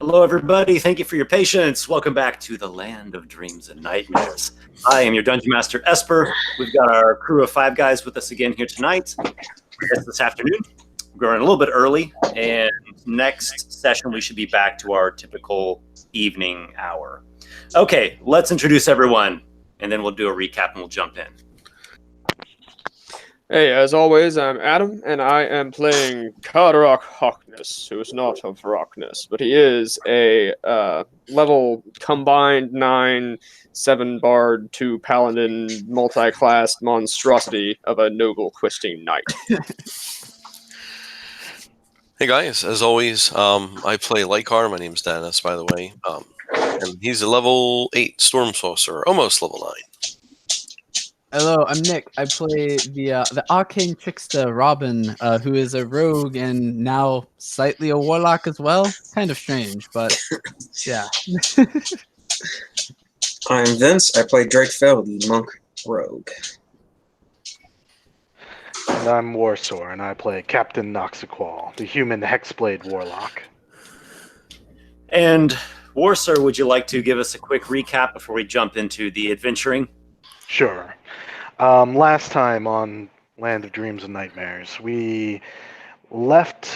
Hello, everybody. Thank you for your patience. Welcome back to the Land of Dreams and Nightmares. I am your Dungeon Master, Esper. We've got our crew of 5 guys with us again here tonight. This afternoon. We're going a little bit early, and next session we should be back to our typical evening hour. Okay, let's introduce everyone, and then we'll do a recap and we'll jump in. Hey, as always, I'm Adam, and I am playing Carderock Hawkness, who is not of Rockness, but he is a level combined 9, 7 bard, 2 paladin, multi-class monstrosity of a noble questing knight. Hey guys, as always, I play Lykar. My name's Dennis, by the way, and he's a level 8 Storm Sorcerer, almost level 9. Hello, I'm Nick. I play the Arcane Trickster Robin, who is a rogue and now slightly a warlock as well. Kind of strange, but yeah. I'm Vince. I play Drake Fell, the monk rogue. And I'm Warsor, and I play Captain Noxiqual, the human Hexblade warlock. And Warsor, would you like to give us a quick recap before we jump into the adventuring? Sure. Last time on Land of Dreams and Nightmares, we left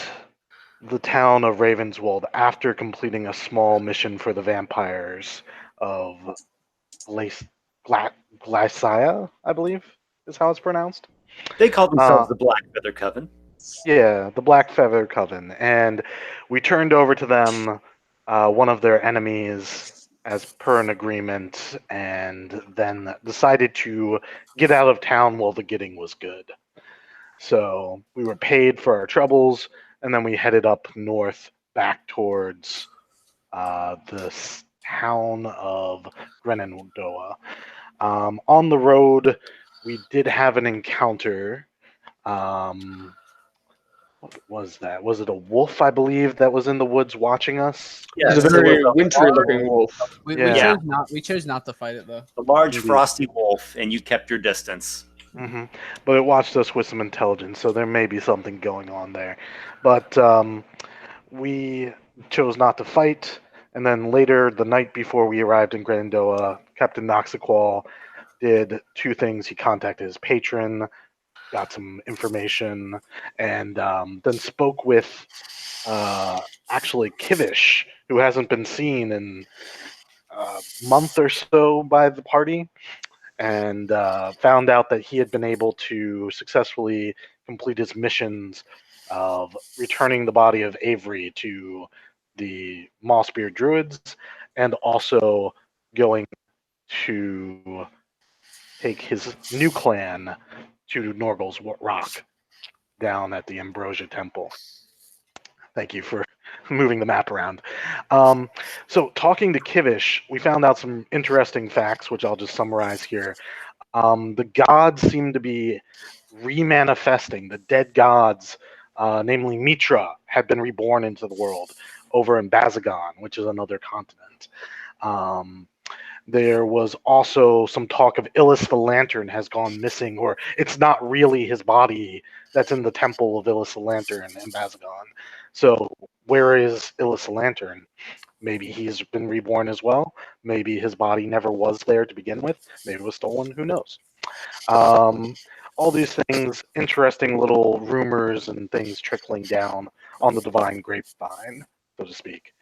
the town of Ravenswold after completing a small mission for the vampires of Glycia, I believe is how it's pronounced. They call themselves the Black Feather Coven. Yeah, the Black Feather Coven. And we turned over to them one of their enemies as per an agreement, and then decided to get out of town while the getting was good. So we were paid for our troubles, and then we headed up north back towards the town of Grenendoa. On the road, we did have an encounter. What was that? Was it a wolf, I believe, that was in the woods watching us? Yeah, He's a very wintry-looking wolf. We chose not to fight it though. A large frosty wolf, and you kept your distance. Mm-hmm. But it watched us with some intelligence, so there may be something going on there. But we chose not to fight, and then later, the night before we arrived in Grenendoa, Captain Noxiqual did 2 things. He contacted his patron, got some information, and then spoke with actually Kivish, who hasn't been seen in a month or so by the party, and found out that he had been able to successfully complete his missions of returning the body of Avery to the Mossbeard Druids, and also going to take his new clan to Norgal's Rock down at the Ambrosia Temple. Thank you for moving the map around. So talking to Kivish, we found out some interesting facts, which I'll just summarize here. The gods seem to be remanifesting. The dead gods, namely Mitra, have been reborn into the world over in Bazagon, which is another continent. There was also some talk of Illis the Lantern has gone missing, or it's not really his body that's in the temple of Illis the Lantern in Bazagon. So where is Illis the Lantern? Maybe he's been reborn as well. Maybe his body never was there to begin with. Maybe it was stolen. Who knows? All these things, interesting little rumors and things trickling down on the divine grapevine, so to speak.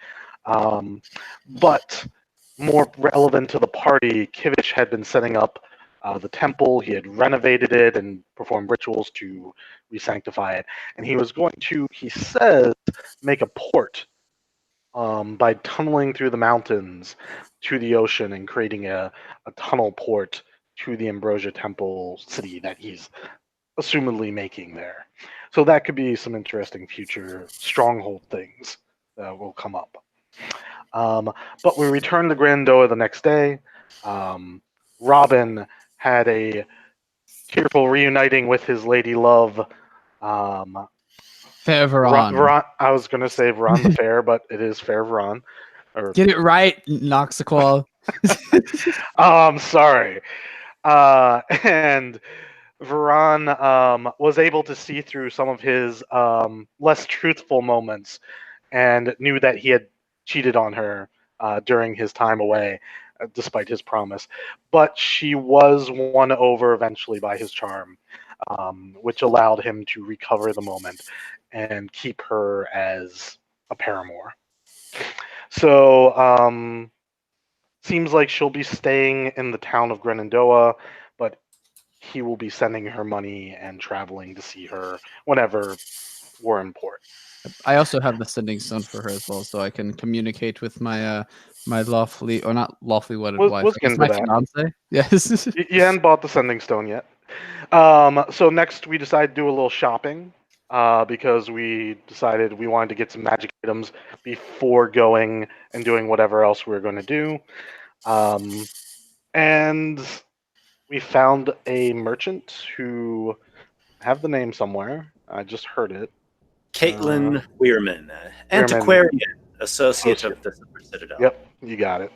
But more relevant to the party, Kivish had been setting up the temple. He had renovated it and performed rituals to re-sanctify it. And he was going to, he says, make a port by tunneling through the mountains to the ocean and creating a tunnel port to the Ambrosia Temple city that he's assumedly making there. So that could be some interesting future stronghold things that will come up. But we returned to Grenendoa the next day. Robin had a tearful reuniting with his lady love. Fair Veron. I was going to say Veron the Fair, but it is Fair Veron. Get it right, Noxiqual. I'm sorry. And Veron was able to see through some of his less truthful moments and knew that he had cheated on her during his time away, despite his promise. But she was won over eventually by his charm, which allowed him to recover the moment and keep her as a paramour. So, seems like she'll be staying in the town of Grenandoa, but he will be sending her money and traveling to see her whenever we're in port. I also have the sending stone for her as well, so I can communicate with my my lawfully, or not lawfully wedded wife. We'll I get guess into my that. fiance. Yes. You hadn't bought the sending stone yet. So next we decided to do a little shopping because we decided we wanted to get some magic items before going and doing whatever else we were going to do. And we found a merchant who I have the name somewhere. I just heard it. Caitlin Weirman, antiquarian, associate of the Silver Citadel. Yep, you got it.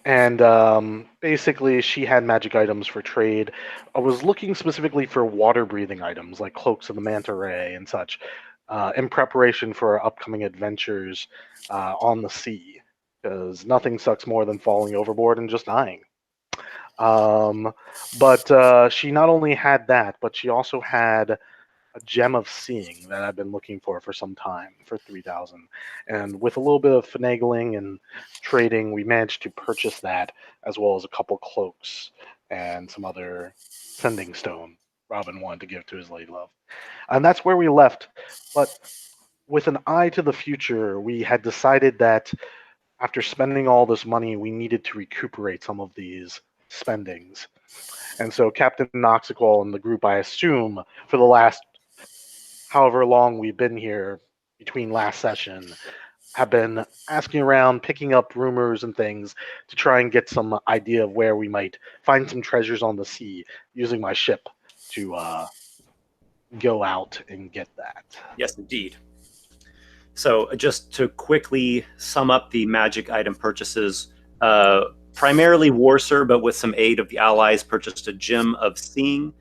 And basically, she had magic items for trade. I was looking specifically for water-breathing items like cloaks of the manta ray and such, in preparation for our upcoming adventures on the sea. Because nothing sucks more than falling overboard and just dying. But she not only had that, but she also had a gem of seeing that I've been looking for some time for 3,000. And with a little bit of finagling and trading, we managed to purchase that, as well as a couple cloaks and some other sending stone Robin wanted to give to his lady love. And that's where we left. But with an eye to the future, we had decided that after spending all this money, we needed to recuperate some of these spendings. And so Captain Noxiqual and the group, I assume, for the last however long we've been here between last session, have been asking around, picking up rumors and things to try and get some idea of where we might find some treasures on the sea, using my ship to go out and get that. Yes, indeed. So just to quickly sum up the magic item purchases, primarily Warsor, but with some aid of the allies, purchased a gem of seeing.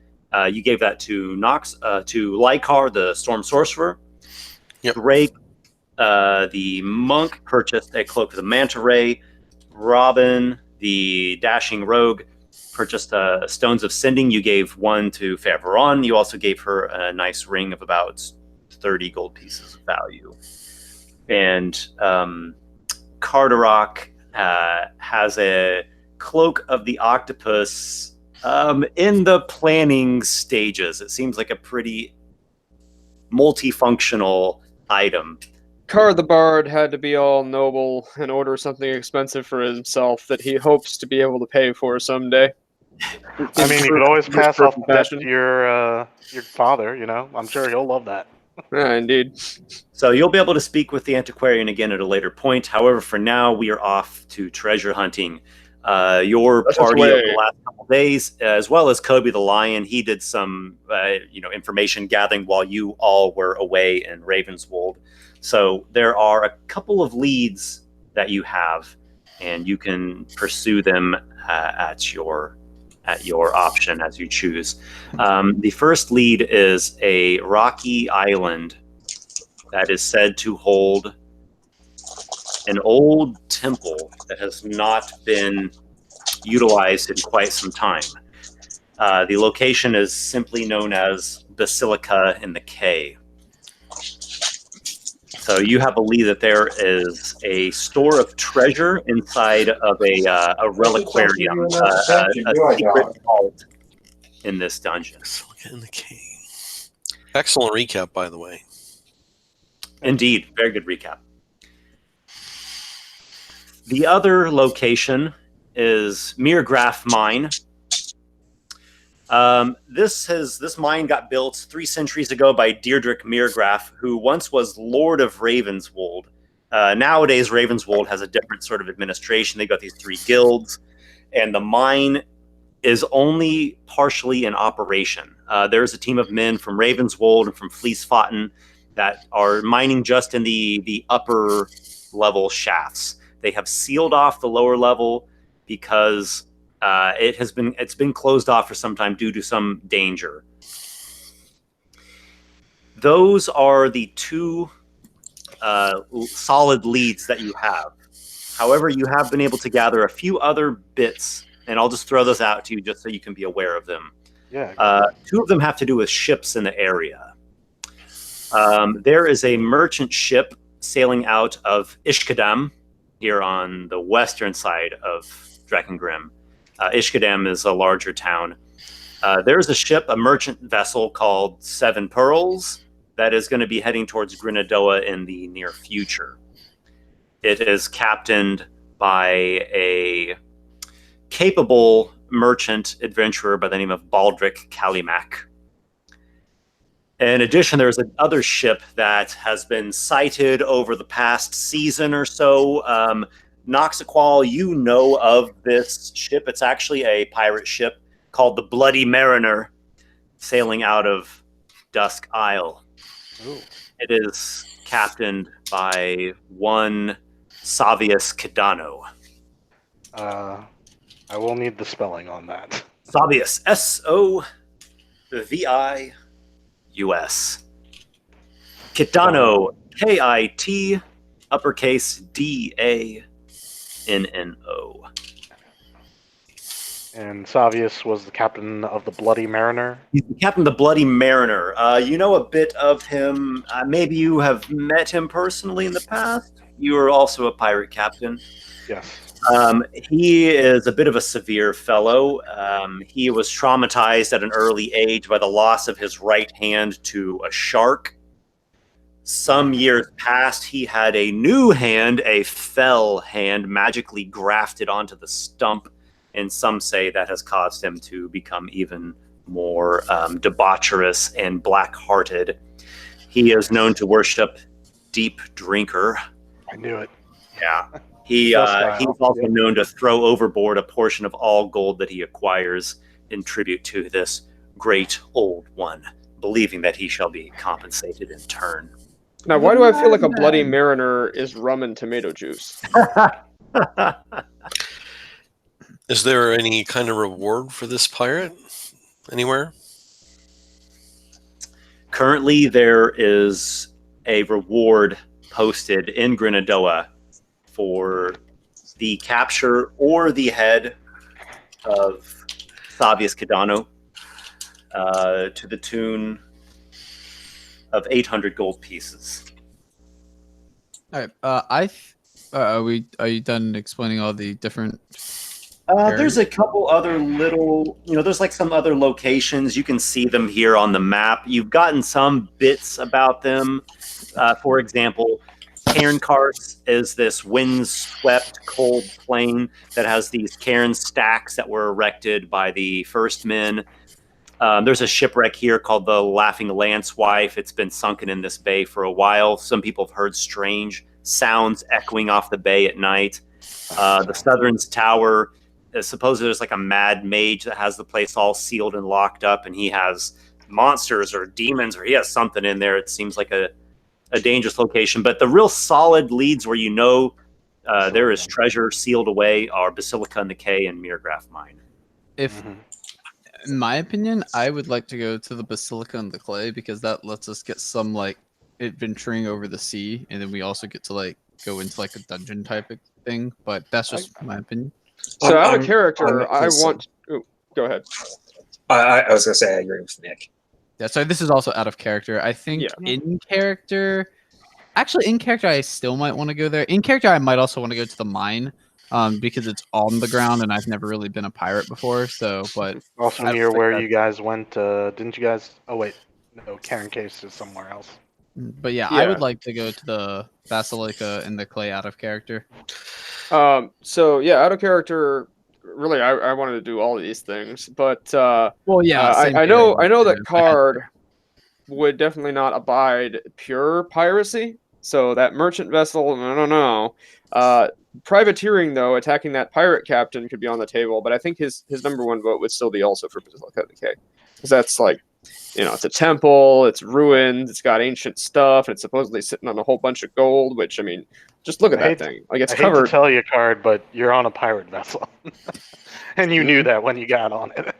You gave that to to Lykar, the Storm Sorcerer. Yep. Drake, the monk, purchased a cloak of the manta ray. Robin, the dashing rogue, purchased stones of sending. You gave one to Favron. You also gave her a nice ring of about 30 gold pieces of value. And Carderock has a cloak of the octopus in the planning stages. It seems like a pretty multifunctional item. Car the Bard had to be all noble and order something expensive for himself that he hopes to be able to pay for someday. I mean, you could always pass off the debt to your father, you know? I'm sure he'll love that. Yeah, indeed. So you'll be able to speak with the antiquarian again at a later point. However, for now, we are off to treasure hunting. Your party over the last couple days, as well as Kobe the Lion, he did some information gathering while you all were away in Ravenswold. So there are a couple of leads that you have, and you can pursue them at your option as you choose. The first lead is a rocky island that is said to hold an old temple that has not been utilized in quite some time. The location is simply known as Basilica in the Cay. So you have a lead that there is a store of treasure inside of a reliquarium, a secret vault in this dungeon. Basilica in the Cay. Excellent recap, by the way. Indeed, very good recap. The other location is Mirgraf Mine. This mine got built 3 centuries ago by Deirdrick Mirgraf, who once was Lord of Ravenswold. Nowadays, Ravenswold has a different sort of administration. They've got these 3 guilds, and the mine is only partially in operation. There's a team of men from Ravenswold and from Fleecefotten that are mining just in the upper level shafts. They have sealed off the lower level because it's been closed off for some time due to some danger. Those are the 2 solid leads that you have. However, you have been able to gather a few other bits, and I'll just throw those out to you just so you can be aware of them. Yeah. Two of them have to do with ships in the area. There is a merchant ship sailing out of Ishkadam here on the western side of Drakengrim. Ishkadam is a larger town. There's a ship, a merchant vessel called Seven Pearls, that is going to be heading towards Grenadoa in the near future. It is captained by a capable merchant adventurer by the name of Baldric Kalimak. In addition, there's another ship that has been sighted over the past season or so. Noxiqual, you know of this ship. It's actually a pirate ship called the Bloody Mariner, sailing out of Dusk Isle. Ooh. It is captained by one Savius Cadano. I will need the spelling on that. Savius, S-O-V-I-U-S. Cadano, K-I-T, uppercase D-A-N-N-O. And Savius was the captain of the Bloody Mariner. He's the captain of the Bloody Mariner. You know a bit of him. Maybe you have met him personally in the past. You are also a pirate captain. Yes. He is a bit of a severe fellow. He was traumatized at an early age by the loss of his right hand to a shark. Some years past, he had a new hand, a fell hand, magically grafted onto the stump. And some say that has caused him to become even more debaucherous and black-hearted. He is known to worship Deep Drinker. I knew it. Yeah. He's also known to throw overboard a portion of all gold that he acquires in tribute to this great old one, believing that he shall be compensated in turn. Now, why do I feel like a Bloody Mariner is rum and tomato juice? Is there any kind of reward for this pirate anywhere? Currently, there is a reward posted in Grenadoa for the capture or the head of Savius Cadano to the tune of 800 gold pieces. All right. Are you done explaining all the different? There's a couple other little, there's like some other locations. You can see them here on the map. You've gotten some bits about them. For example, Cairn is this wind-swept cold plain that has these cairn stacks that were erected by the first men. There's a shipwreck here called the Laughing Lance Wife. It's been sunken in this bay for a while. Some people have heard strange sounds echoing off the bay at night. The Southern's Tower, supposedly there's like a mad mage that has the place all sealed and locked up, and he has monsters or demons, or he has something in there. It seems like a dangerous location. But the real solid leads where there is treasure sealed away are Basilica and the K and Mirgraf Mine. In my opinion, I would like to go to the Basilica and the Clay because that lets us get some like adventuring over the sea, and then we also get to like go into like a dungeon type of thing. But that's just my opinion. So out of character, I want. Ooh, go ahead. I was gonna say I agree with Nick. Yeah, so this is also out of character. I think in character, I still might want to go there. In character, I might also want to go to the mine, because it's on the ground and I've never really been a pirate before. So, but Also near where you guys went, didn't you guys? Oh wait, no, Cairn Case is somewhere else. But yeah, I would like to go to the Basilica and the Clay out of character. So yeah, out of character. Really, I wanted to do all of these things, but I know that Card would definitely not abide pure piracy. So that merchant vessel, I don't know. Privateering, though, attacking that pirate captain could be on the table, but I think his number one vote would still be also for Basilica Decay, because that's like, it's a temple, it's ruined, it's got ancient stuff, and it's supposedly sitting on a whole bunch of gold. Which, I mean, just look at that thing. Like, it's covered. I hate to tell you, Card, but you're on a pirate vessel, and you knew that when you got on it.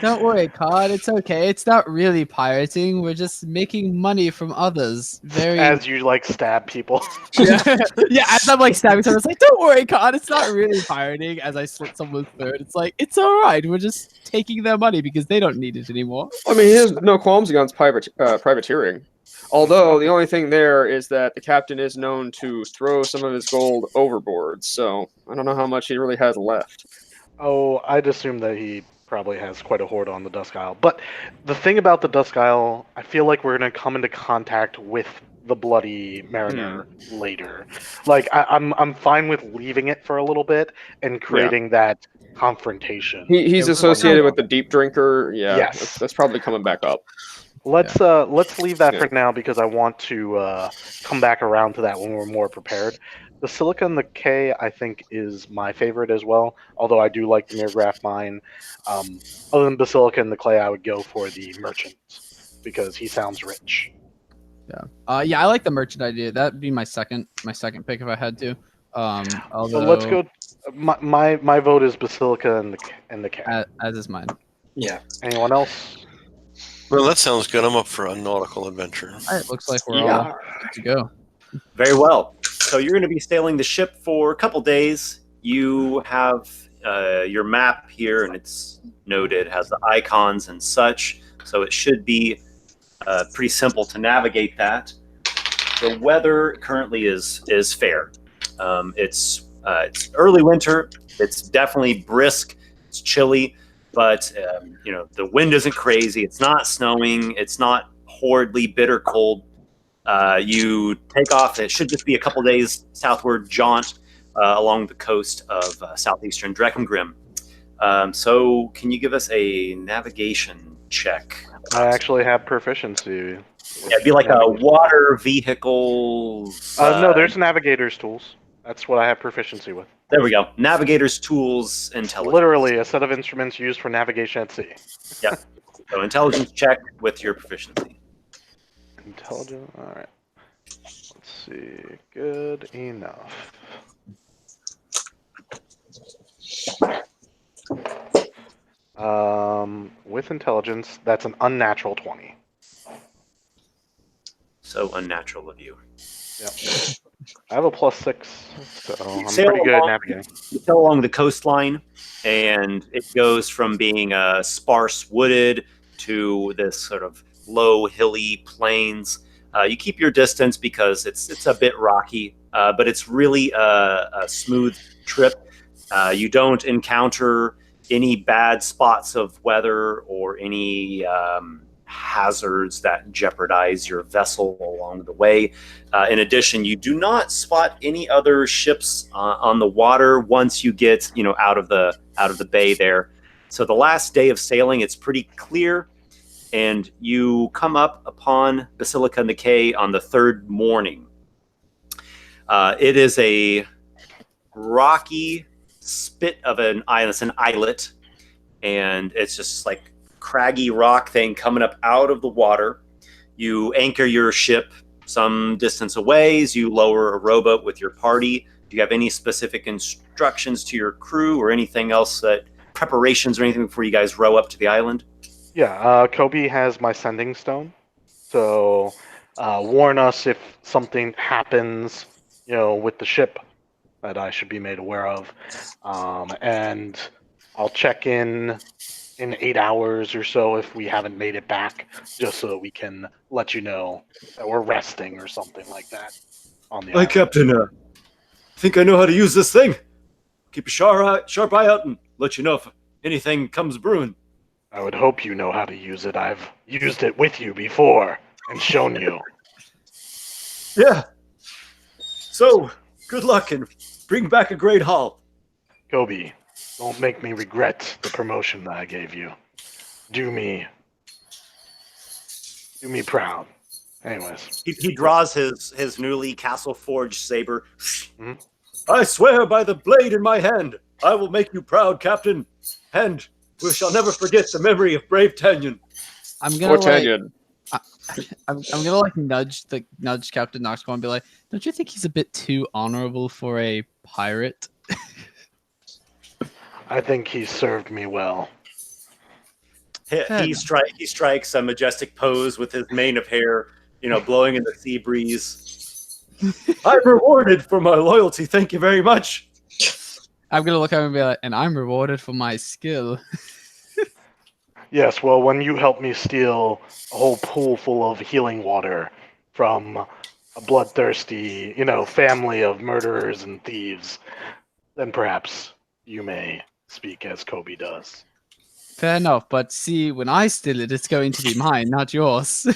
Don't worry, Card. It's okay. It's not really pirating. We're just making money from others. Very. As you like stab people. Yeah, as I'm like stabbing someone, it's like, don't worry, Card. It's not really pirating. As I slit someone's throat, it's like, it's all right. We're just taking their money because they don't need it anymore. I mean, he has no qualms against privateering. Although the only thing there is that the captain is known to throw some of his gold overboard, so I don't know how much he really has left. Oh, I'd assume that he probably has quite a hoard on the Dusk Isle. But the thing about the Dusk Isle, I feel like we're going to come into contact with the Bloody Mariner later. Like, I'm fine with leaving it for a little bit and creating that confrontation. He's associated with the Deep Drinker. Yeah, Yes. that's probably coming back up. Let's leave that for now because I want to come back around to that when we're more prepared. Basilica and the K, I think, is my favorite as well. Although I do like the Mirgraph Mine. Other than Basilica and the Clay, I would go for the Merchant because he sounds rich. Yeah, I like the merchant idea. That'd be my second pick if I had to. Although, So let's go. My vote is Basilica and the K. As is mine. Yeah. Anyone else? Well, that sounds good. I'm up for a nautical adventure. It looks like we're all good to go. Very well. So you're going to be sailing the ship for a couple days. You have your map here, and it's noted, has the icons and such. So it should be pretty simple to navigate that. The weather currently is fair. It's early winter. It's definitely brisk. It's chilly, but the wind isn't crazy. It's not snowing. It's not horridly bitter cold. You take off. It should just be a couple days southward jaunt along the coast of southeastern Dreckengrim. So can you give us a navigation check? I actually have proficiency. Yeah, it'd be like a water vehicles. No, there's navigator's tools. That's what I have proficiency with. There we go. Navigator's tools, intelligence. Literally a set of instruments used for navigation at sea. Yep. So intelligence check with your proficiency. Intelligent. All right. Let's see. Good enough. With intelligence, that's an unnatural 20. So unnatural of you. Yep. I have a +6, so I'm sail pretty good at along- navigating. You sail along the coastline, and it goes from being sparse wooded to this sort of low hilly plains. You keep your distance because it's a bit rocky, but it's really a smooth trip. You don't encounter any bad spots of weather or any hazards that jeopardize your vessel along the way. In addition, you do not spot any other ships on the water once you get out of the bay there. So the last day of sailing, it's pretty clear, and you come up upon Basilica and the K on the third morning. It is a rocky spit of an island. It's an islet, and it's just like craggy rock thing coming up out of the water. You anchor your ship some distance away. You lower a rowboat with your party. Do you have any specific instructions to your crew or anything else, that preparations or anything before you guys row up to the island? Yeah, Kobe has my sending stone, so warn us if something happens, with the ship that I should be made aware of, and I'll check in 8 hours or so if we haven't made it back, just so that we can let you know that we're resting or something like that on the island. Captain, I think I know how to use this thing. Keep a sharp eye out and let you know if anything comes brewing. I would hope you know how to use it. I've used it with you before and shown you. Yeah. So, good luck and bring back a great haul. Kobe, don't make me regret the promotion that I gave you. Do me proud. Anyways. He draws his newly castle forged saber. Mhm. I swear by the blade in my hand, I will make you proud, Captain, and we shall never forget the memory of brave Tanyan. I'm Or gonna like, Tanyan. I'm gonna like nudge Captain Noxiqual and be like, don't you think he's a bit too honorable for a pirate? I think he served me well. He strikes a majestic pose with his mane of hair, blowing in the sea breeze. I'm rewarded for my loyalty. Thank you very much. I'm gonna look at him and be like, and I'm rewarded for my skill. Yes, well, when you help me steal a whole pool full of healing water from a bloodthirsty, family of murderers and thieves, then perhaps you may speak as Kobe does. Fair enough, but see, when I steal it, it's going to be mine, not yours.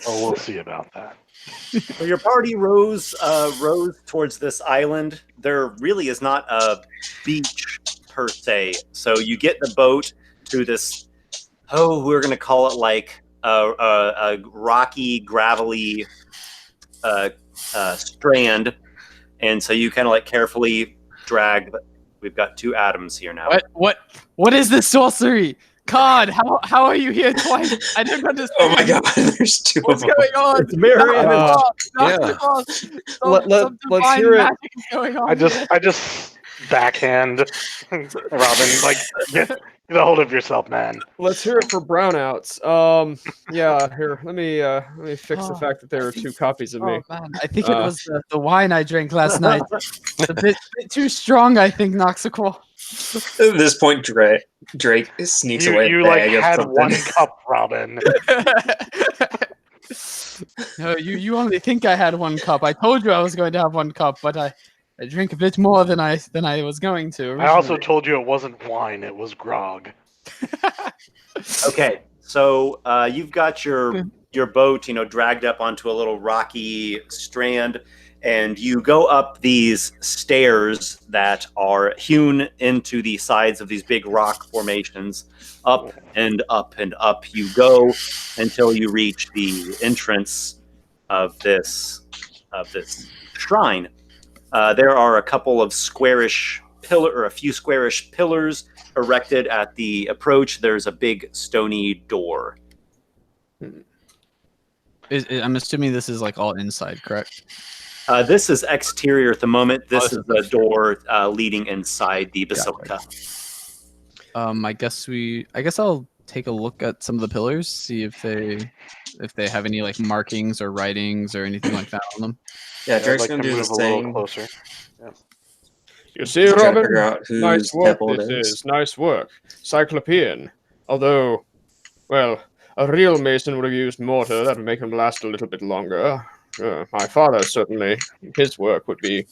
Oh, we'll see about that. So your party rows towards this island. There really is not a beach per se. So you get the boat to this. We're gonna call it like a rocky, gravelly strand, and so you kind of like carefully drag. We've got 2 atoms here now. What is this sorcery? God, how are you here twice? I don't understand. Oh my god, there's 2 What's of them. going on? It's mirror image. Let's hear it. Going on I just backhand Robin, like, get a hold of yourself, man. Let's hear it for brownouts. Yeah, here. Let me fix the fact that there are 2 copies of me. Oh man, I think it was the wine I drank last night. A bit too strong, I think, Noxiqual. At this point, Drake sneaks away. You like had 1 cup, Robin. No, you only think I had 1 cup. I told you I was going to have 1 cup, but I drink a bit more than I was going to. Originally. I also told you it wasn't wine; it was grog. Okay, so you've got your boat, dragged up onto a little rocky strand, and you go up these stairs that are hewn into the sides of these big rock formations. Up and up and up you go until you reach the entrance of this shrine. There are a couple of a few squarish pillars erected at the approach. There's a big stony door. I'm assuming this is like all inside, correct? This is exterior at the moment. This is the door leading inside the basilica. I guess I'll take a look at some of the pillars, see if they have any like markings or writings or anything like that on them. Yeah, I'd Drake's like gonna to do the move a little same. closer. Yeah. You see, Try to Robin? figure out whose Nice work temple this it is. is. Nice work. Cyclopean. Although, well, a real mason would have used mortar. That would make him last a little bit longer. My father, certainly, his work would be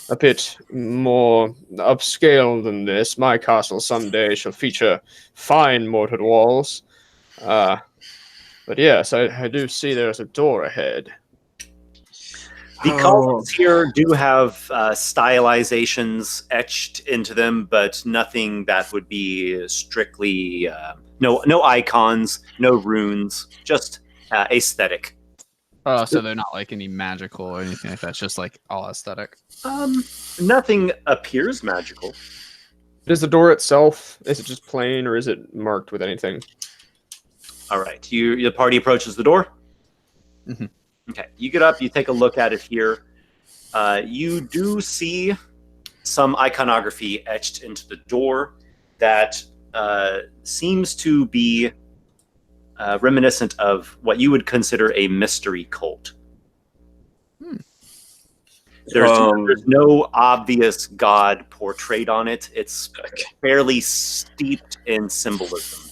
a bit more upscale than this. My castle someday shall feature fine mortared walls. But yes, I do see there's a door ahead. The columns here do have stylizations etched into them, but nothing that would be strictly no icons, no runes, just aesthetic. Oh, so they're not like any magical or anything like that. It's just like all aesthetic. Nothing appears magical. Is the door itself, is it just plain or is it marked with anything? All right, the party approaches the door. Mhm. Okay, you get up, you take a look at it here. You do see some iconography etched into the door that seems to be reminiscent of what you would consider a mystery cult. There's no obvious god portrayed on it. It's fairly steeped in symbolism.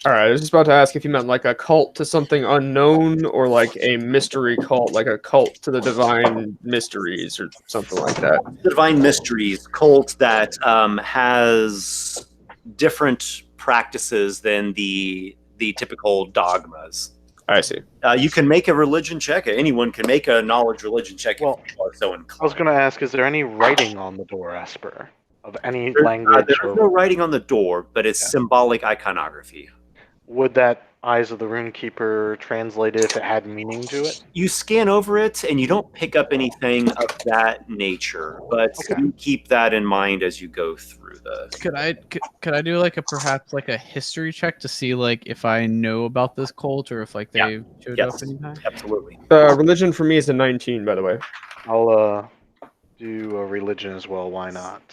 All right, I was just about to ask if you meant like a cult to something unknown or like a mystery cult, like a cult to the divine mysteries or something like that. The divine mysteries cult that has different practices than the typical dogmas. I see. You can make a religion check. Anyone can make a knowledge religion check Well, if you are so inclined. I was going to ask, is there any writing on the door, Esper? Of any language? There's no writing on the door, but it's symbolic iconography. Would that Eyes of the Runekeeper translate it if it had meaning to it? You scan over it, and you don't pick up anything of that nature, but you keep that in mind as you go through the... Could I do like perhaps a history check to see like if I know about this cult or if like they showed up anytime? Absolutely. Religion for me is a 19, by the way. I'll do a religion as well. Why not?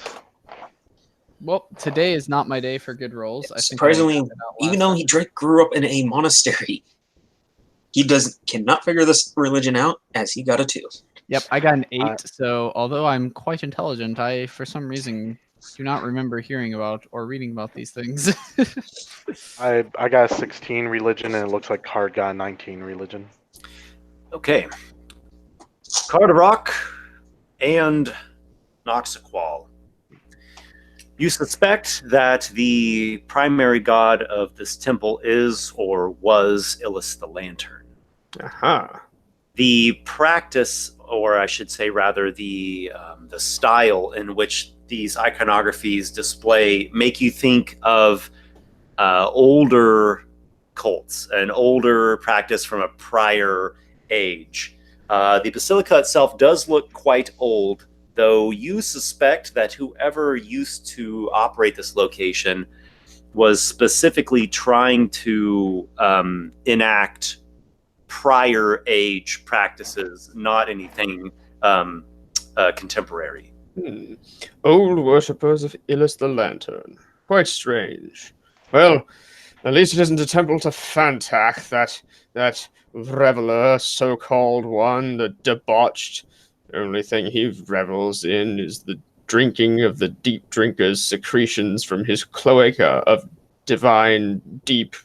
Well, today is not my day for good rolls. I think Surprisingly, even though Drake grew up in a monastery, he cannot figure this religion out, as he got a 2. Yep, I got an 8. So although I'm quite intelligent, I for some reason do not remember hearing about or reading about these things. I got a 16 religion, and it looks like Card got a 19 religion. Okay. Carderock and Noxiqual. You suspect that the primary god of this temple is or was Illus the Lantern. Aha. The practice, or I should say rather the style in which these iconographies display make you think of older cults, an older practice from a prior age. The Basilica itself does look quite old, though you suspect that whoever used to operate this location was specifically trying to enact prior age practices, not anything contemporary. Old worshippers of Illus the Lantern. Quite strange. Well, at least it isn't a temple to Fantak, that reveler, so-called one, the debauched. The only thing he revels in is the drinking of the deep drinker's secretions from his cloaca of divine deep...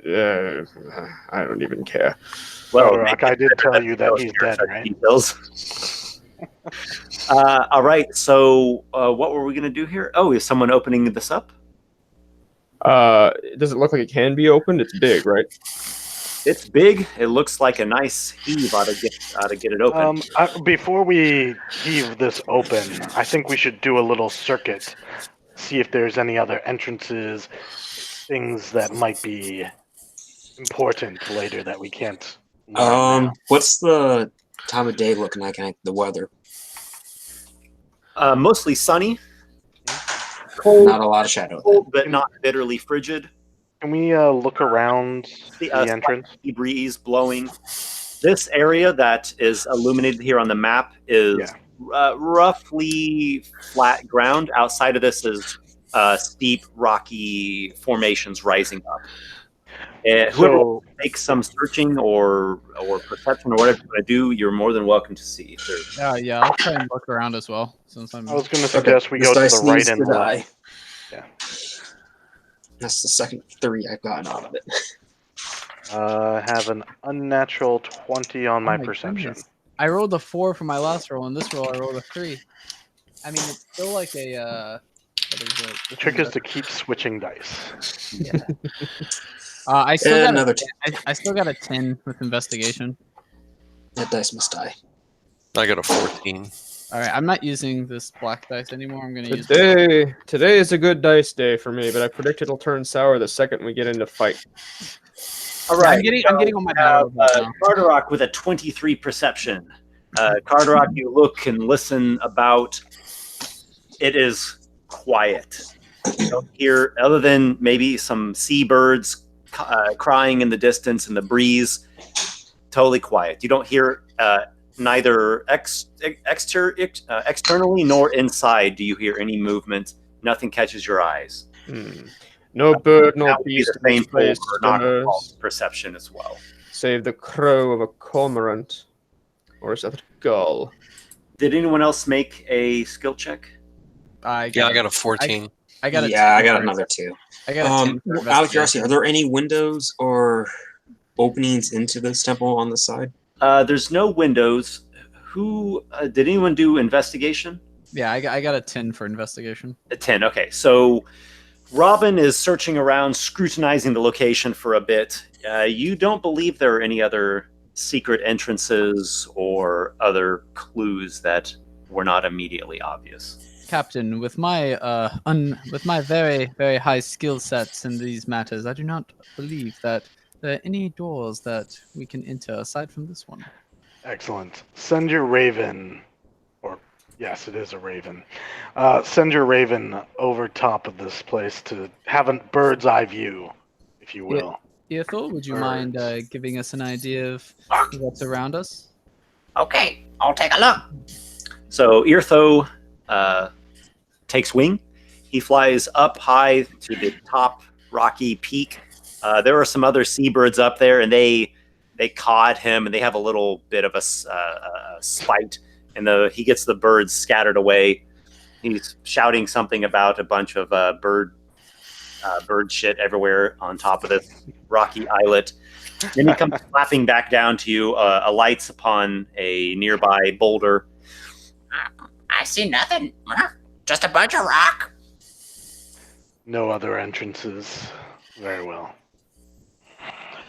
I don't even care. Well, Rock, I did tell you that he's dead, right? Details. All right, so what were we going to do here? Oh, is someone opening this up? Does it look like it can be opened? It's big, right? It's big. It looks like a nice heave ought to get it open. Before we heave this open, I think we should do a little circuit, see if there's any other entrances, things that might be important later that we can't. What's the time of day looking like? The weather? Mostly sunny. Cold, not a lot of shadow. Cold, but not bitterly frigid. Can we look around the entrance? Sea breeze blowing. This area that is illuminated here on the map is roughly flat ground. Outside of this is steep, rocky formations rising up. Whoever will make some searching or perception or whatever you want to do, you're more than welcome to see. Yeah, I'll try and look around as well. Since I was going to suggest we go to the right and left. Yeah. That's the second 3 I've gotten out of it. Have an unnatural 20 on my perception. Goodness. I rolled a 4 for my last roll, and this roll I rolled a 3. I mean, it's still like a... The trick is to keep switching dice. Yeah. I still got another 10. I still got a 10 with investigation. That dice must die. I got a 14. All right, I'm not using this black dice anymore. I'm going to use Today is a good dice day for me, but I predict it'll turn sour the second we get into fight. All right, I'm getting on my battle. Carderock with a 23 perception. Carderock, you look and listen about. It is quiet. You don't hear, other than maybe some seabirds crying in the distance and the breeze. Totally quiet. You don't hear neither externally nor inside do you hear any movement. Nothing catches your eyes. No bird nor beast the same place perception as well. Save the crow of a cormorant. Or is that a gull? Did anyone else make a skill check? I got a 14. I got another 2. I got a 10. Out of curiosity, are there any windows or openings into this temple on the side? There's no windows. Who did anyone do investigation? Yeah, I got a 10 for investigation. A 10. Okay, so Robin is searching around, scrutinizing the location for a bit. You don't believe there are any other secret entrances or other clues that were not immediately obvious. Captain, with my very, very high skill sets in these matters, I do not believe that there are any doors that we can enter aside from this one. Excellent. Send your raven, or yes, it is a raven. Send your raven over top of this place to have a bird's eye view, if you will. Ethel, would you mind giving us an idea of what's around us? Okay, I'll take a look. So Eartho takes wing. He flies up high to the top rocky peak. There are some other seabirds up there, and they caw at him, and they have a little bit of a spite. And he gets the birds scattered away. He's shouting something about a bunch of bird shit everywhere on top of this rocky islet. Then he comes flapping back down to you, alights upon a nearby boulder. I see nothing. Just a bunch of rock. No other entrances. Very well.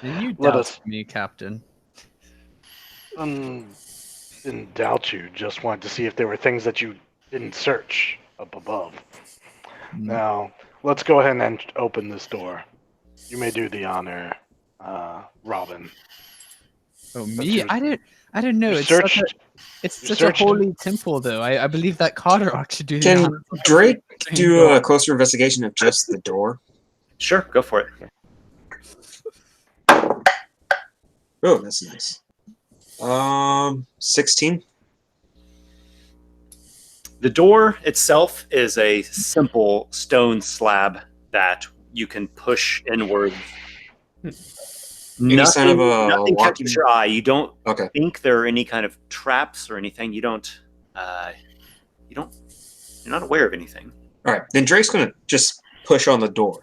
And you Let doubt us- me, Captain. Didn't doubt you. Just wanted to see if there were things that you didn't search up above. Now, let's go ahead and open this door. You may do the honor, Robin. Oh, But me? you- I don't know. You It's such a, searched. it's you such a searched it? holy temple, though. I believe that Carderock should do the Can honors. Drake do a closer investigation of just the door? Sure, go for it. Oh, that's nice. 16. The door itself is a simple stone slab that you can push inward. Any sign of a nothing walking- catches your eye. You don't Okay. think there are any kind of traps or anything. You're not aware of anything. All right. Then Drake's gonna just push on the door.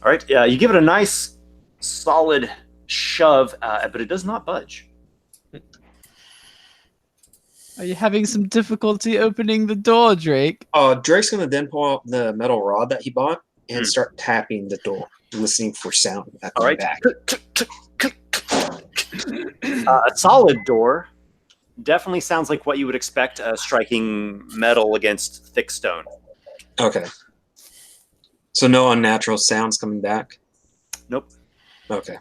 All right, you give it a nice, solid shove, but it does not budge. Are you having some difficulty opening the door, Drake? Drake's gonna then pull out the metal rod that he bought and start tapping the door, listening for sound at the All right, back. a solid door. Definitely sounds like what you would expect, striking metal against thick stone. Okay. So no unnatural sounds coming back. Nope. Okay.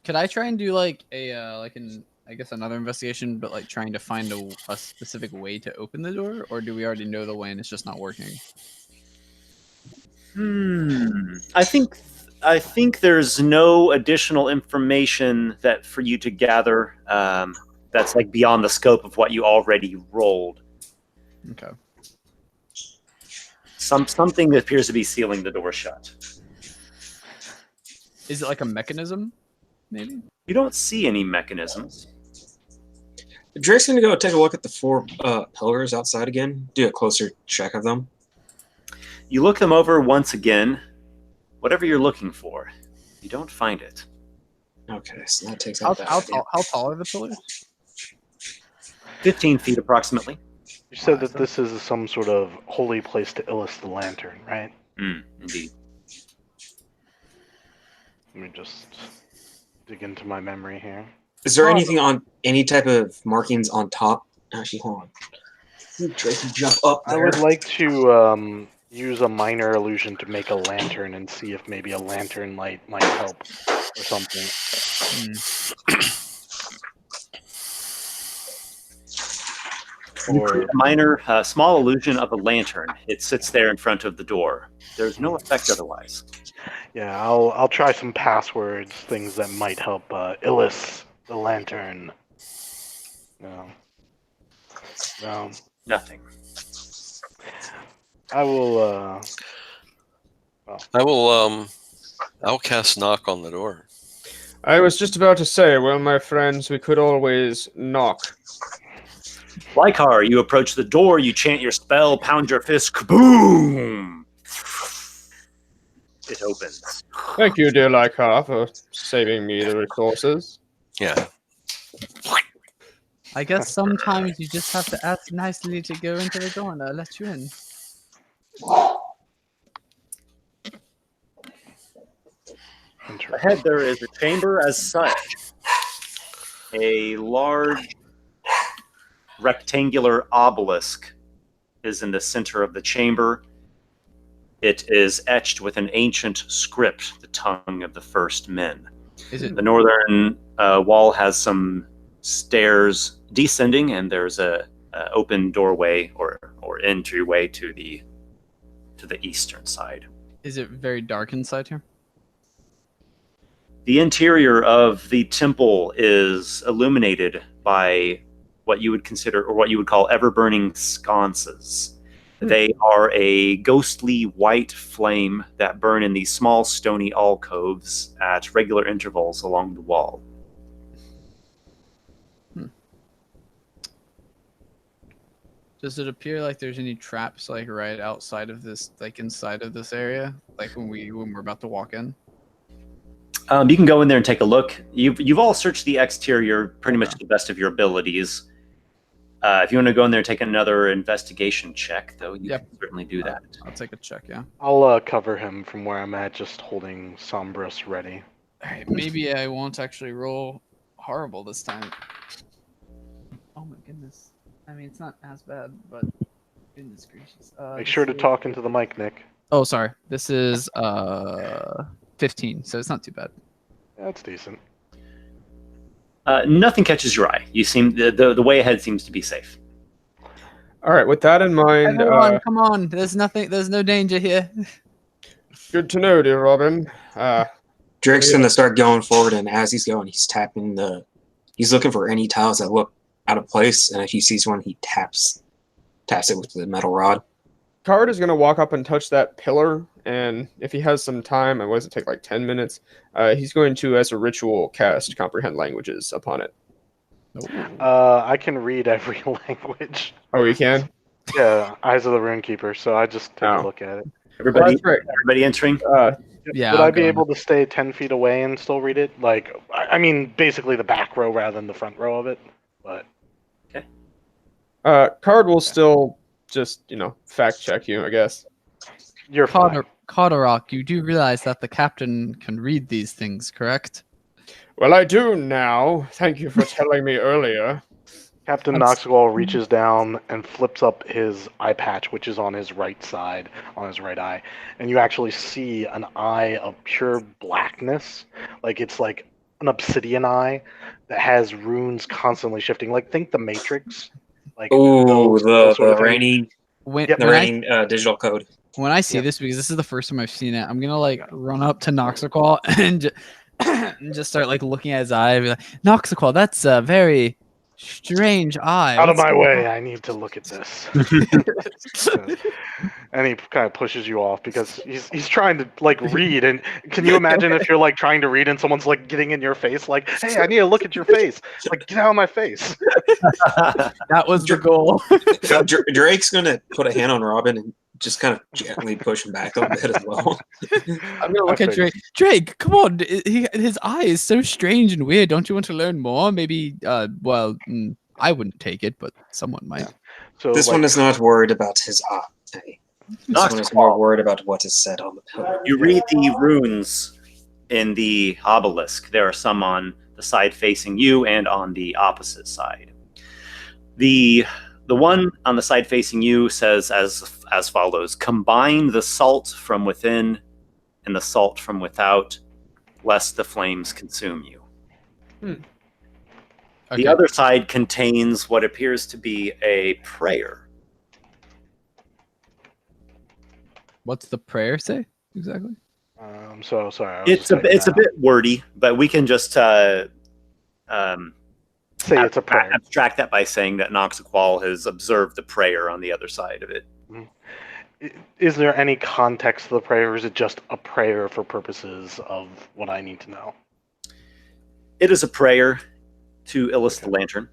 Could I try and do like I guess another investigation, but like trying to find a specific way to open the door, or do we already know the way and it's just not working? I think there's no additional information that for you to gather that's like beyond the scope of what you already rolled. Okay. Something that appears to be sealing the door shut. Is it like a mechanism? Maybe. You don't see any mechanisms. Drake's gonna go take a look at the 4 pillars outside again. Do a closer check of them. You look them over once again. Whatever you're looking for, you don't find it. Okay, so that takes How, out that. how, idea. tall, how tall are the pillars? 15 feet approximately. You said that this is some sort of holy place to Illis the Lantern, right? Indeed. Let me just dig into my memory here. Is there anything on any type of markings on top? Actually, hold on. Drake can jump up I there. would like to use a minor illusion to make a lantern and see if maybe a lantern light might help or something. You Or create a minor, small illusion of a lantern. It sits there in front of the door. There's no effect otherwise. yeah, I'll try some passwords, things that might help Illis the Lantern. No. No. Nothing. I will I'll cast knock on the door. I was just about to say, well, my friends, we could always knock. Lykar, you approach the door, you chant your spell, pound your fist, kaboom! It opens. Thank you, dear Lykar, for saving me the resources. Yeah. I guess sometimes you just have to ask nicely to go into the door and I'll let you in. Ahead there is a chamber as such. A large rectangular obelisk is in the center of the chamber. It is etched with an ancient script, the tongue of the first men. Is it The northern wall has some stairs descending, and there's a open doorway or entryway to the eastern side. is it very dark inside here? The interior of the temple is illuminated by what you would consider, or what you would call, ever-burning sconces. They are a ghostly white flame that burn in these small stony alcoves at regular intervals along the wall. Does it appear like there's any traps like right outside of this, like inside of this area, like when we're about to walk in? You can go in there and take a look. You've all searched the exterior pretty much to the best of your abilities. If you want to go in there and take another investigation check, though, you can certainly do that. I'll take a check, yeah. I'll cover him from where I'm at, just holding Sombras ready. All right, maybe I won't actually roll horrible this time. Oh my goodness. I mean, it's not as bad, but goodness gracious. Make sure to talk into the mic, Nick. Oh, sorry. This is 15, so it's not too bad. That's decent. Nothing catches your eye. You seem the way ahead seems to be safe. All right, with that in mind, Everyone, come on. There's no danger here. good to know, dear Robin. Drake's gonna start going forward, and as he's going, he's tapping he's looking for any tiles that look out of place, and if he sees one, he taps it with the metal rod. Card is going to walk up and touch that pillar, and if he has some time, it doesn't take like 10 minutes, he's going to, as a ritual, cast Comprehend Languages upon it. I can read every language. Oh, you can? Yeah, Eyes of the Runekeeper, so I just take a look at it. Everybody entering? Yeah. Would I'll I be go able to stay 10 feet away and still read it? Like, I mean, basically the back row rather than the front row of it, but... Card will still just, fact check you, I guess. You're fine. Carderock, you do realize that the captain can read these things, correct? Well, I do now. Thank you for telling me earlier. Captain Noxiqual reaches down and flips up his eye patch, which is on his right side, on his right eye. And you actually see an eye of pure blackness. Like, it's like an obsidian eye that has runes constantly shifting. Like, think the Matrix. Like, the raining digital code. When I see this, because this is the first time I've seen it, I'm gonna run up to Noxiqual and just start looking at his eye and be like, Noxiqual, that's a very strange eye. Out of my way, I need to look at this. And he kind of pushes you off because he's trying to read. And can you imagine if you're trying to read and someone's getting in your face, hey, I need to look at your face. Get out of my face. That was the goal. Drake's gonna put a hand on Robin and just kind of gently push him back a bit as well. I'm gonna look at Drake. Drake, come on! His eye is so strange and weird. Don't you want to learn more? Maybe. I wouldn't take it, but someone might. Yeah. So this one is not worried about his eye. This one is more worried about what is said on the pillar. You read the runes in the obelisk. There are some on the side facing you and on the opposite side. The one on the side facing you says as follows: combine the salt from within and the salt from without, lest the flames consume you. Okay. The other side contains what appears to be a prayer. What's the prayer say exactly? So sorry. It's a bit wordy, but we can just say it's a prayer. Abstract that by saying that Noxiqual has observed the prayer on the other side of it. Is there any context to the prayer, or is it just a prayer for purposes of what I need to know? It is a prayer to Illis the Lantern.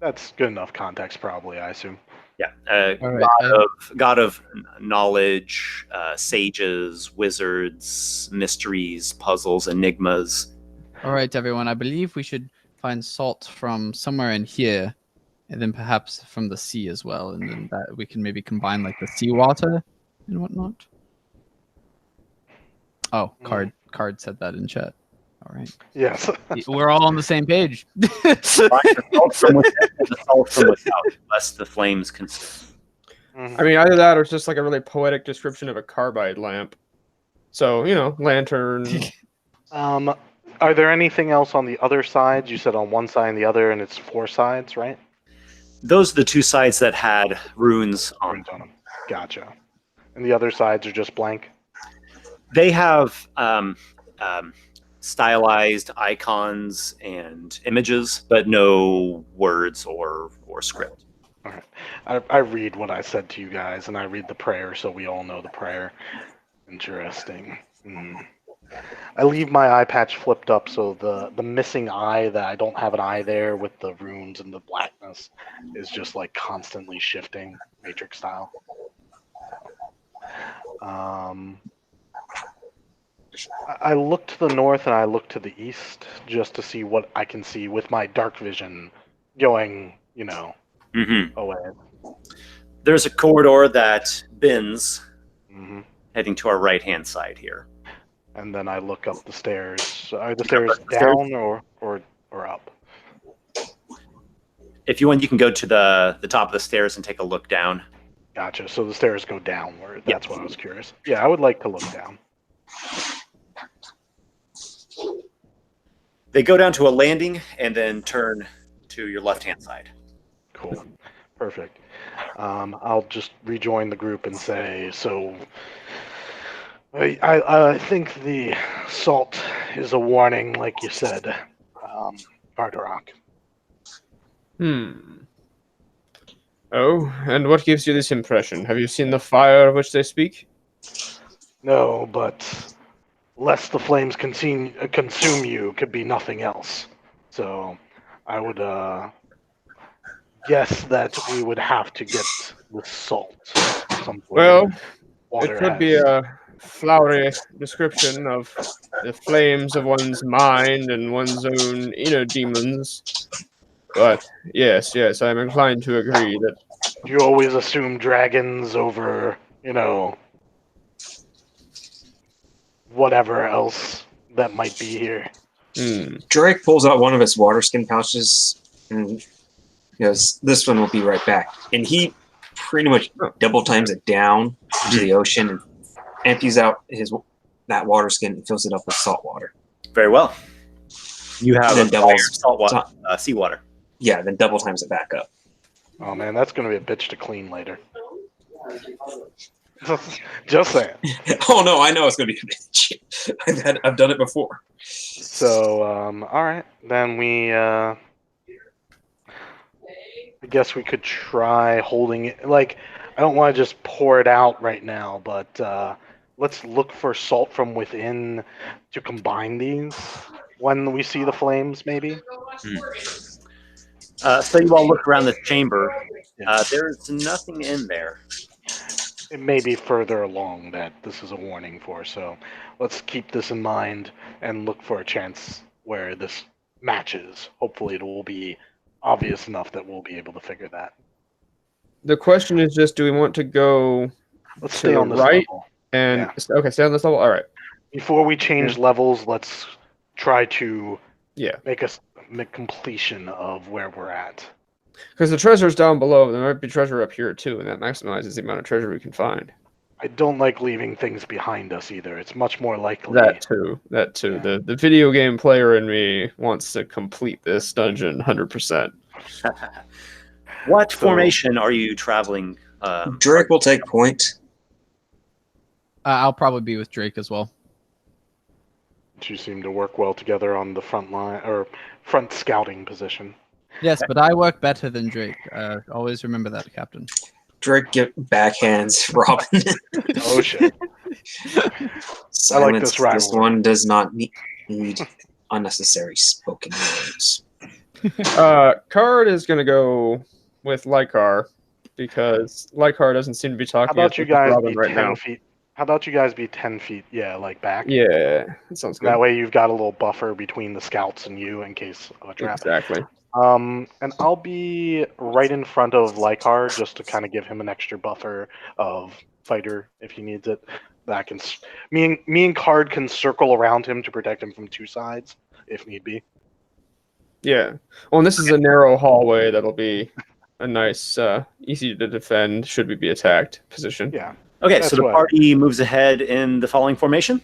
That's good enough context, probably, I assume. Yeah, god of knowledge, sages, wizards, mysteries, puzzles, enigmas. All right, everyone. I believe we should find salt from somewhere in here, and then perhaps from the sea as well, and then that we can maybe combine the seawater and whatnot. Oh, Card said that in chat. All right. Yes. We're all on the same page. The salt from within and the salt from without, lest the flames consume. I mean, either that or it's just a really poetic description of a carbide lamp. So, lantern. Are there anything else on the other sides? You said on one side and the other, and it's 4 sides, right? Those are the 2 sides that had runes on them. Gotcha. And the other sides are just blank? They have stylized icons and images, but no words or script. All right. I read what I said to you guys, and I read the prayer, so we all know the prayer. Interesting. I leave my eye patch flipped up, so the missing eye that I don't have an eye there with the runes and the blackness is just like constantly shifting, Matrix style. I look to the north and I look to the east just to see what I can see with my dark vision going, away. There's a corridor that bends, hmm heading to our right-hand side here. And then I look up the stairs. Are the stairs Up the stairs? down or up? If you want, you can go to the top of the stairs and take a look down. Gotcha. So the stairs go downward. That's what I was curious. Yeah, I would like to look down. They go down to a landing and then turn to your left-hand side. Cool. Perfect. I'll just rejoin the group and say, so I think the salt is a warning, like you said, Carderock. Oh, and what gives you this impression? Have you seen the fire of which they speak? No, but lest the flames consume you could be nothing else. So I would guess that we would have to get the salt. Well, water it could be a flowery description of the flames of one's mind and one's own inner demons. But yes, I'm inclined to agree that You always assume dragons over, whatever else that might be here. Drake pulls out one of his water skin pouches and goes, "This one will be right back." And he pretty much double times it down into the ocean and empties out that water skin and fills it up with salt water. Very well. You have Then doubles salt water, seawater. Yeah, then double times it back up. Oh man, that's gonna be a bitch to clean later. Just saying. Oh no, I know it's gonna be a bitch. I've done it before. So, all right, then we. I guess we could try holding it. Like, I don't want to just pour it out right now, but let's look for salt from within to combine these when we see the flames, maybe. So you all look around this chamber. There's nothing in there. It may be further along that this is a warning for, so let's keep this in mind and look for a chance where this matches. Hopefully it will be obvious enough that we'll be able to figure that. the question is just, do we want to go Let's to stay the on this right? level. And Yeah. okay, stay on this level. All right. Before we change levels, let's try to Yeah, make completion of where we're at. because the treasure's down below. There might be treasure up here too, and that maximizes the amount of treasure we can find. I don't like leaving things behind us either. It's much more likely. That too. Yeah. The video game player in me wants to complete this dungeon 100%. What formation are you traveling? Drake will take point. I'll probably be with Drake as well. You seem to work well together on the front line or front scouting position. Yes, but I work better than Drake. Always remember that, Captain. Drake backhands Robin. Oh shit! Silence. this rivalry. This one does not need unnecessary spoken words. Card is gonna go with Lykar because Lykar doesn't seem to be How talking about you with guys Robin be right 10 now. feet? How about you guys be 10 feet? Yeah, like back. Yeah, that sounds good. That way you've got a little buffer between the scouts and you in case of a trap. Exactly. And I'll be right in front of Lykar just to kind of give him an extra buffer of fighter if he needs it. That can me and Card can circle around him to protect him from two sides if need be. Yeah. Well, and this is a narrow hallway that'll be a nice, easy to defend should we be attacked position. Yeah. Okay, That's so the what- party moves ahead in the following formation.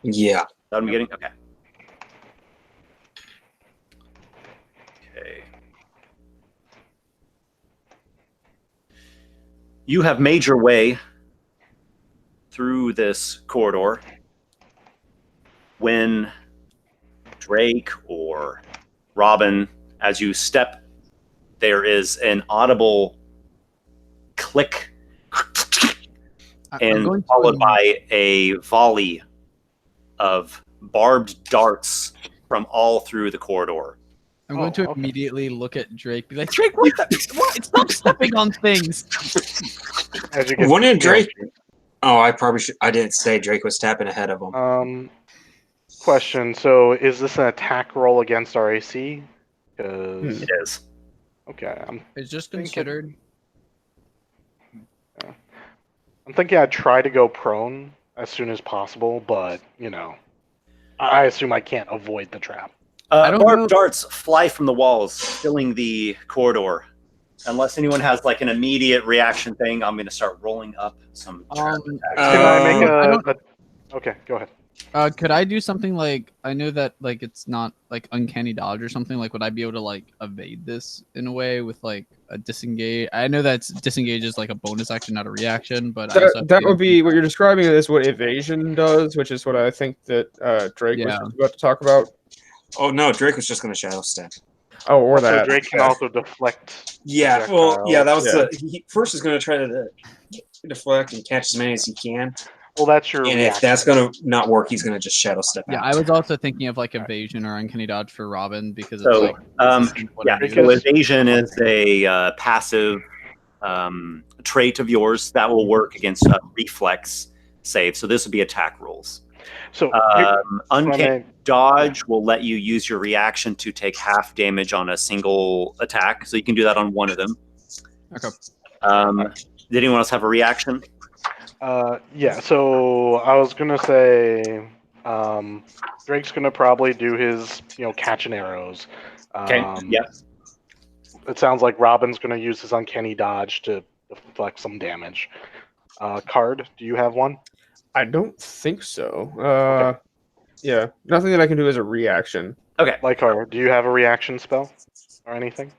Yeah. That what I'm getting? Okay. Okay. You have made your way through this corridor when Drake or Robin, as you step there is an audible click, and going to followed by a volley of barbed darts from all through the corridor. I'm going to immediately look at Drake, be like, Drake, what? What? Stop stepping on things. As you get Wouldn't Drake? Oh, I probably should. I didn't say Drake was tapping ahead of him. Question. So, is this an attack roll against our AC? Because It is. okay, It's just Thinking- considered. I'm thinking I'd try to go prone as soon as possible, but you know, I assume I can't avoid the trap. I don't Barbed know. darts fly from the walls, filling the corridor. Unless anyone has like an immediate reaction thing, I'm going to start rolling up some trap attacks. Can I make I don't- Okay, go ahead. Could I do something like, I know that like it's not like uncanny dodge or something, like would I be able to like evade this in a way with like a disengage? I know that disengage is like a bonus action, not a reaction, but I also have That to- would be what you're describing is what evasion does, which is what I think that Drake was Yeah. just about to talk about. Oh no, Drake was just going to shadow step. Oh, or So that. Drake can also deflect. Yeah, well, yeah, that was Yeah. he first is going to try to deflect and catch as many as he can. Well, that's your And reaction. if that's going to not work, he's going to just shadow step Yeah, out. I was also thinking of like evasion or uncanny dodge for Robin because it's So, like yeah, whatever. so evasion is a passive trait of yours that will work against reflex save. So this would be attack rolls. So Uncanny dodge will let you use your reaction to take half damage on a single attack. So you can do that on one of them. Okay. Did anyone else have a reaction? yeah. So I was gonna say, Drake's gonna probably do his, catching arrows. Okay. Yeah. It sounds like Robin's gonna use his uncanny dodge to deflect some damage. Card, do you have one? I don't think so. Yeah, nothing that I can do as a reaction. Okay. Lykar, do you have a reaction spell or anything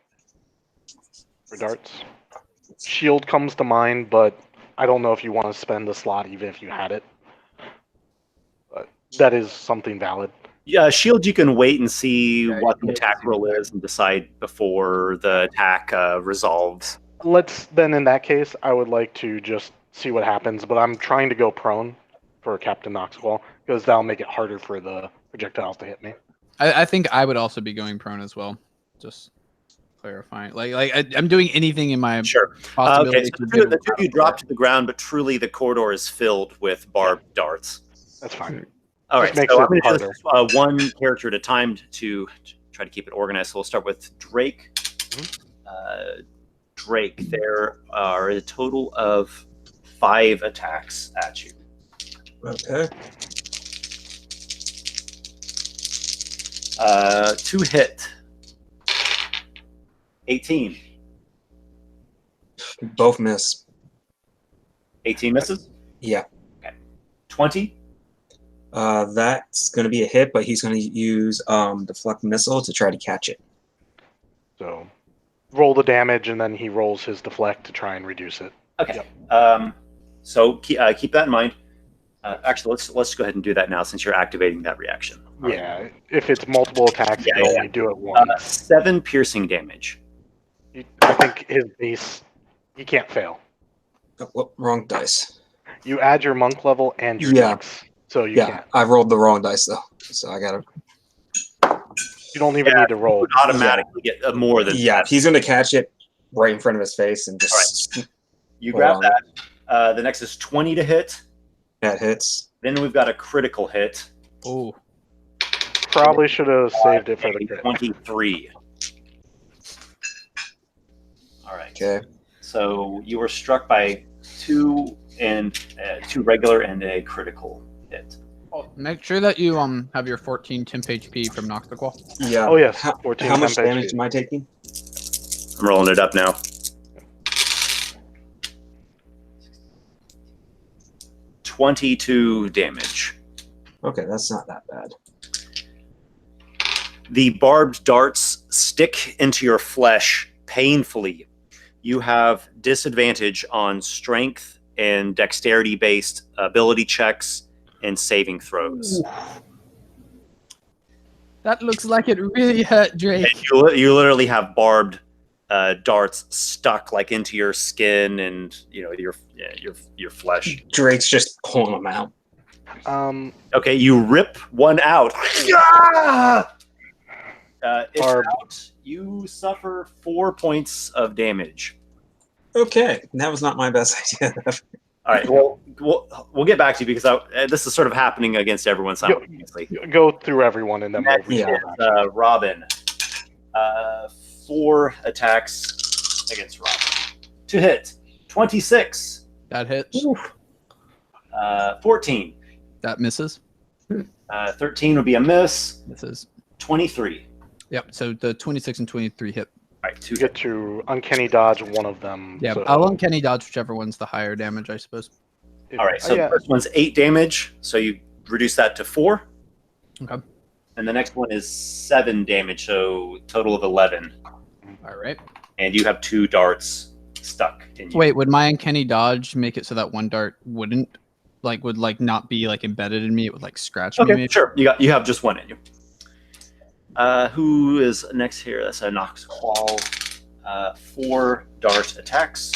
for darts? Shield comes to mind, but I don't know if you want to spend the slot even if you had it. But that is something valid. Yeah, shield. You can wait and see Yeah, what you the can attack see roll that. is and decide before the attack resolves. Let's then, in that case, I would like to just see what happens. But I'm trying to go prone for Captain Noxiqual because that'll make it harder for the projectiles to hit me. I think I would also be going prone as well. Just clarifying. I'm doing anything in my Sure. possibility. Okay. So the two of you drop to the ground, but truly the corridor is filled with barbed darts. That's fine. All Just right. makes So it I'm going to do harder. this one character at a time to try to keep it organized. So we'll start with Drake. Drake, there are a total of 5 attacks at you. Okay. 2 hit. 18. Both miss. 18 misses. Yeah. 20. That's going to be a hit, but he's going to use deflect missile to try to catch it. So roll the damage, and then he rolls his deflect to try and reduce it. Okay. Yep. So keep that in mind. Actually, let's go ahead and do that now since you're activating that reaction. Yeah, if it's multiple attacks, Yeah, you can yeah. only do it once. 7 piercing damage. I think his base, he can't fail. Oh, whoop, wrong dice. You add your monk level and your Yeah. dex, so you Yeah, can't. I rolled the wrong dice though, so I got to. You don't even Yeah, need to roll. You would automatically get more than Yeah, that. he's going to catch it right in front of his face and just You Hold grab on. that. The next is 20 to hit. that hits. Then we've got a critical hit. Oh, Probably should have saved it for the A crit. 23. All right. Okay. So you were struck by 2 regular and a critical hit. make sure that you have your 14 temp HP from Noxiqual. Yeah. Oh yes, How, 14 how much temp damage HP. am I taking? I'm rolling it up now. $22 damage. Okay, that's not that bad. The barbed darts stick into your flesh painfully. You have disadvantage on strength and dexterity-based ability checks and saving throws. That looks like it really hurt, Drake. And you literally have barbed darts stuck like into your skin and your flesh. Drake's just pulling them out. Okay, you rip one out. It's out. You suffer 4 points of damage. Okay, that was not my best idea. All right. Well, we'll get back to you because this is sort of happening against everyone simultaneously. Go through everyone and then Next we'll is, Robin. 4 attacks against Robin. To hit. 26. That hits. 14. That misses. 13 would be a miss. Misses. 23. Yep. So the 26 and 23 hit. All right. 2 You get to uncanny dodge one of them. Yeah, so I'll uncanny dodge whichever one's the higher damage, I suppose. All right. So the first one's 8 damage. So you reduce that to 4. Okay. And the next one is 7 damage. So total of 11. All right. And you have 2 darts stuck in you. Wait, would my uncanny dodge make it so that one dart would not be like embedded in me? It would like scratch me. Okay, Maybe? sure. You have just one in you. Who is next here? That's a Noxiqual. 4 dart attacks.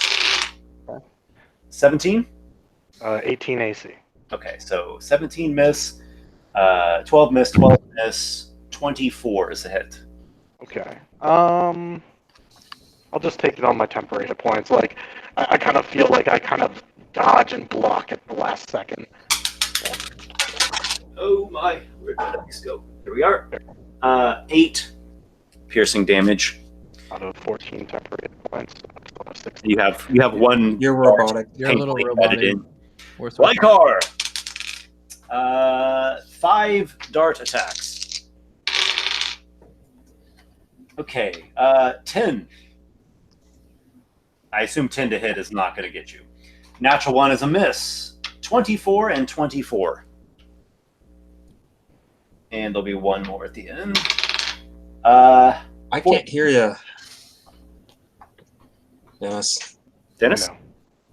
17? 18 AC. Okay, so 17 miss, 12 miss, 12 miss, 24 is a hit. Okay. I'll just take it on my temporary hit points. Like, I kind of feel like I kind of dodge and block at the last second. Oh my, where did the dice go? Here we are. 8 piercing damage. Out of 14 temporary hit points. So You have one. You're robotic. You're a little painfully robotic. embedded in. Worth Lykar! 5 dart attacks. Okay, 10. I assume 10 to hit is not going to get you. Natural 1 is a miss. 24 and 24. And there'll be one more at the end. I can't hear you. Dennis. Dennis? No.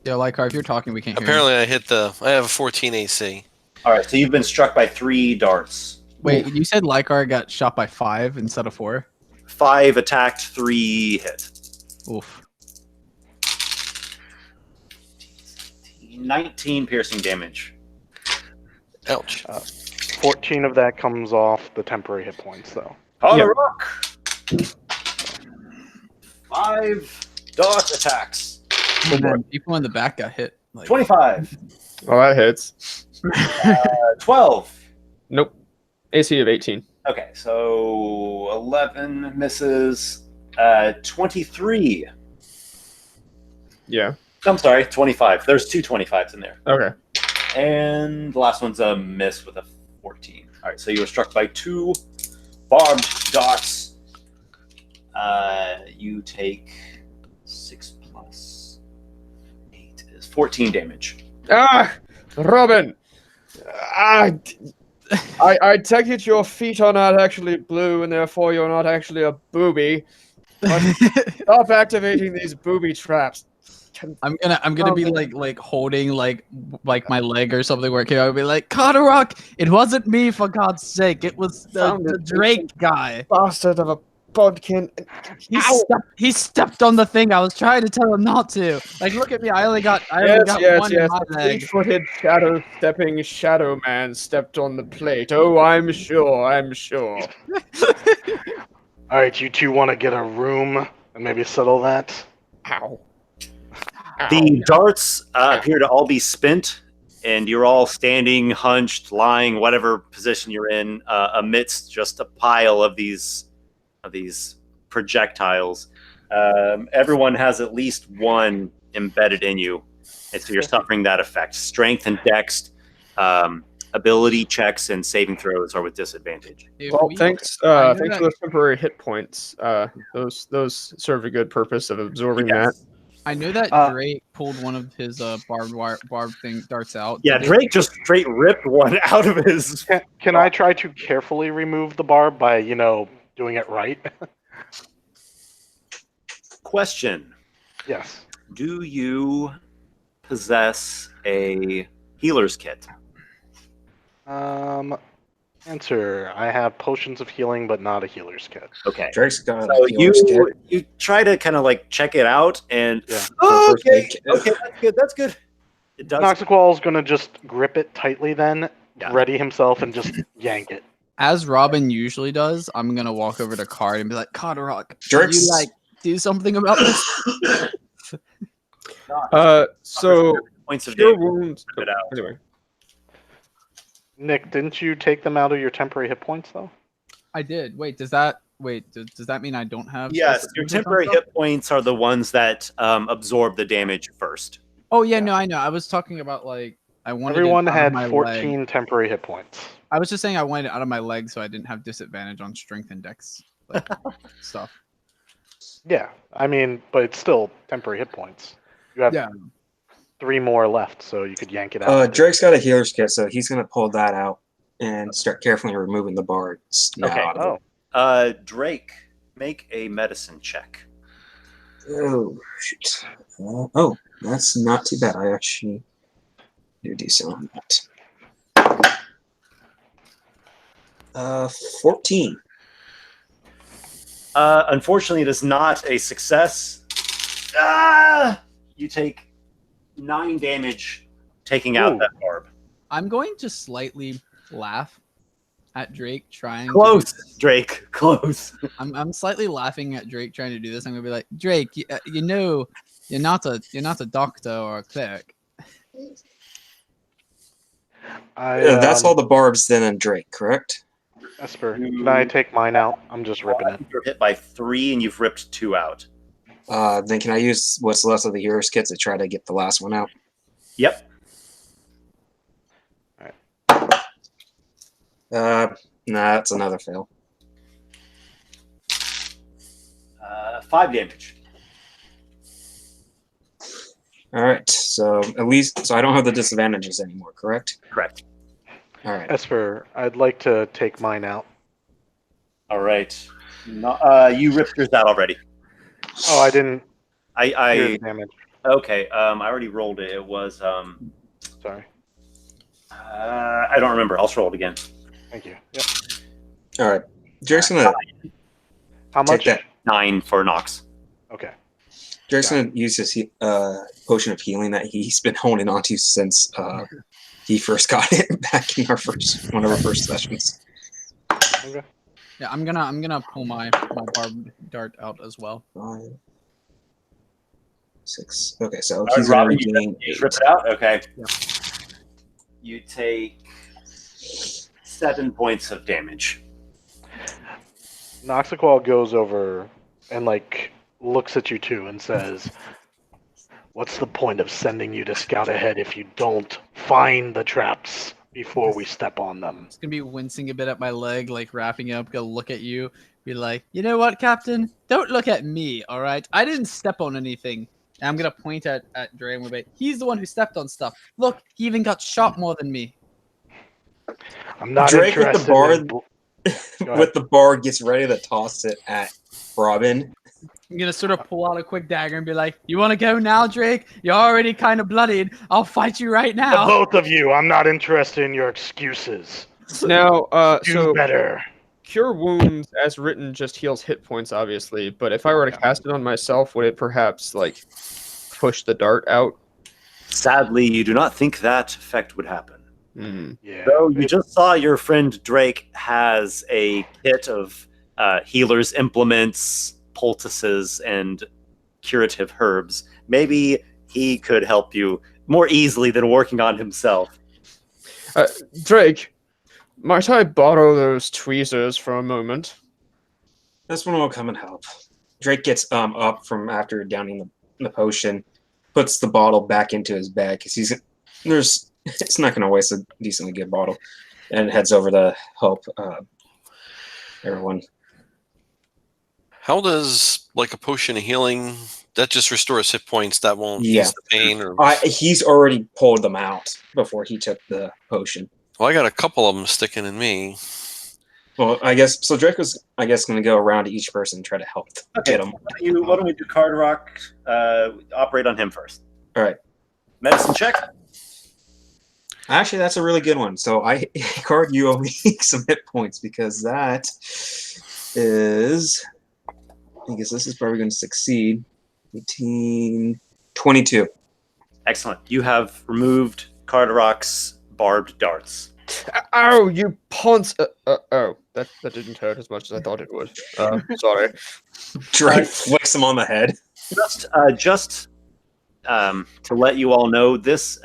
Yeah, Lykar, if you're talking, we can't hear Apparently, I have a 14 AC. All right, so you've been struck by 3 darts. you. Wait, you said Lykar got shot by 5 instead of 4? 5 attacked, 3 hit. Oof. 19 piercing damage. Ouch. 14 of that comes off the temporary hit points, though. Carderock! 5 dart attacks. And then people in the back got hit. Like, 25. Oh, that hits. 12. Nope. AC of 18. Okay, so 11 misses. 23. Yeah. I'm sorry, 25. There's 2 25s in there. Okay. And the last one's a miss with a 14. All right, so you were struck by 2 barbed darts. You take 6 plus 8 is 14 damage. Ah, Robin. I take it your feet are not actually blue, and therefore you're not actually a booby. But stop activating these booby traps. I'm gonna be like holding like my leg or something where I would be like, Carderock, it wasn't me, for God's sake, it was the Drake guy. Bastard of a bodkin. He stepped on the thing. I was trying to tell him not to. Like, look at me. I only got one in my leg. 8-footed shadow stepping shadow man stepped on the plate. Oh, I'm sure. All right, you two want to get a room and maybe settle that? Ow. The darts appear to all be spent, and you're all standing, hunched, lying, whatever position you're in, amidst just a pile of these projectiles. Everyone has at least one embedded in you, and so you're suffering that effect. Strength and dex, ability checks, and saving throws are with disadvantage. Well, thanks for those temporary hit points. Those serve a good purpose of absorbing that. I knew that Drake pulled one of his barbed thing darts out. Yeah, Drake just straight ripped one out of his. Can I try to carefully remove the barb by, doing it right? Question. Yes. Do you possess a healer's kit? Answer: I have potions of healing, but not a healer's kit. Okay. Drake's got So a healer's kit. you try to kind of like check it out, and Yeah. oh, First okay, aid kit. okay, that's good. That's good. It does. Noxiqual's gonna just grip it tightly, then Yeah. ready himself and just yank it. As Robin usually does, I'm gonna walk over to Card and be like, Carderock, can Drake's you like do something about this? So Points of cure damage. wounds. Rip it out. Anyway, Nick, didn't you take them out of your temporary hit points though? I did. Wait, does that mean I don't have? Yes, special your movements on temporary stuff? hit points are the ones that absorb the damage first. Oh yeah, no, I know. I was talking about like I wanted Everyone it out of had my 14 leg. temporary hit points. I was just saying I wanted it out of my leg so I didn't have disadvantage on strength and dex like, stuff. Yeah, I mean, but it's still temporary hit points. You have Yeah. 3 more left, so you could yank it out. Drake's got a healer's kit, so he's gonna pull that out and start carefully removing the bards. Now Okay. out of it. Oh, Drake, make a medicine check. Oh, shoot. Oh, that's not too bad. I actually do decent on that. 14. Unfortunately, it is not a success. Ah! You take 9 damage taking out Ooh. that barb. I'm going to slightly laugh at Drake trying. Close, Drake. Close. I'm slightly laughing at Drake trying to do this. I'm gonna be like, Drake, you know, you're not a doctor or a cleric. That's all the barbs then and Drake, correct? Esper, can I take mine out? I'm just ripping it. You're hit by 3, and you've ripped 2 out. Then can I use what's left of the hero's kit to try to get the last one out? Yep. Nah, that's another fail. 5 damage. All right, so at least I don't have the disadvantages anymore, correct? Correct. All right. Esper, I'd like to take mine out. All right. No, you ripped yours out already. Oh, I didn't hear I the damage. okay. I already rolled it. It was Sorry. I don't remember. I'll just roll it again. Thank you. Yep. All right. Drake's gonna How take much? that. 9 for Nox. Okay. Drake's gonna use his potion of healing that he's been holding onto since he first got it back in one of our first sessions. Okay. Yeah, I'm gonna pull my barbed dart out as well. 5, 6. Okay, so All he's right, gonna Robin, regain you 8. rip it out. Okay. Yeah. You take 7 points of damage. Noxiqual goes over and like looks at you two and says, "What's the point of sending you to scout ahead if you don't find the traps before we step on them?" It's gonna be wincing a bit at my leg, like wrapping up. Gonna look at you, be like, you know what, Captain? Don't look at me, all right? I didn't step on anything. And I'm gonna point at Dre and we'll be, he's the one who stepped on stuff. Look, he even got shot more than me. I'm not Drake with the interested. bard- Go ahead. With the bar gets ready to toss it at Robin. I'm gonna sort of pull out a quick dagger and be like, you want to go now, Drake? You're already kind of bloodied. I'll fight you right The now. both of you, I'm not interested in your excuses. now, Do so better. cure wounds as written just heals hit points, obviously. But if I were to cast it on myself, would it perhaps like push the dart out? Sadly, you do not think that effect would happen. Yeah. So you just saw your friend Drake has a kit of healer's implements, poultices, and curative herbs. Maybe he could help you more easily than working on himself. Drake, might I borrow those tweezers for a moment? This one will come and help. Drake gets up from after downing the potion, puts the bottle back into his bag because it's not going to waste a decently good bottle, and heads over to help everyone. How does like a potion of healing that just restores hit points? That won't Yeah. ease the pain, or He's already pulled them out before he took the potion. well, I got a couple of them sticking in me. Well, I guess so. Drake was, I guess, going to go around to each person and try to help get them. Why don't we do Carderock? Operate on him first. All right. Medicine check. Actually, that's a really good one. So Card, you owe me some hit points because that is, because this is probably going to succeed. 18, 22. Excellent. You have removed Carderock's barbed darts. Ow, you ponce! Oh, that didn't hurt as much as I thought it would. Sorry. Drake flicks him on the head. Just to let you all know, this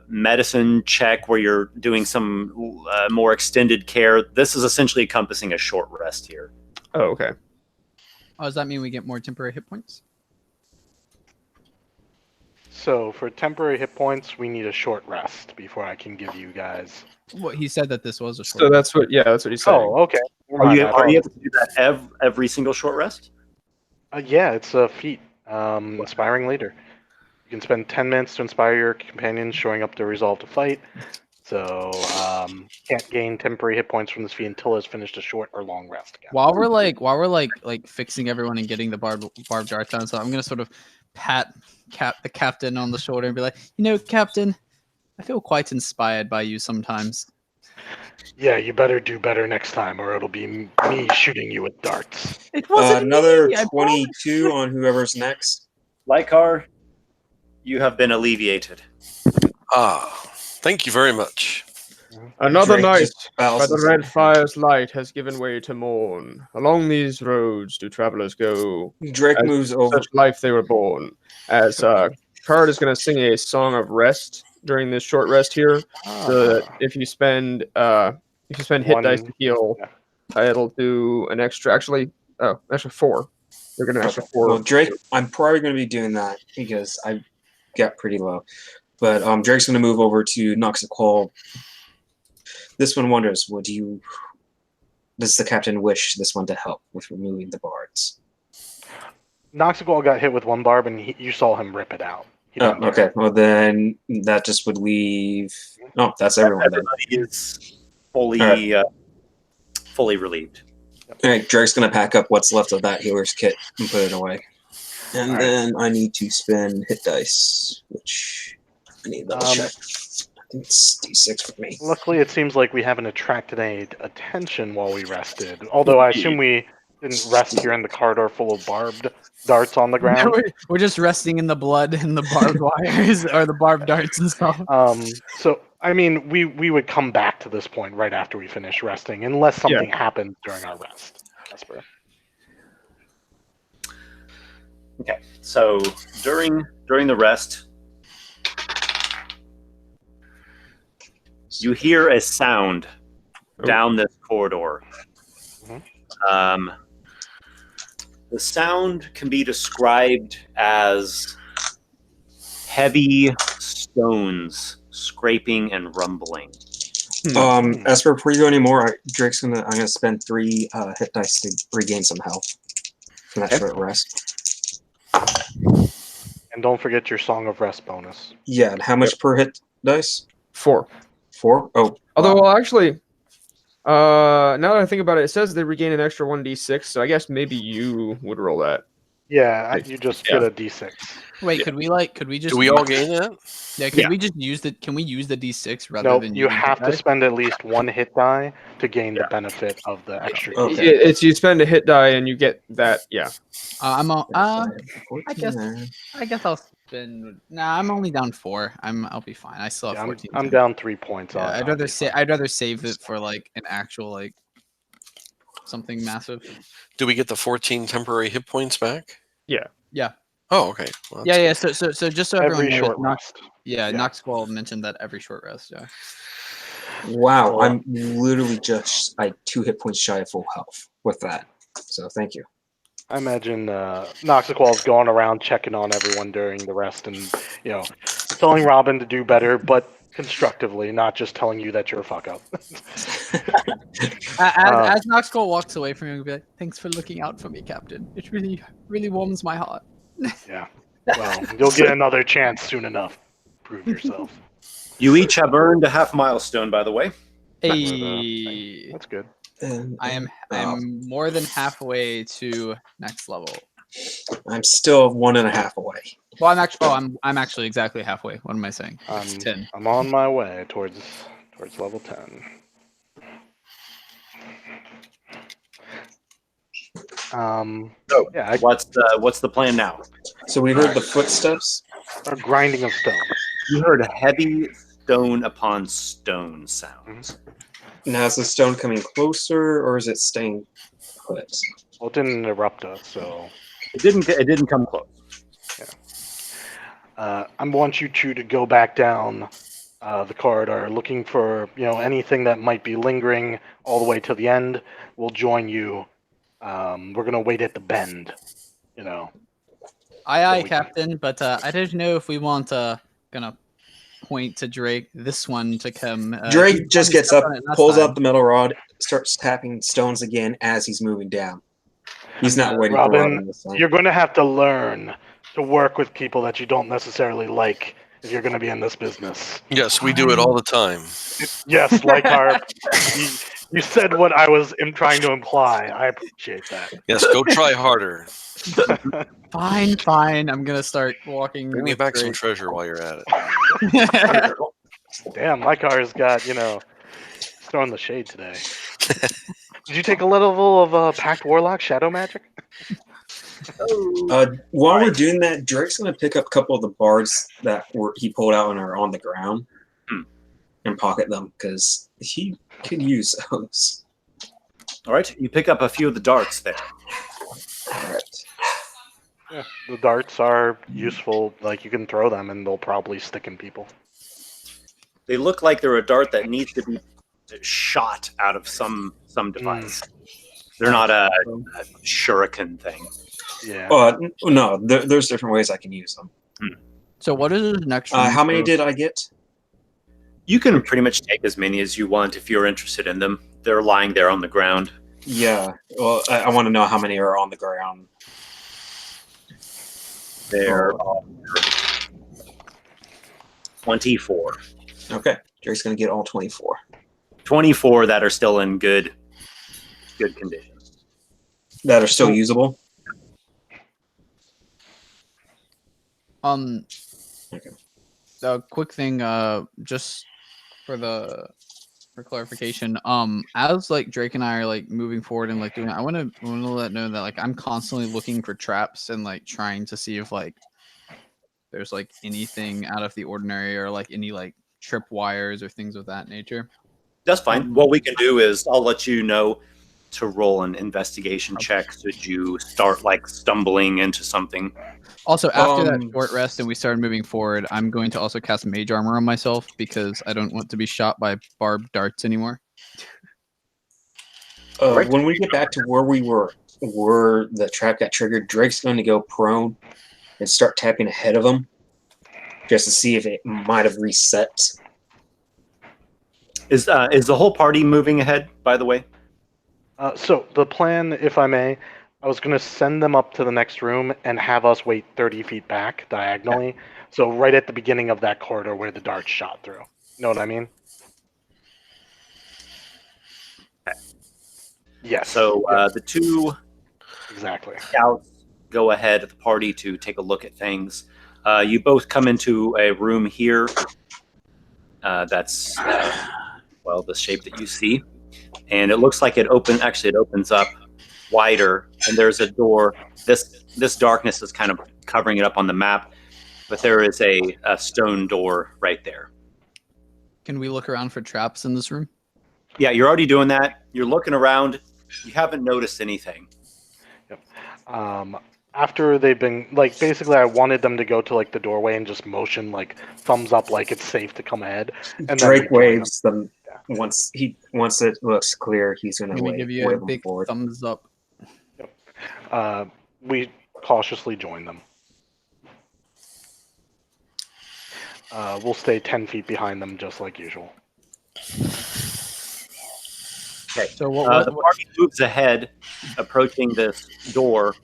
medicine check where you're doing some more extended care, this is essentially encompassing a short rest here. Oh, okay. Oh, does that mean we get more temporary hit points? So for temporary hit points, we need a short rest before I can give you guys. Well, he said that this was a short. So that's what he said. Oh, okay. Are you able to do that every single short rest? Yeah, it's a feat. Inspiring Leader. You can spend 10 minutes to inspire your companions, showing up the resolve to fight. So can't gain temporary hit points from this feat until it's finished a short or long rest. While we're like fixing everyone and getting the barbed darts on, so I'm gonna sort of pat the captain on the shoulder and be like, Captain, I feel quite inspired by you sometimes. Yeah, you better do better next time, or it'll be me shooting you with darts. It wasn't Another me, I 22 on whoever's next. Lykar, you have been alleviated. Thank you very much. Another Drake night just by bows the his red head. fire's light has given way to morn. Along these roads do travelers go. Drake As moves over. Such life they were born. As Card is going to sing a song of rest during this short rest here. So that if you spend hit dice to heal, it'll do an extra. Actually, extra 4. They're going to extra 4. Well, Drake, I'm probably going to be doing that because I got pretty low. But Drake's going to move over to Noxiqual. This one wonders, does the captain wish this one to help with removing the bards? Noxiqual got hit with one barb, and you saw him rip it out. He Oh, didn't get okay. hurt. Well, then that just would leave. Oh, that's everyone then. Everybody is fully fully relieved. All right, Drake's going to pack up what's left of that healer's kit and put it away. And then I need to spend hit dice, which I need to double check. I think it's D6 for me. Luckily, it seems like we haven't attracted any attention while we rested. Although I assume we didn't rest here in the corridor full of barbed darts on the ground. We're just resting in the blood and the barbed wires or the barbed darts and stuff. So I mean, we would come back to this point right after we finish resting, unless something happens during our rest. Esper. Okay, so during the rest, you hear a sound down this corridor. The sound can be described as heavy stones scraping and rumbling. Esper, before you go anymore, I'm gonna spend 3 hit dice to regain some health from that short rest. And don't forget your Song of Rest bonus. Yeah, and how much per hit dice? 4. 4? Oh. Although, well, actually, now that I think about it, it says they regain an extra 1d6, so I guess maybe you would roll that. Yeah, you just get a d6. Wait, could we just? Do we all gain that? Yeah, we just use the? Can we use the d6 rather No, than? you using have the to die? spend at least 1 hit die to gain the benefit of the extra. Okay. It's you spend a hit die and you get that. Yeah. I'm all. I 14 guess- there. I guess I'll spend. Nah, I'm only down 4. I'll be fine. I still have Yeah, 14. I'm down 3 points. Yeah, on I'd rather save it for like an actual like something massive. Do we get the 14 temporary hit points back? Yeah. Yeah. Oh, okay. Well, Yeah. So just so everyone every knows, short rest. Yeah, Yeah. Noxiqual mentioned that every short rest. Yeah. Wow, I'm literally just 2 hit points shy of full health with that. So thank you. I imagine Noxiqual's going around checking on everyone during the rest and, telling Robin to do better, but constructively, not just telling you that you're a fuck up. As Noxiqual walks away from you, he'll be like, "Thanks for looking out for me, Captain. It really, really warms my heart." Yeah. Well, you'll get another chance soon enough. Prove yourself. You each have earned a half milestone, by the way. Hey, That's good. And I am more than halfway to next level. I'm still 1.5 away. Well, I'm actually exactly halfway. What am I saying? It's 10. I'm on my way towards level 10. So, Yeah, what's the plan now? So we heard the footsteps. a grinding of stone. You heard a heavy stone upon stone sound. Now is the stone coming closer, or is it staying put? Well, it didn't interrupt us, so It didn't come close. I want you two to go back down the corridor, looking for anything that might be lingering all the way to the end. We'll join you. We're gonna wait at the bend. Aye, we can- Captain. But I don't know if we want gonna point to Drake. This one to come. Drake just gets up, on it last pulls time. out the metal rod, starts tapping stones again as he's moving down. He's not waiting for Robin, Robin this time. you're going to have to learn to work with people that you don't necessarily like if you're going to be in this business. Yes, we do it all the time. Yes, Lykar, you said what I was trying to imply. I appreciate that. Yes, go try harder. Fine. I'm gonna start walking. Bring me with back some Drake. treasure while you're at it. Damn, Lykar's got, throwing the shade today. Did you take a level of Pact Warlock Shadow Magic? While we're doing that, Drake's going to pick up a couple of the bards that he pulled out and are on the ground and pocket them because he could use those. All right, you pick up a few of the darts there. All right. Yeah, the darts are useful. Like, you can throw them and they'll probably stick in people. They look like they're a dart that needs to be shot out of some device. They're not a shuriken thing. Yeah. No, there's different ways I can use them. So what is his next? How many did I get? You can pretty much take as many as you want if you're interested in them. They're lying there on the ground. Yeah. Well, I want to know how many are on the ground. They're 24. Okay. Drake's going to get all 24. 24 that are still in good condition. That are still usable? Okay. A quick thing, just for clarification, as like Drake and I are like moving forward and like doing, I want to let know that like I'm constantly looking for traps and like trying to see if like there's like anything out of the ordinary or like any like trip wires or things of that nature. That's fine. What we can do is I'll let you know to roll an investigation check should you start like stumbling into something. Also, after that short rest and we started moving forward, I'm going to also cast mage armor on myself because I don't want to be shot by barbed darts anymore. When we get back to where we were, where the trap got triggered, Drake's going to go prone and start tapping ahead of him just to see if it might have reset. Is the whole party moving ahead, by the way? So the plan, if I may, I was going to send them up to the next room and have us wait 30 feet back diagonally. Yeah. So right at the beginning of that corridor where the dart shot through. You know what I mean? Okay. Yes. So the two scouts go ahead of the party to take a look at things. You both come into a room here. That's the shape that you see, and it looks like it opens up wider, and there's a door. This darkness is kind of covering it up on the map, but there is a stone door right there. Can we look around for traps in this room? Yeah, you're already doing that. You're looking around. You haven't noticed anything. Yep. After they've been basically I wanted them to go to the doorway and just motion thumbs up like it's safe to come ahead. And Drake waves them once it looks clear. He's going to give you a big thumbs up. Yep. We cautiously join them. We'll stay 10 feet behind them just like usual. Okay. So the party moves ahead, approaching this door.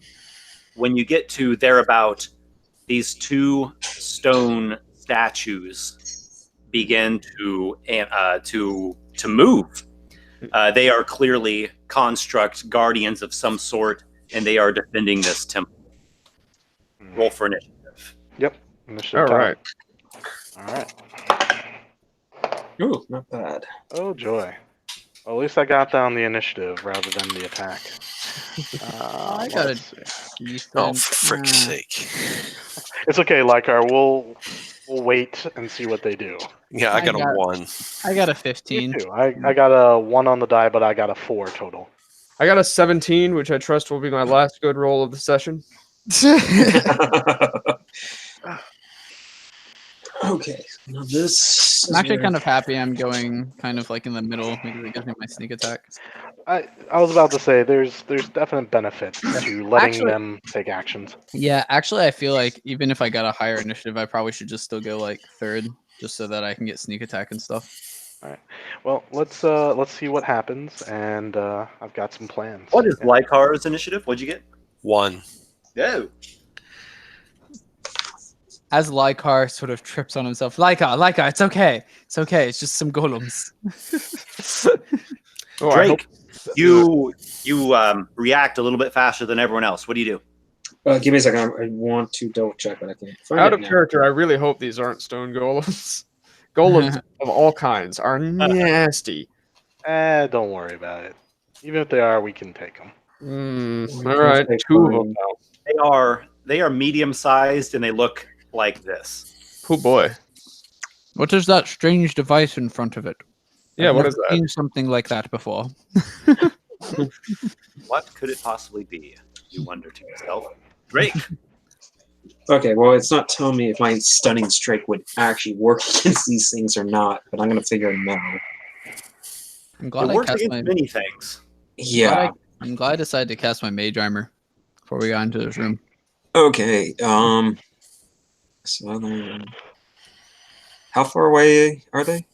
When you get to thereabout, these two stone statues begin to move. They are clearly construct guardians of some sort, and they are defending this temple. Roll for initiative. Yep. Initiative All top. right. All right. Ooh, not bad. Oh joy. Well, at least I got down the initiative rather than the attack. I got Let's see. Decent. Oh, for frick's sake. It's okay, Lykar. We'll wait and see what they do. Yeah, I got a 1. I got a Me 15. too. I got a 1 on the die, but I got a 4 total. I got a 17, which I trust will be my last good roll of the session. Okay. Now this. I'm actually kind of happy I'm going kind of like in the middle because it gives me my sneak attack. I was about to say there's definite benefits to letting Actually- them take actions. Yeah, actually, I feel like even if I got a higher initiative, I probably should just still go like third, just so that I can get sneak attack and stuff. Well, let's see what happens, and I've got some plans. What is Yeah. Lykar's initiative? What'd you get? 1. No. As Lykar sort of trips on himself, Lykar, it's okay, it's just some golems. Oh, I hope- Drake, you react a little bit faster than everyone else. What do you do? Give me a second. I want to double check, but I can't find out it of now. character, I really hope these aren't stone golems. Golems of all kinds are nasty. Don't worry about it. Even if they are, we can take them. All right, take 2 of fine. them now. They are medium sized and they look like this. Oh boy. What is that strange device in front of it? Yeah, I've what never is that? seen something like that before. What could it possibly be? You wonder to yourself. Drake, Okay, well, it's not telling me if my stunning strike would actually work against these things or not, but I'm gonna figure it out. I'm it glad I works cast against my. many things. Yeah. I'm glad I decided to cast my mage armor before we got into this room. Okay. So how far away are they?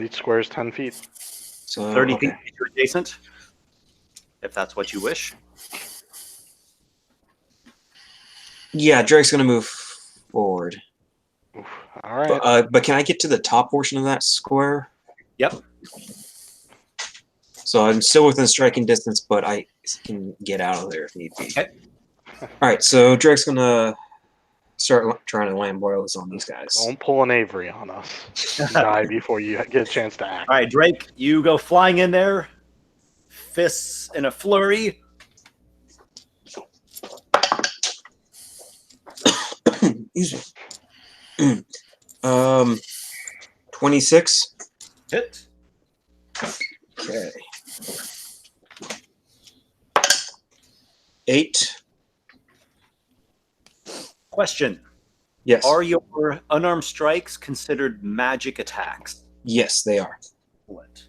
Each square is 10 feet. So 30 okay. feet to adjacent, if that's what you wish. Yeah, Drake's gonna move forward. Oof. All right. But can I get to the top portion of that square? Yep. So I'm still within striking distance, but I can get out of there if need be. Okay. All right, so Drake's gonna start trying to land boils on these guys. Don't pull an Avery on us. Die before you get a chance to act. All right, Drake, you go flying in there, fists in a flurry. Excuse me. 26. Hit. Okay. 8. Question. Yes. Are your unarmed strikes considered magic attacks? Yes, they are. What?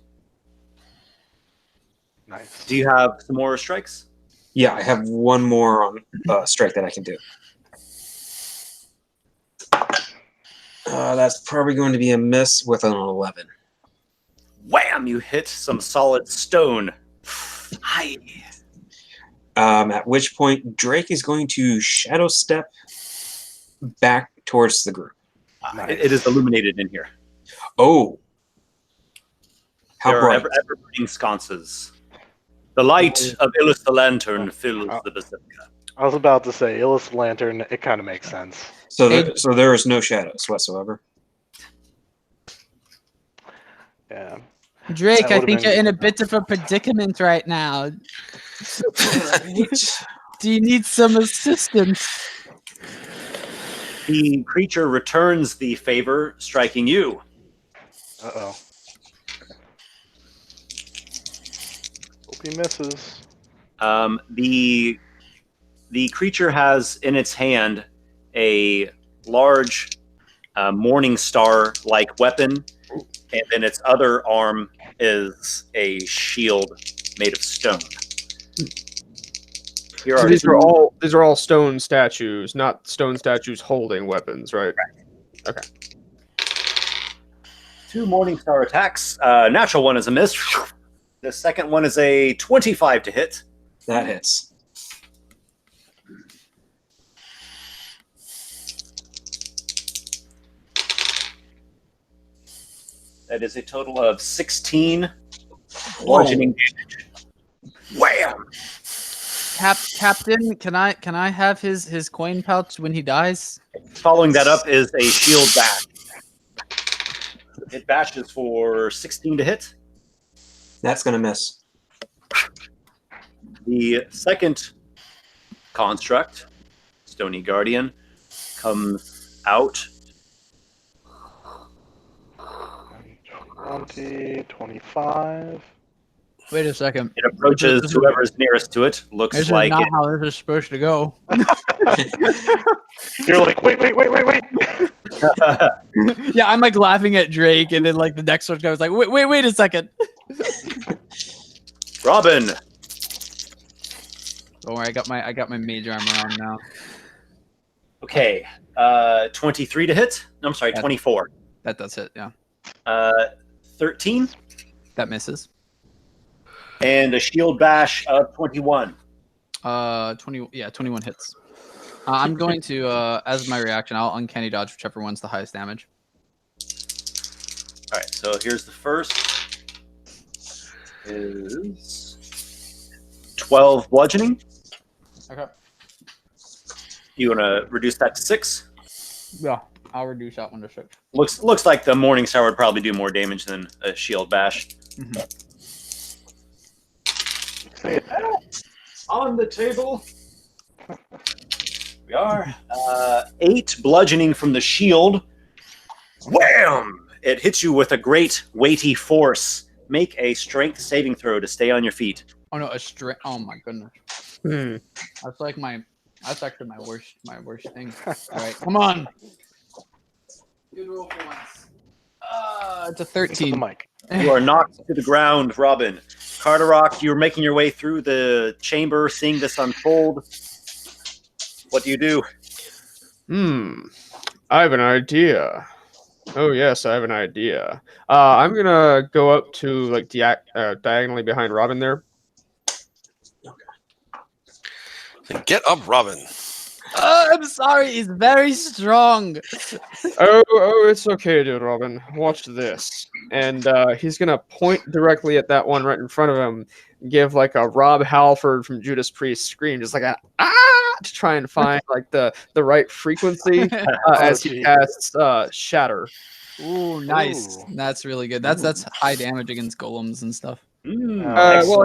Nice. Do you have some more strikes? Yeah, I have one more on strike that I can do. That's probably going to be a miss with an 11. Wham! You hit some solid stone. Hi. At which point, Drake is going to shadow step back towards the group. It is illuminated in here. Oh. How There bright? are ever-burning sconces. The light of Illus the Lantern fills the Basilica. I was about to say, Illus Lantern, it kind of makes sense. So there is no shadows whatsoever. Yeah. Drake, That I would've think been- you're in a bit of a predicament right now. Do you need some assistance? The creature returns the favor, striking you. Uh-oh. Hope he misses. The creature has in its hand a large morning star-like weapon, and then its other arm is a shield made of stone. Here So are these two- are all stone statues, not stone statues holding weapons, right? two morning star attacks. Natural one is a miss. The second one is a 25 to hit. That hits. That is a total of 16 bludgeoning damage. Wham! Captain, can I have his coin pouch when he dies? Following that up is a shield bash. It bashes for 16 to hit. That's gonna miss. The second construct, Stony Guardian, comes out. 20, 25. Wait a second. It approaches whoever's nearest to it. Looks This like is not it. how this is supposed to go. You're like, wait. Yeah, I'm like laughing at Drake, and then like the next one goes like, wait a second. Robin. Don't worry, I got my mage armor on now. Okay. 23 to hit. I'm sorry, 24. That does hit, yeah. 13. That misses. And a shield bash of 21. 21 hits. I'm going to, as my reaction, I'll uncanny dodge whichever one's the highest damage. All right, so here's the first. Is 12 bludgeoning. Okay. You want to reduce that to 6? Yeah, I'll reduce that one to 6. Looks like the Morning Star would probably do more damage than a shield bash. Mm-hmm. On the table. We are 8 bludgeoning from the shield. Wham! It hits you with a great weighty force. Make a strength saving throw to stay on your feet. Oh no, oh my goodness. That's like that's actually my worst thing. All right, come on. Good roll for once. It's a 13. Mike. You are knocked to the ground, Robin. Carderock, you're making your way through the chamber, seeing this unfold. What do you do? I have an idea. Oh yes, I have an idea. I'm gonna go up to like diagonally behind Robin there. Get up, Robin. I'm sorry, he's very strong. Oh, it's okay, dude, Robin. Watch this. And he's gonna point directly at that one right in front of him, give like a Rob Halford from Judas Priest scream, just like a to try and find like the right frequency as he casts Shatter. Ooh, nice. Ooh. That's really good. That's high damage against golems and stuff. Well,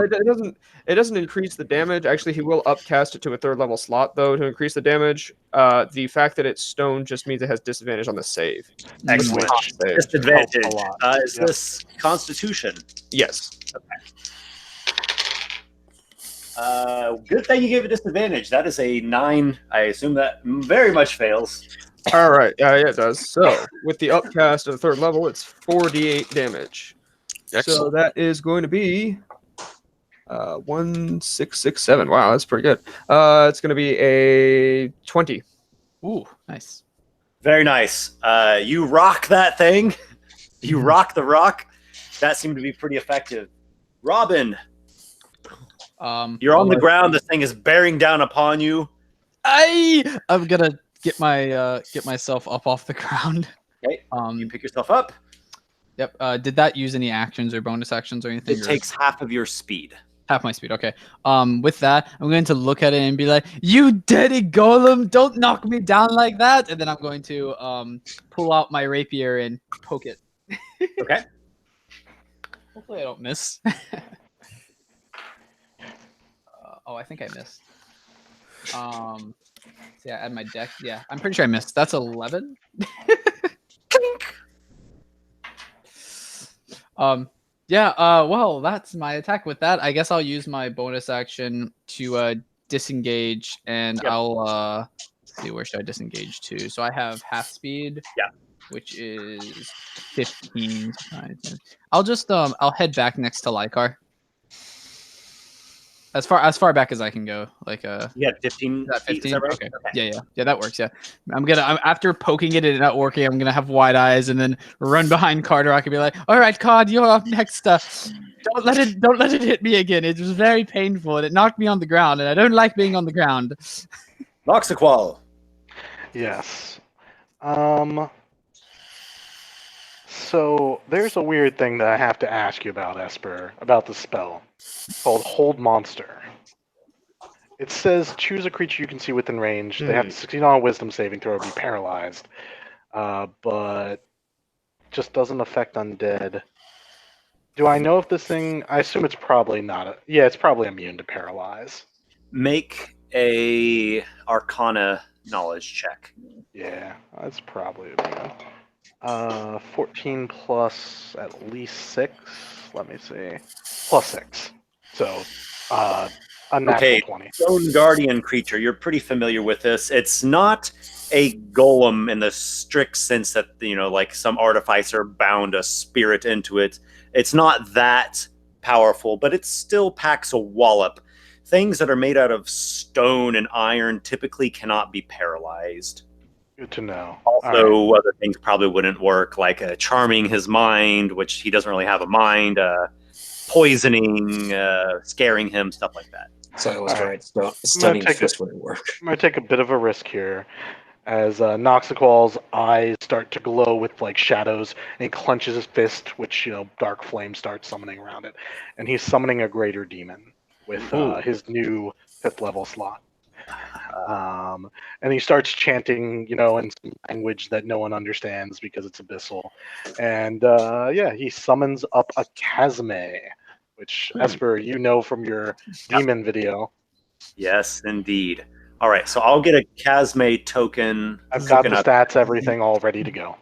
it doesn't increase the damage. Actually, he will upcast it to a 3rd level slot though to increase the damage. The fact that it's stone just means it has disadvantage on the save. Excellent. Save. Disadvantage. Helps a lot. Is this Constitution? Yes. Good thing you gave it disadvantage. That is a 9. I assume that very much fails. All right. Yeah, it does. So with the upcast of the 3rd level, it's 4d8 damage. Excellent. So that is going to be 1, 6, 6, 7. Wow, that's pretty good. It's going to be a 20. Ooh, nice. Very nice. You rock that thing. You rock the rock. That seemed to be pretty effective. Robin, you're on the ground. This thing is bearing down upon you. I'm gonna get myself up off the ground. Okay. You pick yourself up. Yep. Did that use any actions or bonus actions or anything? It takes half of your speed. Half my speed. Okay. With that, I'm going to look at it and be like, "You dirty golem! Don't knock me down like that!" And then I'm going to pull out my rapier and poke it. Okay. Hopefully, I don't miss. Oh, I think I missed. So yeah, add my deck. Yeah, I'm pretty sure I missed. That's 11. Well, that's my attack. With that, I guess I'll use my bonus action to disengage, and Yep. I'll see, where should I disengage to? So I have half speed. Yeah. Which is 15. I'll just I'll head back next to Lykar. As far back as I can go, like You had 15. is that feet, 15? is that right? Okay. Yeah, that works. Yeah, I'm after poking it and not working, I'm gonna have wide eyes and then run behind Carderock and be like, "All right, Card, you're up next. Don't let it hit me again. It was very painful and it knocked me on the ground, and I don't like being on the ground." Noxiqual. Yes. So there's a weird thing that I have to ask you about, Esper, about the spell called Hold Monster. It says choose a creature you can see within range. They have to succeed on a Wisdom saving throw or be paralyzed. But just doesn't affect undead. Do I know if this thing? I assume it's probably not. Yeah, it's probably immune to paralyze. Make a Arcana knowledge check. Yeah, that's probably immune. 14 plus at least 6. Let me see. Plus 6. So, a natural Okay. 20. Stone Guardian creature. You're pretty familiar with this. It's not a golem in the strict sense that, like some artificer bound a spirit into it. It's not that powerful, but it still packs a wallop. Things that are made out of stone and iron typically cannot be paralyzed. Good to know. Also, other things probably wouldn't work, like charming his mind, which he doesn't really have a mind, poisoning, scaring him, stuff like that. So I was All right. Stunning fist wouldn't work. I'm going to take a bit of a risk here. As Noxiqual's eyes start to glow with like shadows, and he clenches his fist, which dark flame starts summoning around it, and he's summoning a greater demon with his new 5th level slot. And he starts chanting, in some language that no one understands because it's abyssal, and he summons up a Chasme, which Esper, from your demon video. Yes, indeed. All right, so I'll get a Chasme token. I've got the stats, everything all ready to go.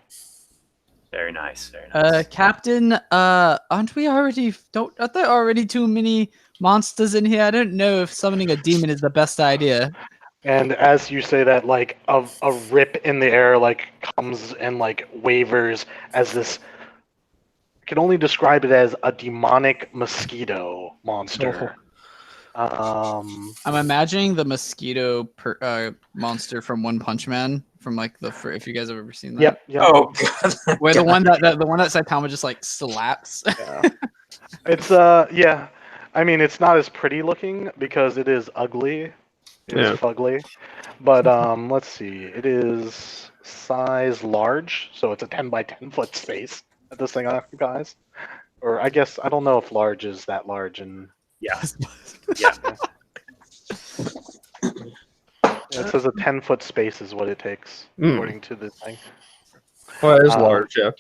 Very nice, very nice. Captain, aren't there already too many monsters in here? I don't know if summoning a demon is the best idea. And as you say that, like a rip in the air comes and wavers as this. I can only describe it as a demonic mosquito monster. I'm imagining the mosquito monster from One Punch Man, from if you guys have ever seen that. Yep. Oh God. Where the one that Saitama just slaps. Yeah. It's I mean, it's not as pretty looking because it is ugly. It's fugly. But let's see. It is size large, so it's a 10 by 10 foot space that this thing occupies. Or I guess I don't know if large is that large and Yeah. It says a 10-foot space is what it takes, according to this thing. Well, it is large, yeah.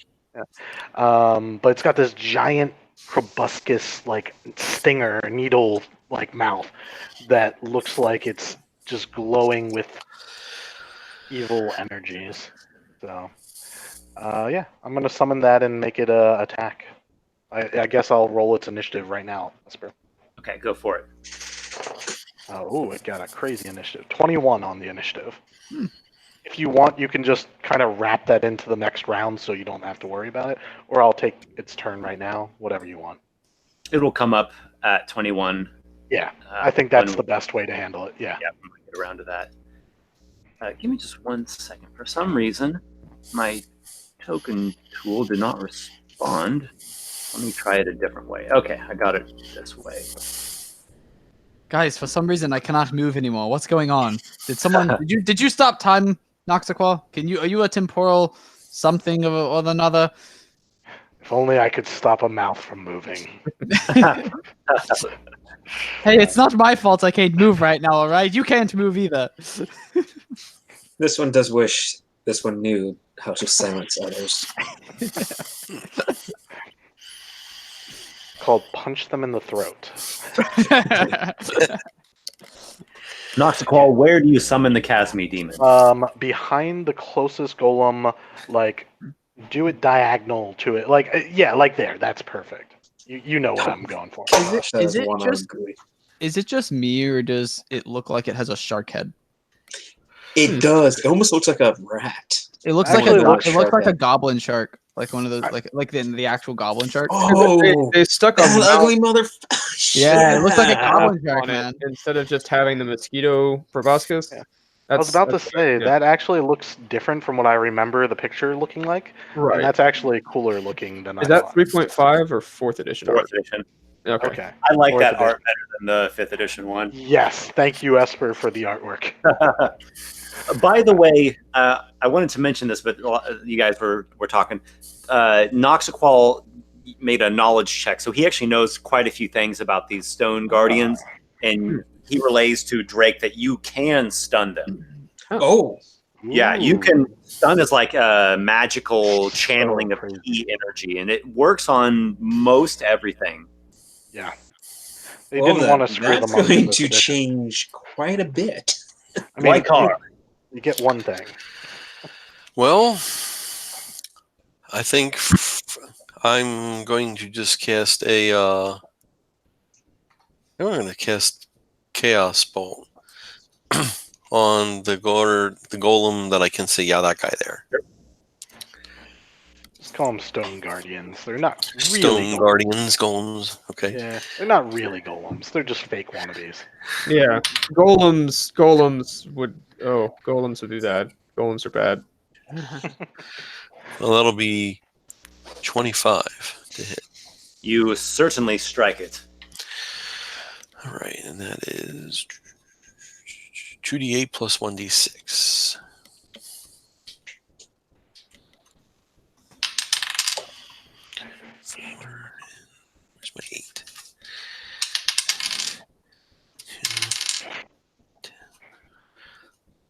But it's got this giant proboscis stinger needle mouth that looks like it's just glowing with evil energies. So I'm gonna summon that and make it attack. I guess I'll roll its initiative right now, Esper. Okay, go for it. It got a crazy initiative. 21 on the initiative. If you want, you can just kind of wrap that into the next round so you don't have to worry about it. Or I'll take its turn right now, whatever you want. It will come up at 21. Yeah, I think that's the best way to handle it. Yeah. Yeah, I'm going to get around to that. Give me just 1 second. For some reason, my token tool did not respond. Let me try it a different way. Okay, I got it this way. Guys, for some reason I cannot move anymore. What's going on? Did someone did you stop time, Noxiqual? Are you a temporal something or another? If only I could stop a mouth from moving. Hey, it's not my fault I can't move right now, alright? You can't move either. This one does wish this one knew how to silence others. Called Punch Them in the Throat. Noxiqual, where do you summon the Chasme demon? Behind the closest golem, do it diagonal to it. There. That's perfect. You know what I'm going for. Is it just me, or does it look like it has a shark head? It does. It almost looks like a rat. It looks like a goblin shark, like one of those, like the actual goblin shark. Oh, they stuck a ugly mother. Yeah, it looks like a goblin shark, man. Instead of just having the mosquito proboscis. Yeah. I was about to say that actually looks different from what I remember the picture looking like. Right. And that's actually cooler looking than Is that 3.5 or 4th edition? 4th edition. Okay. I like that edition. art better than the 5th edition one. Yes, thank you, Esper, for the artwork. By the way, I wanted to mention this, but you guys were talking. Noxiqual made a knowledge check, so he actually knows quite a few things about these stone guardians, and he relays to Drake that you can stun them. Oh, Yeah, you can stun as like a magical channeling of crazy. key energy, and it works on most everything. Yeah. They well, didn't want to screw that's them up. going this to edition. change quite a bit. I mean, Lykar. you get one thing. Well, I think I'm going to just cast a. I'm going to cast Chaos Bolt on the golem that I can see. Yeah, that guy there. Just call them Stone Guardians. They're not really Stone golems. Guardians, golems. Okay. Yeah, they're not really golems. They're just fake wannabes. Yeah, golems would. Oh, golems would do that. Golems are bad. Well, that'll be 25 to hit. You certainly strike it. All right, and that is 2d8 plus 1d6. Where's my 8? 10.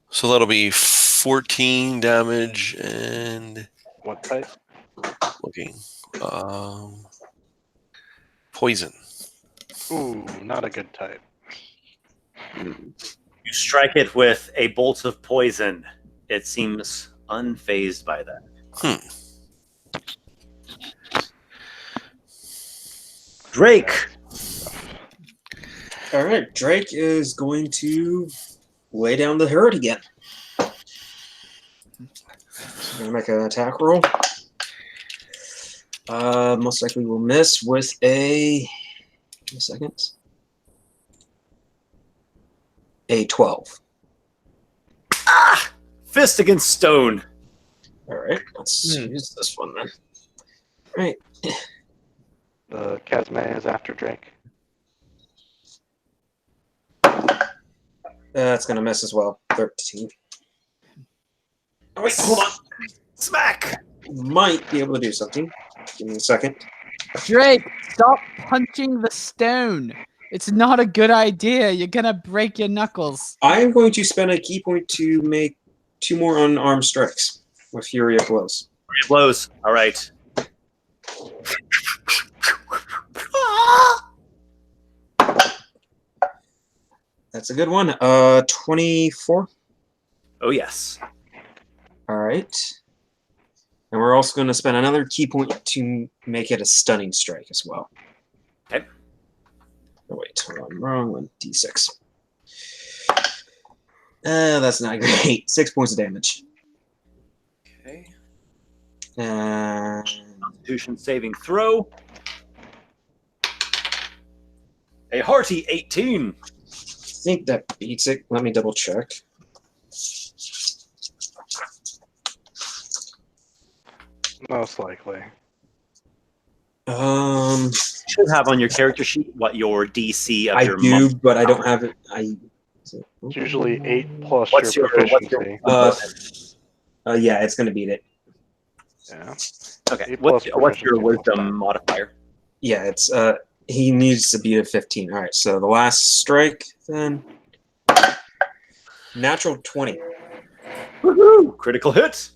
So that'll be 14 damage and What type? looking poison. Ooh, not a good type. You strike it with a bolt of poison. It seems unfazed by that. Drake. All right, Drake is going to lay down the hurt again. So gonna make an attack roll. Most likely will miss with a second. A 12. Ah! Fist against stone. All right, let's use this one then. All right. The Kazme is after Drake. That's gonna miss as well. 13. Oh wait, hold on. Smack! Might be able to do something. Give me a second. Drake, stop punching the stone. It's not a good idea. You're gonna break your knuckles. I am going to spend a key point to make 2 more unarmed strikes with Fury of Blows. Blows. All right. That's a good one. 24. Oh, yes. All right. And we're also going to spend another key point to make it a stunning strike as well. Okay. Oh, wait, hold on. Wrong one. D6. That's not great. 6 points of damage. Okay. And Constitution saving throw. A hearty 18. I think that beats it. Let me double check. Most likely. You should have on your character sheet what your DC of I your do, but I don't have it. It's usually 8 plus What's your your- what's proficiency. your- yeah, it's going to beat it. Yeah. Okay. 8 What's plus your proficiency. wisdom modifier? Yeah, it's he needs to beat a 15. All right, so the last strike then. Natural 20. Woohoo! Critical hit.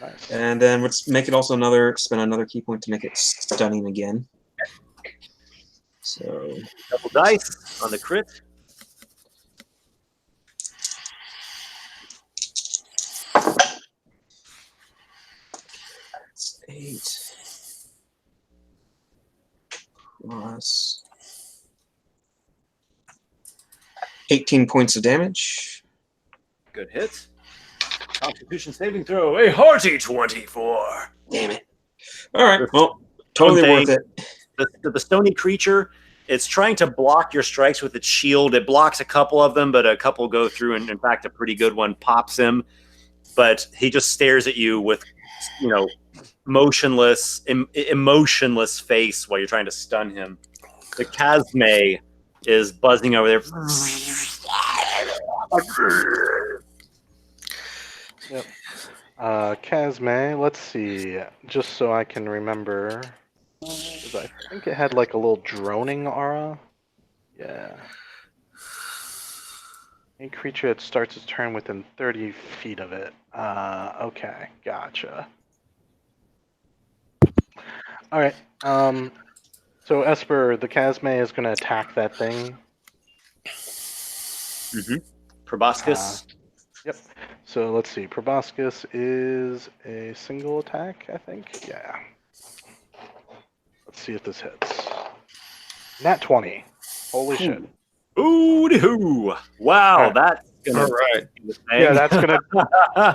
Nice. And then let's make it also spend another key point to make it stunning again. So Double dice on the crit. that's 8 plus 18 points of damage. Good hit. Constitution saving throw. A hearty 24. Damn it. All right, well, totally One worth thing- it. The stony creature, it's trying to block your strikes with its shield. It blocks a couple of them, but a couple go through, and in fact, a pretty good one pops him. But he just stares at you with, motionless, emotionless face while you're trying to stun him. The Kazme is buzzing over there. Kazme, let's see. Just so I can remember. 'Cause I think it had like a little droning aura. Yeah. A creature that starts its turn within 30 feet of it. Okay, gotcha. All right. So Esper, the Chasme is going to attack that thing. Proboscis. Yep. So let's see. Proboscis is a single attack, I think. Yeah. Let's see if this hits. Nat 20. Holy shit. Ooh-de-hoo. Wow, Alright. that's gonna All right. be the Yeah, that's gonna. thing.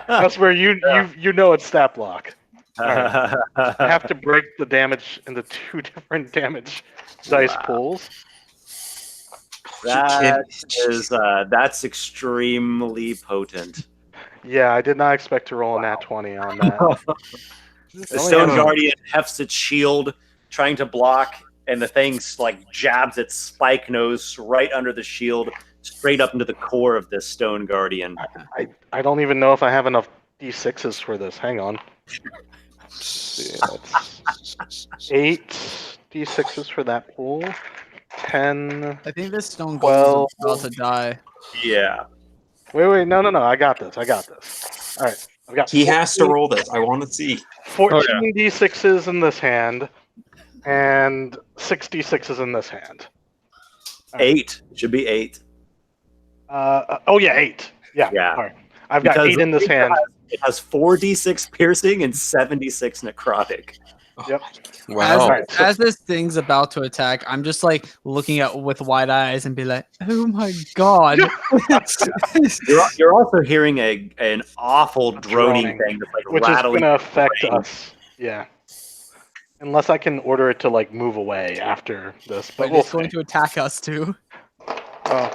That's where you know it's stat block. I have to break the damage into 2 different damage dice Wow. pools. That's extremely potent. Yeah, I did not expect to roll a nat 20 on that. The Stone Guardian hefts its shield, trying to block, and the thing like jabs its spike nose right under the shield, straight up into the core of this Stone Guardian. I don't even know if I have enough d6s for this. Hang on. Let's see, that's 8 d6s for that pool. 10. I think this stone Well- golem is about to die. Yeah. Wait, no. I got this. All right. I've got He has to roll this. I want to see. 14 d6s in this hand, and 6 d6s in this hand. 8. Should be 8. Oh yeah, 8. Yeah. Yeah. All right. I've got 8 in this hand. It has 4d6 piercing and 76 necrotic. Yep. Wow. Right, so- As this thing's about to attack, I'm just like looking at with wide eyes and be like, "Oh my god!" You're also hearing an awful droning thing that's like which is rattling. going to affect brain. us. Yeah. Unless I can order it to like move away after this, but But we'll it's going to attack us too. all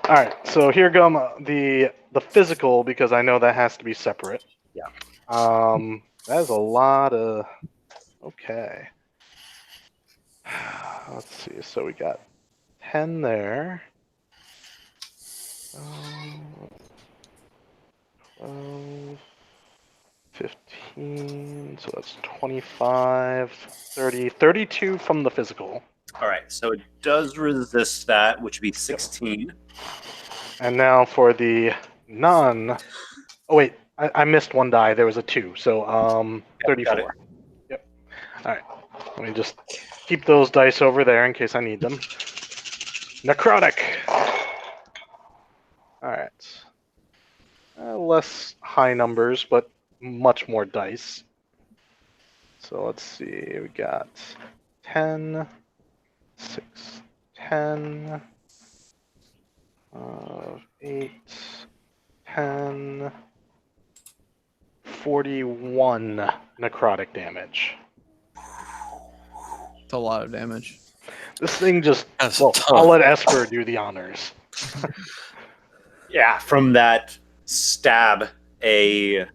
right. So here come the physical, because I know that has to be separate. Yeah. That is a lot of. Okay. Let's see. So we got 10 there. 12, 15. So that's 25, 30, 32 from the physical. All right, so it does resist that, which would be 16. And now for the non. Oh wait, I missed one die. There was a 2. So 34. got it. Yep. All right. Let me just keep those dice over there in case I need them. Necrotic. All right. Less high numbers, but much more dice. So let's see. We got 10, 6, 10, 8, 10, 41 necrotic damage. It's a lot of damage. This thing just. That's Well, tough. I'll let Esper do the honors. Yeah, from that stab, a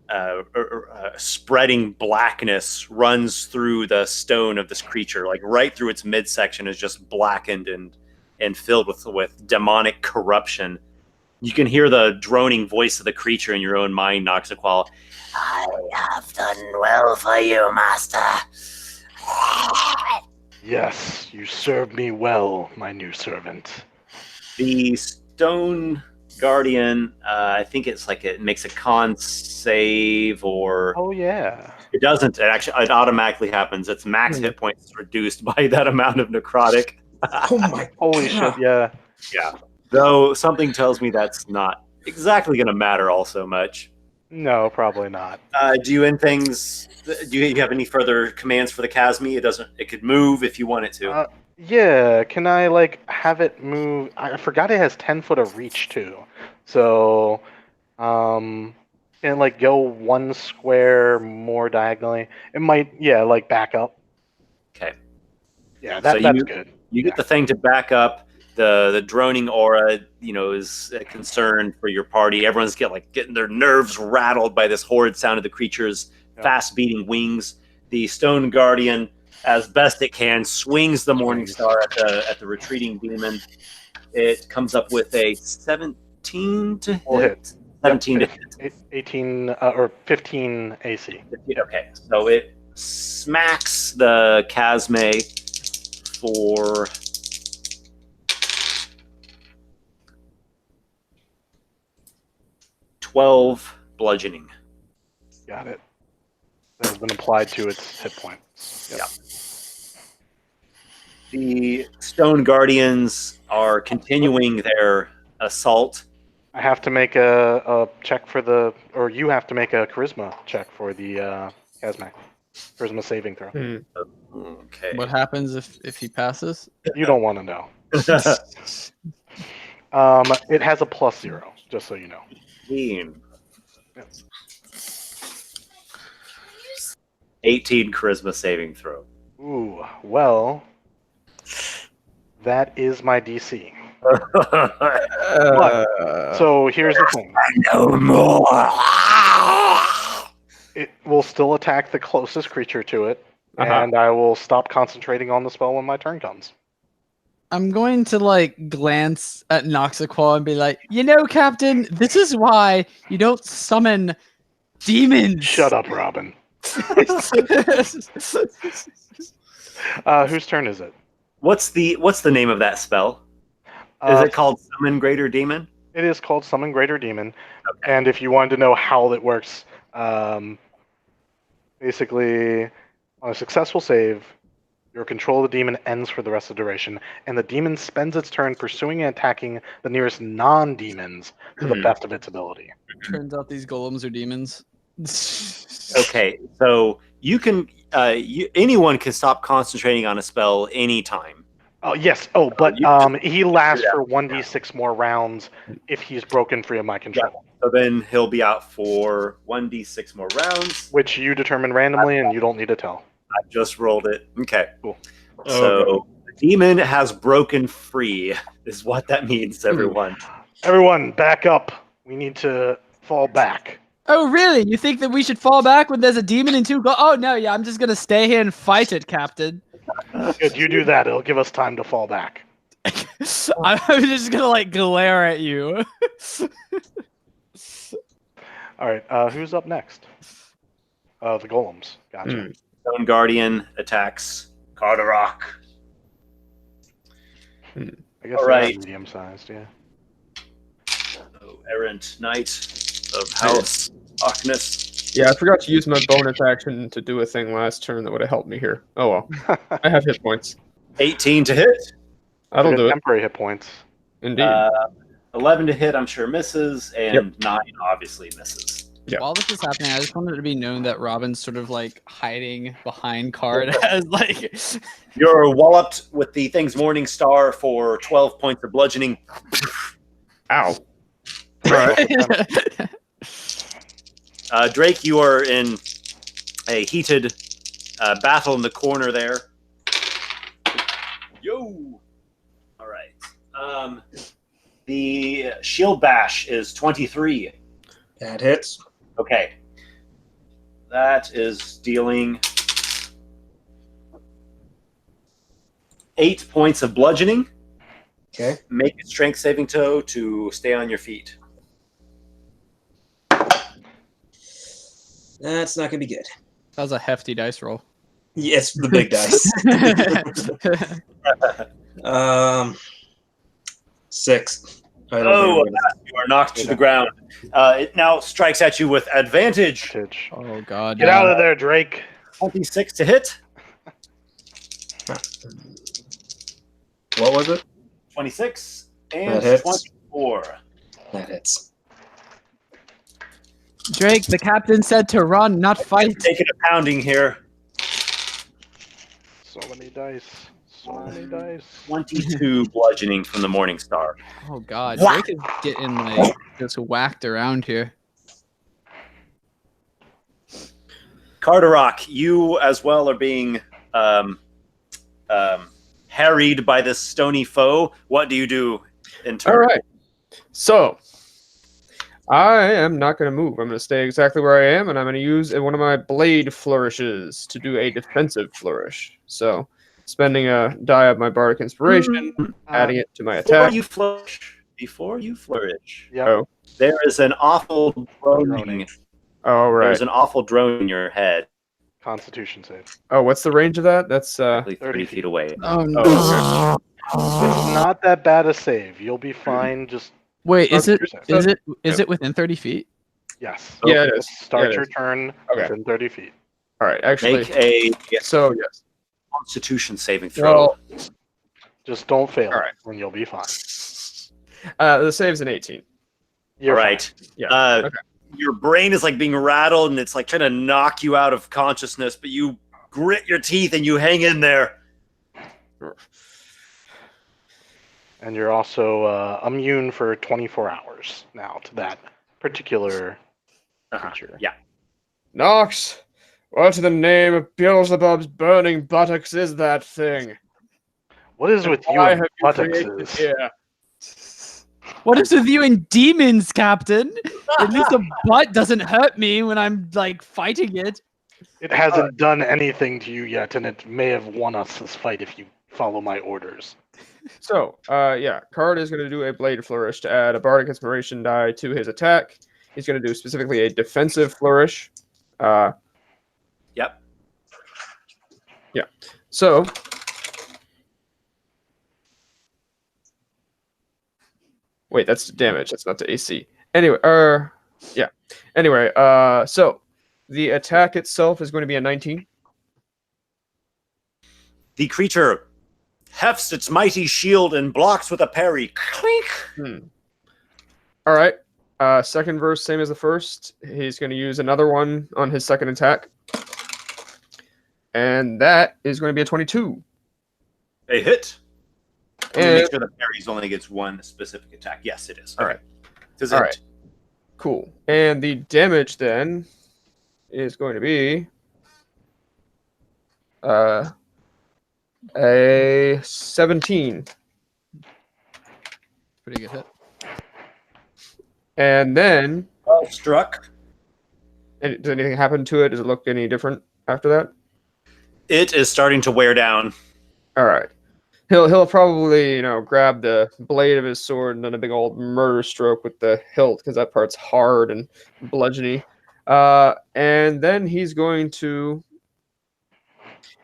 spreading blackness runs through the stone of this creature, like right through its midsection is just blackened and filled with demonic corruption. You can hear the droning voice of the creature in your own mind, Noxiqual. I have done well for you, master. Yes, you served me well, my new servant. The Stone Guardian, I think it's like it makes a con save, or Oh yeah. it doesn't. It automatically happens. Its max hit points is reduced by that amount of necrotic. Oh my Holy shit, yeah. Yeah. Though something tells me that's not exactly going to matter all so much. No, probably not. Do you end things? Do you have any further commands for the Chasme? It doesn't. It could move if you want it to. Yeah, can I like have it move? I forgot it has 10 foot of reach too. So, can it like go 1 square more diagonally? It might, yeah, like back up. Okay. Yeah, So that's good. You get the thing to back up. The droning aura, is a concern for your party. Everyone's getting their nerves rattled by this horrid sound of the creature's fast beating wings. The Stone Guardian, as best it can, swings the Morning Star at the retreating demon. It comes up with a 17 to Will hit. 17 to hit. 18 or 15 AC. Okay, so it smacks the Chasme for 12 bludgeoning. Got it. That has been applied to its hit points. Yep. The Stone Guardians are continuing their assault. I have to make a check for the, or you have to make a charisma check for the Kazmak. Charisma saving throw. Okay. What happens if he passes? You don't want to know. It has a +0, just so you know. 18 charisma saving throw. Ooh, well, that is my DC. So here's the thing. No more. It will still attack the closest creature to it, and I will stop concentrating on the spell when my turn comes. I'm going to like glance at Noxiqual and be like, you know, Captain, this is why you don't summon demons. Shut up, Robin. Whose turn is it? What's the name of that spell? Is it called Summon Greater Demon? It is called Summon Greater Demon. Okay. And if you wanted to know how it works, basically, on a successful save, your control of the demon ends for the rest of the duration, and the demon spends its turn pursuing and attacking the nearest non-demons to the best of its ability. Turns out these golems are demons. Okay, so you can anyone can stop concentrating on a spell anytime. Oh yes. Oh, but he lasts for 1d6 more rounds if he's broken free of my control. Yeah. So then he'll be out for 1d6 more rounds, which you determine randomly, and you don't need to tell. I just rolled it. Okay, cool. So the demon has broken free, is what that means, everyone. Everyone, back up. We need to fall back. Oh, really? You think that we should fall back when there's a demon and two Oh, no, yeah, I'm just going to stay here and fight it, Captain. Good, you do that. It'll give us time to fall back. I'm just going to, like, glare at you. All right, who's up next? The golems. Gotcha. Stone Guardian attacks Carderock. I guess they're medium-sized, yeah. Oh, errant knight of House Darkness. Yeah, I forgot to use my bonus action to do a thing last turn that would have helped me here. Oh well. I have hit points. 18 to hit. That'll do it. Temporary hit points. Indeed. 11 to hit, I'm sure misses, and 9 obviously misses. Yep. While this is happening, I just wanted it to be known that Robin's sort of like hiding behind Card as like you're walloped with the thing's Morning Star for 12 points of bludgeoning. Ow. All right. Drake, you are in a heated battle in the corner there. Yo! All right. The shield bash is 23. That hits. Okay. That is dealing 8 points of bludgeoning. Okay. Make a strength saving throw to stay on your feet. That's not going to be good. That was a hefty dice roll. Yes, the big dice. 6. You are knocked to the ground. It now strikes at you with advantage. Oh, God. Get out of there, Drake. 26 to hit. What was it? 26 and That hits. 24. That hits. Drake, the captain said to run, not fight. Taking a pounding here. So many dice. So many dice. 22 bludgeoning from the Morning Star. Oh, God. Drake is getting, like, just whacked around here. Carderock, you as well are being harried by this stony foe. What do you do in turn? All right. So, I am not going to move. I'm going to stay exactly where I am, and I'm going to use one of my blade flourishes to do a defensive flourish. So, spending a die of my bardic inspiration, adding it to my attack. Before you flourish, Yep. there is an awful droning. Oh, right. There's an awful drone in your head. Constitution save. Oh, what's the range of that? That's 30 feet away. Oh, no. It's not that bad a save. You'll be fine. Just Wait, is it Constitution save. is it within 30 feet? Yes. Yeah, it is. Start Yeah, it your is. turn Okay. within 30 feet. All right. Actually, Make a so yes. Constitution saving throw. Well, Just don't fail All it, right. and you'll be fine. The save's an 18. You're All right. Yeah. Okay. Your brain is like being rattled, and it's like trying to knock you out of consciousness, but you grit your teeth and you hang in there. fine. And you're also immune for 24 hours now to that particular creature. Yeah. Nox, what in the name of Beelzebub's burning buttocks is that thing? What is with you Why and have you created buttocks? here? What is with you and demons, Captain? At least a butt doesn't hurt me when I'm like fighting it. It hasn't done anything to you yet, and it may have won us this fight if you follow my orders. So, yeah, Card is going to do a Blade Flourish to add a Bardic Inspiration die to his attack. He's going to do specifically a Defensive Flourish. Yep. Yeah. So, wait, that's the damage. That's not the AC. Anyway, yeah. Anyway, so the attack itself is going to be a 19. The creature hefts its mighty shield and blocks with a parry. Clink! All right. Second verse, same as the first. He's going to use another one on his second attack. And that is going to be a 22. A hit. And- Make sure the parries only gets one specific attack. Yes, it is. All right. Does All it? right. Cool. And the damage then is going to be a 17. Pretty good hit. And then, Well struck. does anything happen to it? Does it look any different after that? It is starting to wear down. All right. He'll probably, grab the blade of his sword and then a big old murder stroke with the hilt because that part's hard and bludgeony. And then he's going to,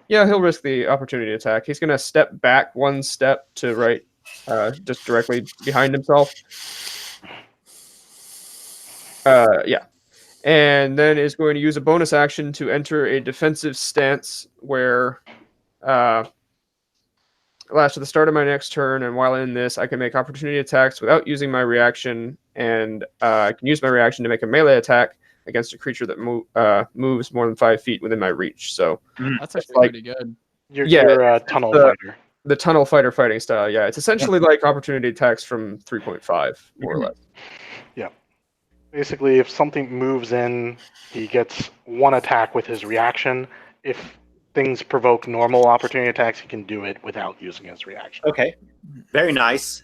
he'll risk the opportunity attack. He's going to step back one step to right, just directly behind himself. Yeah. And then is going to use a bonus action to enter a defensive stance where last at the start of my next turn, and while in this, I can make opportunity attacks without using my reaction, and I can use my reaction to make a melee attack against a creature that moves more than 5 feet within my reach. So That's actually like- pretty good. You're a tunnel fighter. the tunnel fighter fighting style, yeah, it's essentially like opportunity attacks from 3.5, more or less. Basically, if something moves in, he gets one attack with his reaction. If things provoke normal opportunity attacks, he can do it without using his reaction. Okay. Very nice.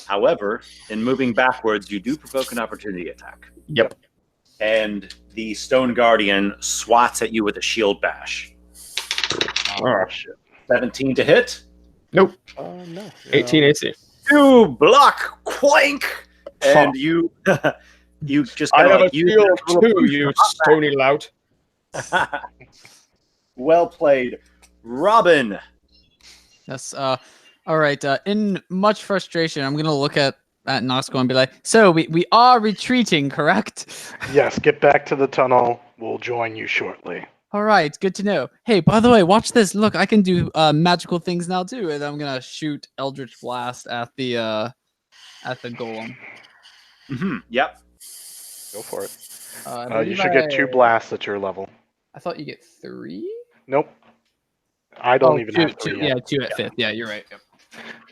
However, in moving backwards, you do provoke an opportunity attack. Yep. And the Stone Guardian swats at you with a shield bash. Oh, shit. 17 to hit. Nope. No. 18 AC. You block, quank, and you you just I kinda have a like use shield that little too, you stony lout. Well played, Robin. Yes. All right. In much frustration, I'm gonna look at Noxiqual and be like, "So we are retreating, correct?" Yes, get back to the tunnel. We'll join you shortly. All right. Good to know. Hey, by the way, watch this. Look, I can do magical things now too, and I'm gonna shoot Eldritch Blast at the golem. Yep. Go for it. I You believe should get 2 blasts at your level. I thought you get 3. Nope. I don't even have 3 Yeah, yet. 2 at 5th. Yeah, you're right. Yep.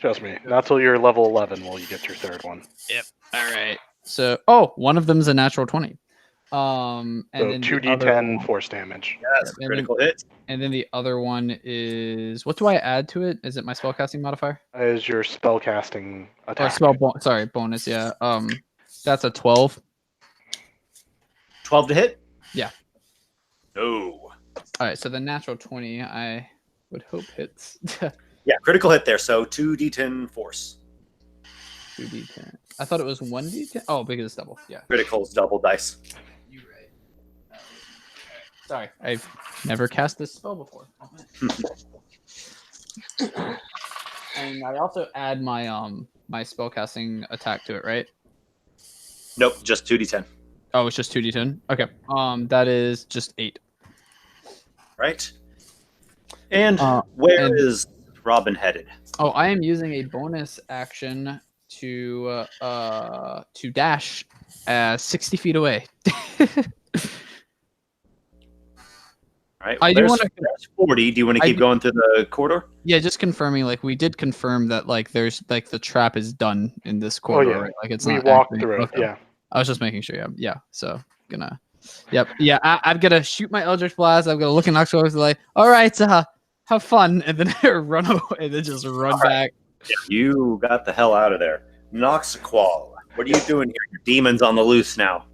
Trust me. Not till you're level 11 will you get your 3rd one. All right. So, one of them's a natural 20. And So then the 2d10 other- force damage. Yes, and critical hit. And then the other one is, what do I add to it? Is it my spellcasting modifier? Is your spellcasting Or attack. bonus. Yeah. That's a 12. 12 to hit? Yeah. No. All right. So the natural 20, I would hope hits. Yeah, critical hit there. So 2d10 force. 2d10. I thought it was 1d10. Oh, because it's double. Yeah. Critical's double dice. You're right. Sorry, I've never cast this spell before. And I also add my my spellcasting attack to it, right? Nope, just 2d10. Oh, it's just 2d10. Okay. That is just 8. Right. And Uh, where and- is Robin headed? Oh, I am using a bonus action to dash 60 feet away. All right. I Well, do there's, wanna- there's 40. Do you want to I keep do- going through the corridor? Yeah, just confirming. Like we did confirm that like there's like the trap is done in this corridor. yeah. Right? Like it's We not walked actually- through it. okay. Yeah. I was just making sure. Yeah. Yeah. So gonna. Yep. Yeah. I'm gonna shoot my Eldritch Blast. I'm gonna look at Noxiqual like, all right, have fun, and then run away, and then just run back. Yeah, you got the hell out of there. Noxiqual, what are you doing here? Your demon's on the loose now.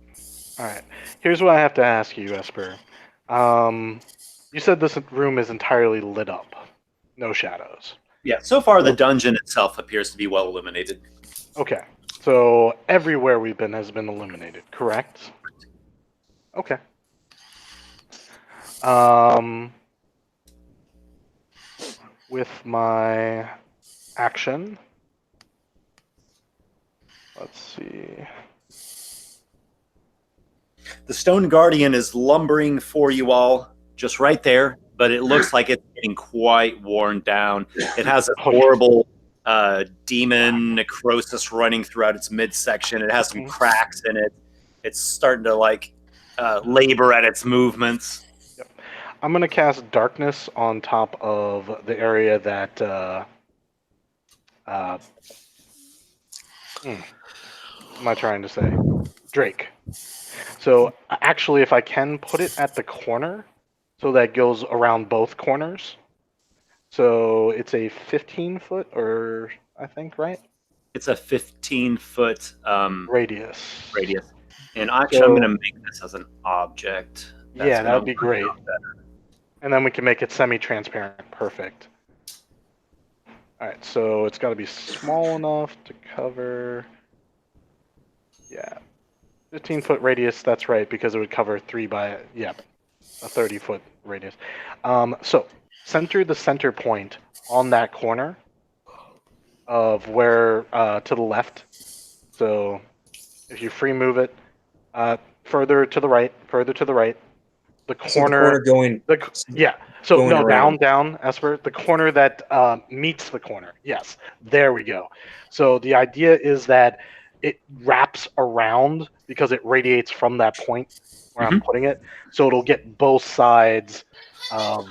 All right. Here's what I have to ask you, Esper. You said this room is entirely lit up, no shadows. Yeah, so far the dungeon itself appears to be well illuminated. Okay. So everywhere we've been has been illuminated, correct? Okay. With my action, let's see. The Stone Guardian is lumbering for you all, just right there, but it looks like it's getting quite worn down. It has a horrible demon necrosis running throughout its midsection. It has some cracks in it. It's starting to like labor at its movements. Yep. I'm gonna cast darkness on top of the area that. What am I trying to say? Drake. So actually, if I can put it at the corner, so that goes around both corners. So it's a 15-foot, or I think, right? It's a 15-foot Radius. radius. And actually, I'm going to make this as an object. That's Yeah, that gonna would be work great. out better. And then we can make it semi-transparent. Perfect. All right, so it's got to be small enough to cover. Yeah, 15-foot radius. That's right, because it would cover 3 by a 30-foot radius. So center the center point on that corner of where to the left. So if you free move it, further to the right. The corner. So the corner going. So Going no, around. down, Esper. The corner that meets the corner. Yes, there we go. So the idea is that it wraps around because it radiates from that point where I'm putting it. So it'll get both sides of.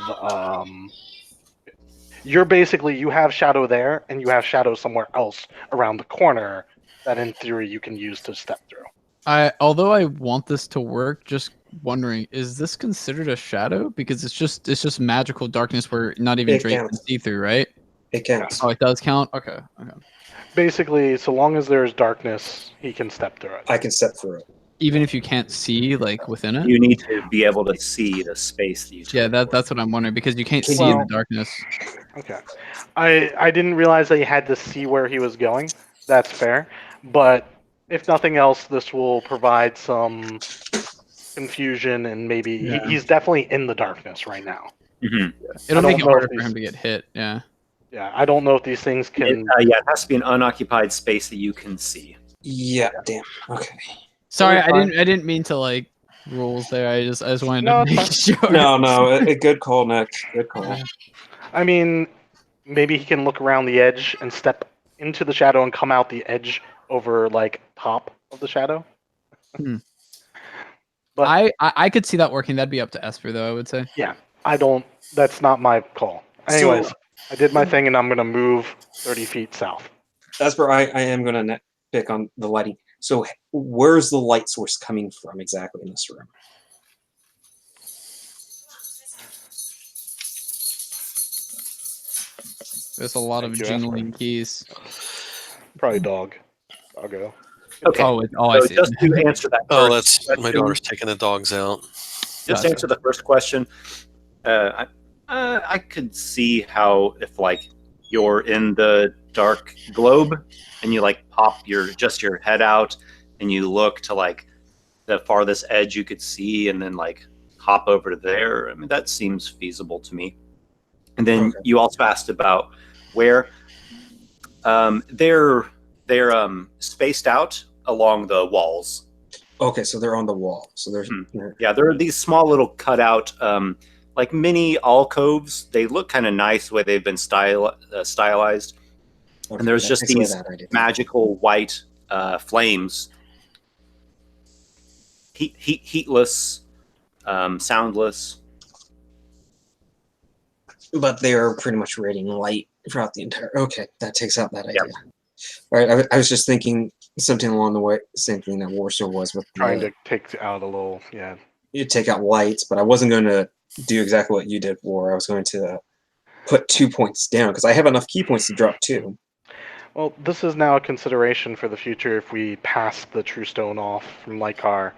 You have shadow there, and you have shadow somewhere else around the corner that, in theory, you can use to step through. Although I want this to work, just wondering, is this considered a shadow? Because it's just magical darkness where not even It Drake can counts. see through, right? It counts. Oh, it does count. Okay. Basically, so long as there's darkness, he can step through it. I can step through it. Even if you can't see like within it. You need to be able to see the space that you Yeah, teleport. that's what I'm wondering because you can't see in the darkness. Okay. I didn't realize that you had to see where he was going. That's fair. But if nothing else, this will provide some confusion and maybe he's definitely in the darkness right now. Mhm. It'll make it don't know harder if for him to get hit. Yeah. Yeah, I don't know if these things can. It has to be an unoccupied space that you can see. Yeah, damn. Okay. Sorry, Totally fine. I didn't mean to like rules there. I just wanted No, to it's make sure. No, a good call, Nick. Good call. I mean, maybe he can look around the edge and step into the shadow and come out the edge over like top of the shadow. But I could see that working. That'd be up to Esper though, I would say. yeah, I don't. That's not my call. Anyways, I did my thing and I'm gonna move 30 feet south. That's where I am going to pick on the lighting. So where's the light source coming from exactly in this room? There's a lot of Thank you, Esper. jingling keys. Probably dog. Doggo. Okay. I So see. just to answer that Oh, first that's my question, daughter's taking the dogs out. just Gotcha. to answer the first question, I could see how if like you're in the dark globe and you like pop your head out and you look to like the farthest edge you could see and then like hop over to there. I mean that seems feasible to me. And then you also asked about where they're spaced out along the walls. Okay, so they're on the wall. So there's Yeah, there are these small little cutout, like mini alcoves. They look kind of nice the way they've been stylized. okay, And there's that just takes away these that idea. magical white flames, heatless, soundless. But they are pretty much radiating light throughout the entire. Okay, that takes out that idea. Yep. All right, I was just thinking something along the way, same thing that Warsor was with Trying to take out a little, yeah. you take out lights, but I wasn't going to do exactly what you did, War. I was going to put 2 points down because I have enough key points to drop 2. Well, this is now a consideration for the future. If we pass the True Stone off from Lykar,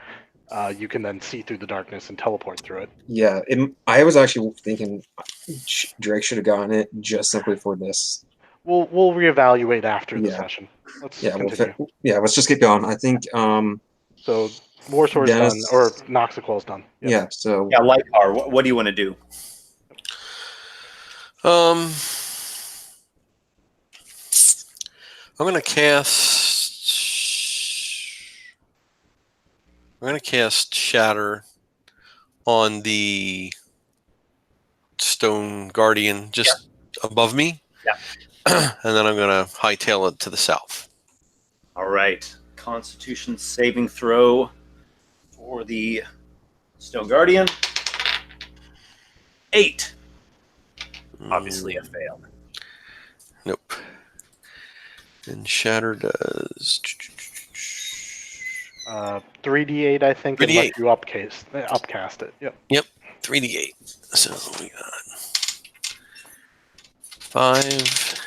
you can then see through the darkness and teleport through it. Yeah, I was actually thinking Drake should have gotten it just simply for this. We'll reevaluate after the Yeah. session. Let's Yeah, continue. let's just get going. I think So Warsor's done, Dennis- or Noxiqual's done. Yep. yeah, so Yeah, Lykar, what do you want to do? I'm gonna cast. I'm gonna cast Shatter on the Stone Guardian just above me. Yeah. And then I'm gonna hightail it to the south. All right. Constitution saving throw for the Stone Guardian. 8. Obviously a fail. Nope. And Shatter does 3d8, I think, 3d8. unless you upcast it. Yep. 3d8. So we got 5,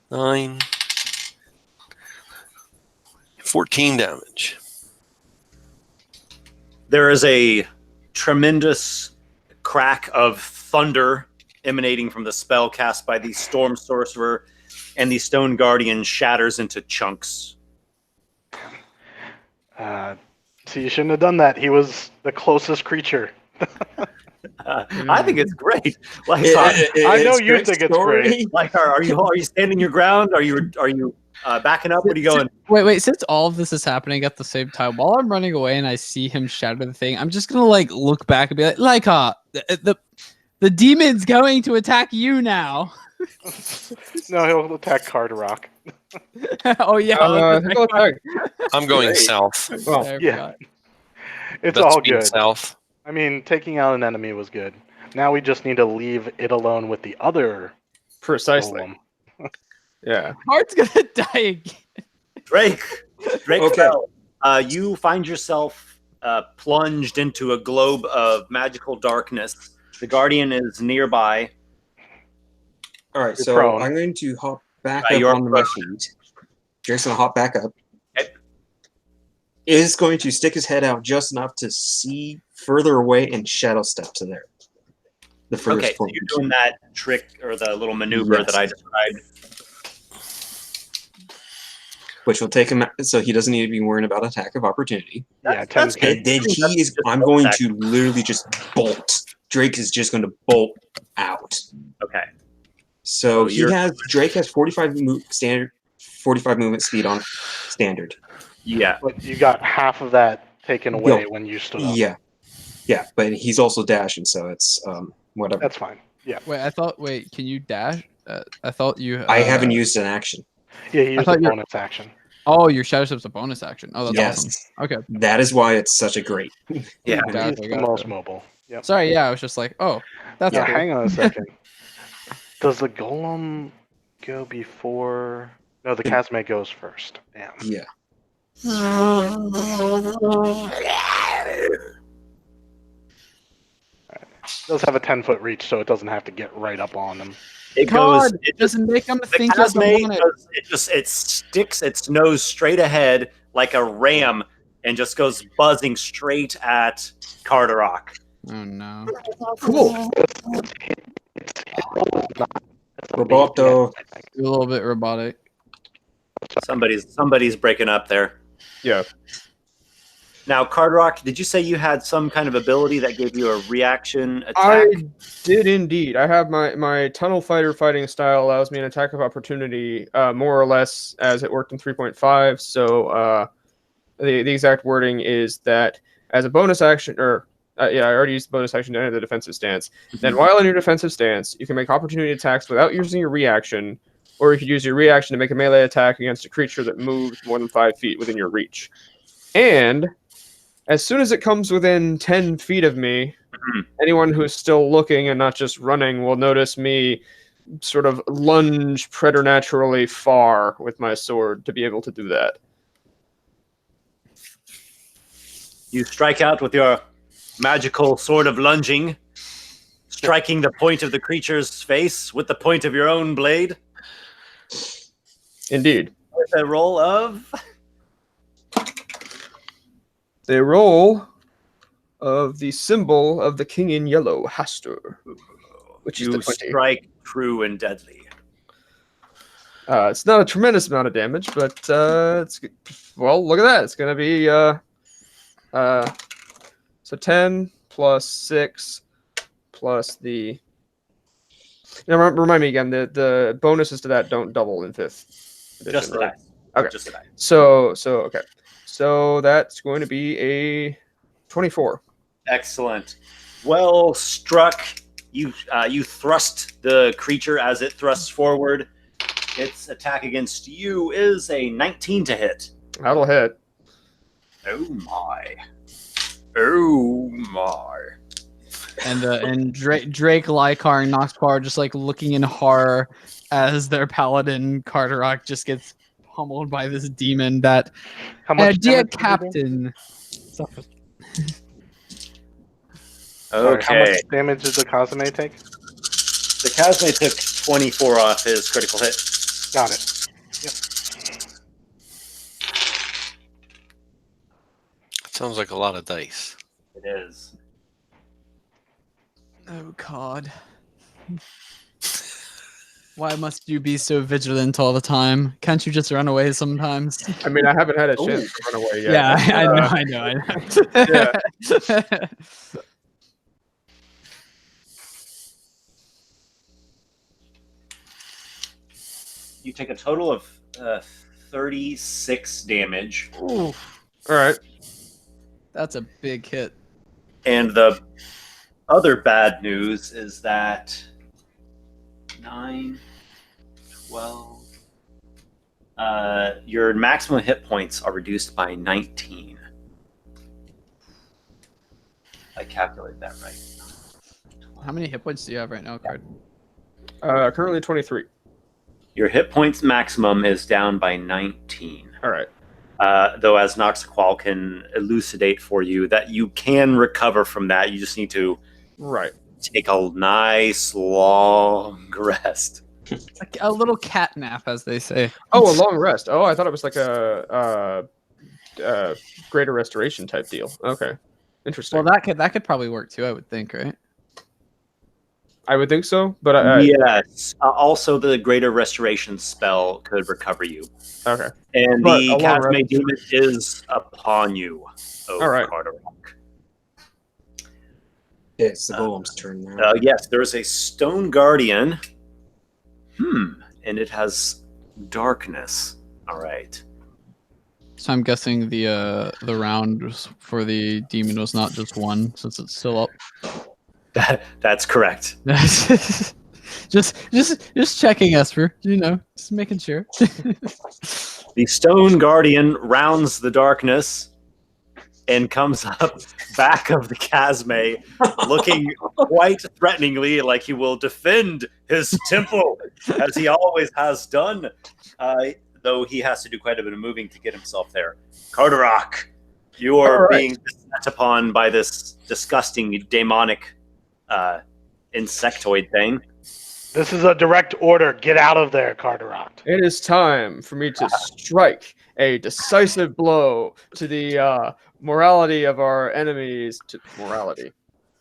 9, 14 damage. There is a tremendous crack of thunder emanating from the spell cast by the Storm Sorcerer, and the Stone Guardian shatters into chunks. So you shouldn't have done that. He was the closest creature. I think it's great. Like, I know you think it's great. like, are you standing your ground? Are you backing up? What are you going? Wait. Since all of this is happening at the same time, while I'm running away and I see him shatter the thing, I'm just gonna like look back and be like, the demon's going to attack you now. No, he'll attack Carderock. Oh yeah. I'm going south. Well, There, yeah. It's That's all being good. south. I mean, taking out an enemy was good. Now we just need to leave it alone with the other precisely. golem. Yeah. Heart's gonna die again. Drake Okay. fell. You find yourself plunged into a globe of magical darkness. The Guardian is nearby. All right, You're so prone. I'm going to hop back Right, up you're onto my prone. feet. Drake's going to hop back up. Okay. Is going to stick his head out just enough to see further away and shadow step to there. The furthest Okay, so point. you're doing that trick or the little maneuver Yes. that I described. Which will take him, so he doesn't need to be worrying about attack of opportunity. Yeah, That's 10 good. And then That's he is. just I'm a going attack. to literally just bolt. Drake is just going to bolt out. Okay. So Oh, he you're- has Drake has 45 movement speed on standard. Yeah. But you got half of that taken away Yo. when you stood up. Yeah, but he's also dashing, so it's whatever. That's fine. Yeah. Wait, can you dash? I thought you. I haven't used an action. Yeah, he used thought a you were- bonus action. Oh, your shadow step's a bonus action. Oh, that's Yes. awesome. Okay. That is why it's such a great. Yeah. Gotcha, He's the gotcha. most mobile. Yep. Sorry, yeah, I was just like, oh, that's Now, cool. hang on a second. Does the golem go before? No, the Kazme goes first. Damn. Yeah. Does have a 10-foot reach, so it doesn't have to get right up on them. It God, goes. It doesn't make them the think it's Casmate want it. it sticks its nose straight ahead like a ram and just goes buzzing straight at Carderock. Oh no. Cool. Roboto. A little bit robotic. Somebody's breaking up there. Yeah. Now, Carderock, did you say you had some kind of ability that gave you a reaction attack? I did indeed. I have my tunnel fighter fighting style allows me an attack of opportunity, more or less as it worked in 3.5. So the exact wording is that as a bonus action, or I already used the bonus action to enter the defensive stance. Then while in your defensive stance, you can make opportunity attacks without using your reaction, or you could use your reaction to make a melee attack against a creature that moves more than 5 feet within your reach. And as soon as it comes within 10 feet of me, anyone who's still looking and not just running will notice me sort of lunge preternaturally far with my sword to be able to do that. You strike out with your magical sword of lunging, striking the point of the creature's face with the point of your own blade. Indeed. With a roll of... The roll of the symbol of the king in yellow, Hastur, which is the 20. Strike true and deadly. It's not a tremendous amount of damage, but it's well. Look at that. It's going to be so 10 plus 6 plus the. Now remind me again. The bonuses to that don't double in 5th edition, Just the right? die. Okay. Just the die. So okay. So that's going to be a 24. Excellent. Well struck. You thrust the creature as it thrusts forward. Its attack against you is a 19 to hit. That'll hit. Oh my. Oh my. And Drake, Lykar, and Noxiqual are just like looking in horror as their paladin Carderock just gets pummeled by this demon that How much dear damage did you do? captain. Sorry, how much Okay. damage did the Kazame take? The Casme took 24 off his critical hit. Got it. Sounds like a lot of dice. It is. Oh God. Why must you be so vigilant all the time? Can't you just run away sometimes? I mean, I haven't had a chance to run away yet. Yeah, I know. Yeah. You take a total of 36 damage. All right. That's a big hit. And the other bad news is that 9, 12... your maximum hit points are reduced by 19. I calculated that right. How many hit points do you have right now, Card? Currently 23. Your hit points maximum is down by 19. All right. Though, as Noxiqual can elucidate for you, that you can recover from that. You just need to Right. take a nice long rest. Like a little cat nap, as they say. Oh, a long rest. Oh, I thought it was like a greater restoration type deal. Okay. Interesting. Well, that could probably work too, I would think, right? I would think so, but Yes. Also, the greater restoration spell could recover you. okay. And But the a long Casme rest- demon is upon you. Oh, All right. Carderock. Yeah, it's the golem's turn now. Yes, there is a stone guardian. And it has darkness. All right. So I'm guessing the round for the demon was not just one, since it's still up. That's correct. just checking, Esper. You know, just making sure. The stone guardian rounds the darkness and comes up back of the Casme, looking quite threateningly like he will defend his temple, as he always has done, though he has to do quite a bit of moving to get himself there. Carderock, you are All right. being set upon by this disgusting demonic insectoid thing. This is a direct order. Get out of there, Carderock. It is time for me to strike a decisive blow to the morality of our enemies. Morality.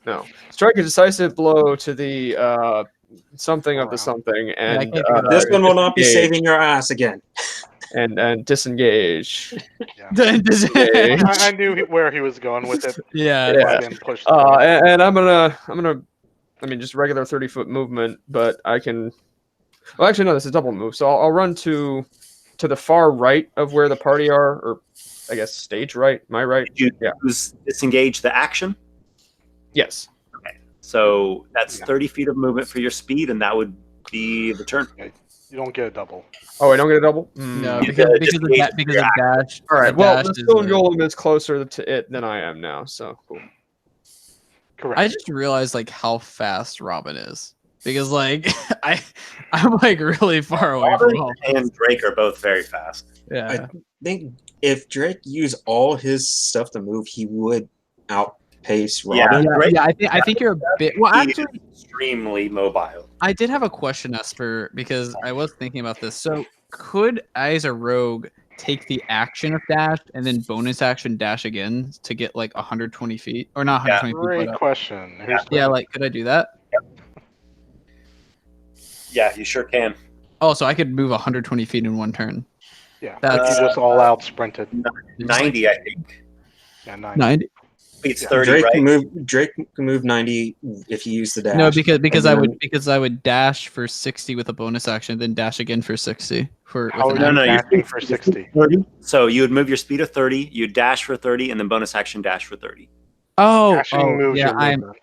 No. Strike a decisive blow to the something of the something, and can't do that. This one will not be disengage. saving your ass again. And disengage. I knew where he was going with it. Yeah. If Yeah. I didn't push. And I'm gonna. I mean, just regular 30-foot movement, but I can. Well, actually, no. This is double move, so I'll run to the far right of where the party are, or I guess stage right. My right. Did you Yeah. disengage the action? Yes. So that's Yeah. 30 feet of movement for your speed, and that would be the turn. You don't get a double. Oh, I don't get a double. No, You because gotta because of disengage that because of dash. All right. the Well, dash the is stone a- golem is closer to it than I am now. So cool. Correct. I just realized like how fast Robin is because like I'm like really far away from Robin home. and Drake are both very fast. Yeah. I think if Drake used all his stuff to move, he would outpace Yeah. Robin. Yeah, Drake- I think you're a bit. Well, He actually, is extremely mobile. I did have a question, Esper, because I was thinking about this. So, could I, as a rogue, take the action of dash and then bonus action dash again to get like 120 feet, or not 120 Great feet? But, question. Here's the yeah, like could I do that? Yeah, you sure can. Oh, so I could move 120 feet in one turn. yeah. That's- You just all out sprinted. 90, I think. Yeah, 90. 90. It's Yeah. 30, Drake right? can move. Drake can move 90 if you use the dash. No, because And I would dash for 60 with a bonus action, then dash again for 60 for. How with are an you No, you're acting for 60? 30. So you would move your speed of 30, you dash for 30, and then bonus action dash for 30. Dashing moves yeah, your movement.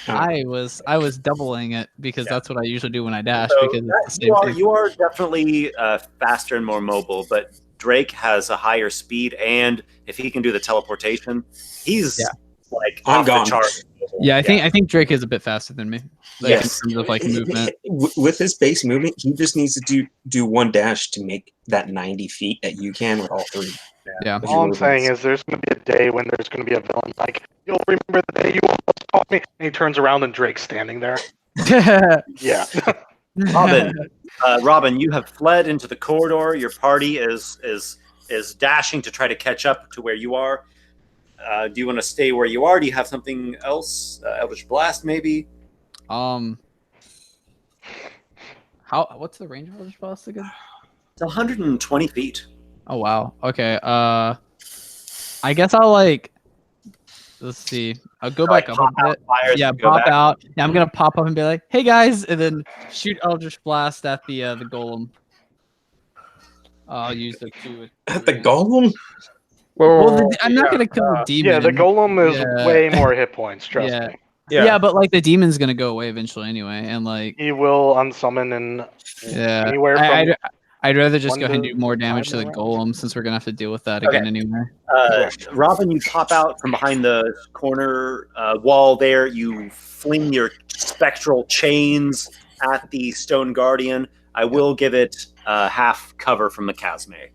I was doubling it because Yeah. that's what I usually do when I dash So because that- it's the same thing. you are definitely faster and more mobile, but Drake has a higher speed, and if he can do the teleportation, he's Yeah. like I'm off the gone. charts. Yeah, I think Drake is a bit faster than me. Like, Yes. in terms of like movement. With his base movement, he just needs to do one dash to make that 90 feet that you can with all three. Yeah. With All your I'm saying movements. is there's going to be a day when there's going to be a villain like, you'll remember the day you almost caught me. And he turns around and Drake's standing there. Yeah. Robin, you have fled into the corridor. Your party is dashing to try to catch up to where you are. Do you want to stay where you are? Do you have something else? Eldritch Blast, maybe? What's the range of Eldritch Blast again? It's 120 feet. Oh wow. Okay. I guess I'll like. Let's see. I'll go back up Pop a out bit. fires Yeah, and go pop back. out. Yeah, I'm gonna pop up and be like, "Hey guys," and then shoot Eldritch Blast at the golem. I'll use the two. At the golem? Well, I'm not gonna kill the demon. Yeah, the golem is Yeah. way more hit points, trust Yeah. me. Yeah, but like the demon's gonna go away eventually anyway, and like He will unsummon in yeah, anywhere from I'd rather just one go ahead and to do more damage to five the rounds. golem since we're gonna have to deal with that Okay. again anyway. Robin, you pop out from behind the corner wall there. You fling your spectral chains at the stone guardian. I will give it half cover from the Chasme.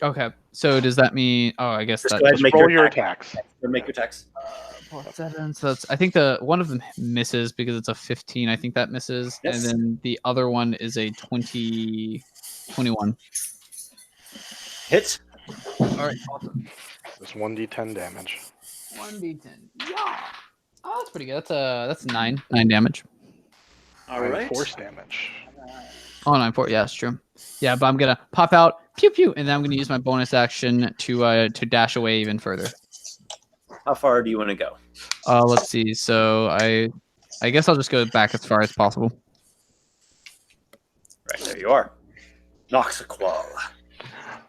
Okay, so does that mean? Oh, I guess Just that. go ahead and just make roll your your attack. attacks. Or make your attacks. +7, so that's, I think the one of them misses because it's a 15. I think that misses, Yes. and then the other one is a 21. Hit. All right, awesome. Just 1d10 damage. 1d10. Yeah. Oh, that's pretty good. That's 9 damage. All Nine right. force damage. Oh, 9 4. Yeah, it's true. Yeah, but I'm gonna pop out, pew pew, and then I'm gonna use my bonus action to dash away even further. How far do you want to go? Let's see. So I guess I'll just go back as far as possible. Right, there you are. Noxiqual.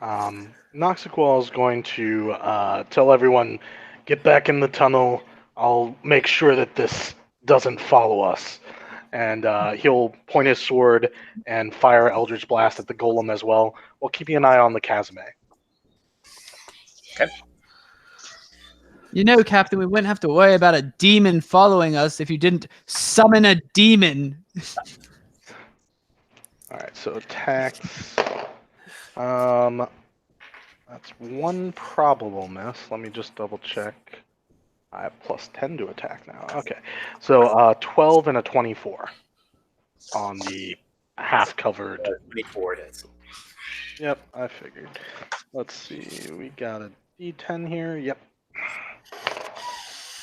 Noxiqual is going to tell everyone, get back in the tunnel. I'll make sure that this doesn't follow us. And he'll point his sword and fire Eldritch Blast at the golem as well, while keeping an eye on the Chasme. You know, Captain, we wouldn't have to worry about a demon following us if you didn't summon a demon. Alright, so attacks. That's one probable miss. Let me just double check. I have +10 to attack now. Okay. So 12 and a 24 on the half covered. 24 hits. Yep, I figured. Let's see. We got a D10 here. Yep.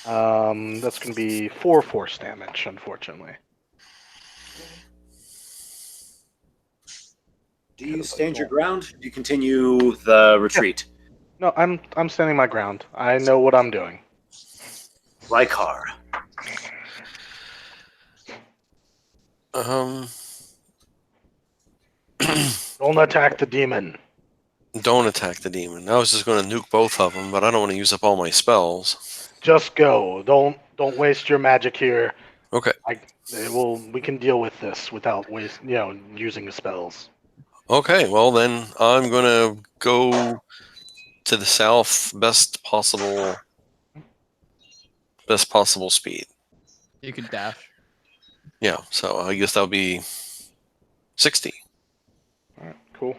That's going to be 4 force damage, unfortunately. Do you stand your ground? Do you continue the retreat? No, I'm standing my ground. I know what I'm doing. Lykar. Don't attack the demon. Don't attack the demon. I was just going to nuke both of them, but I don't want to use up all my spells. Just go. Don't waste your magic here. Okay. We can deal with this without using the spells. Okay, well then I'm going to go to the south best possible speed. You could dash. Yeah, so I guess that'll be 60. All right, cool.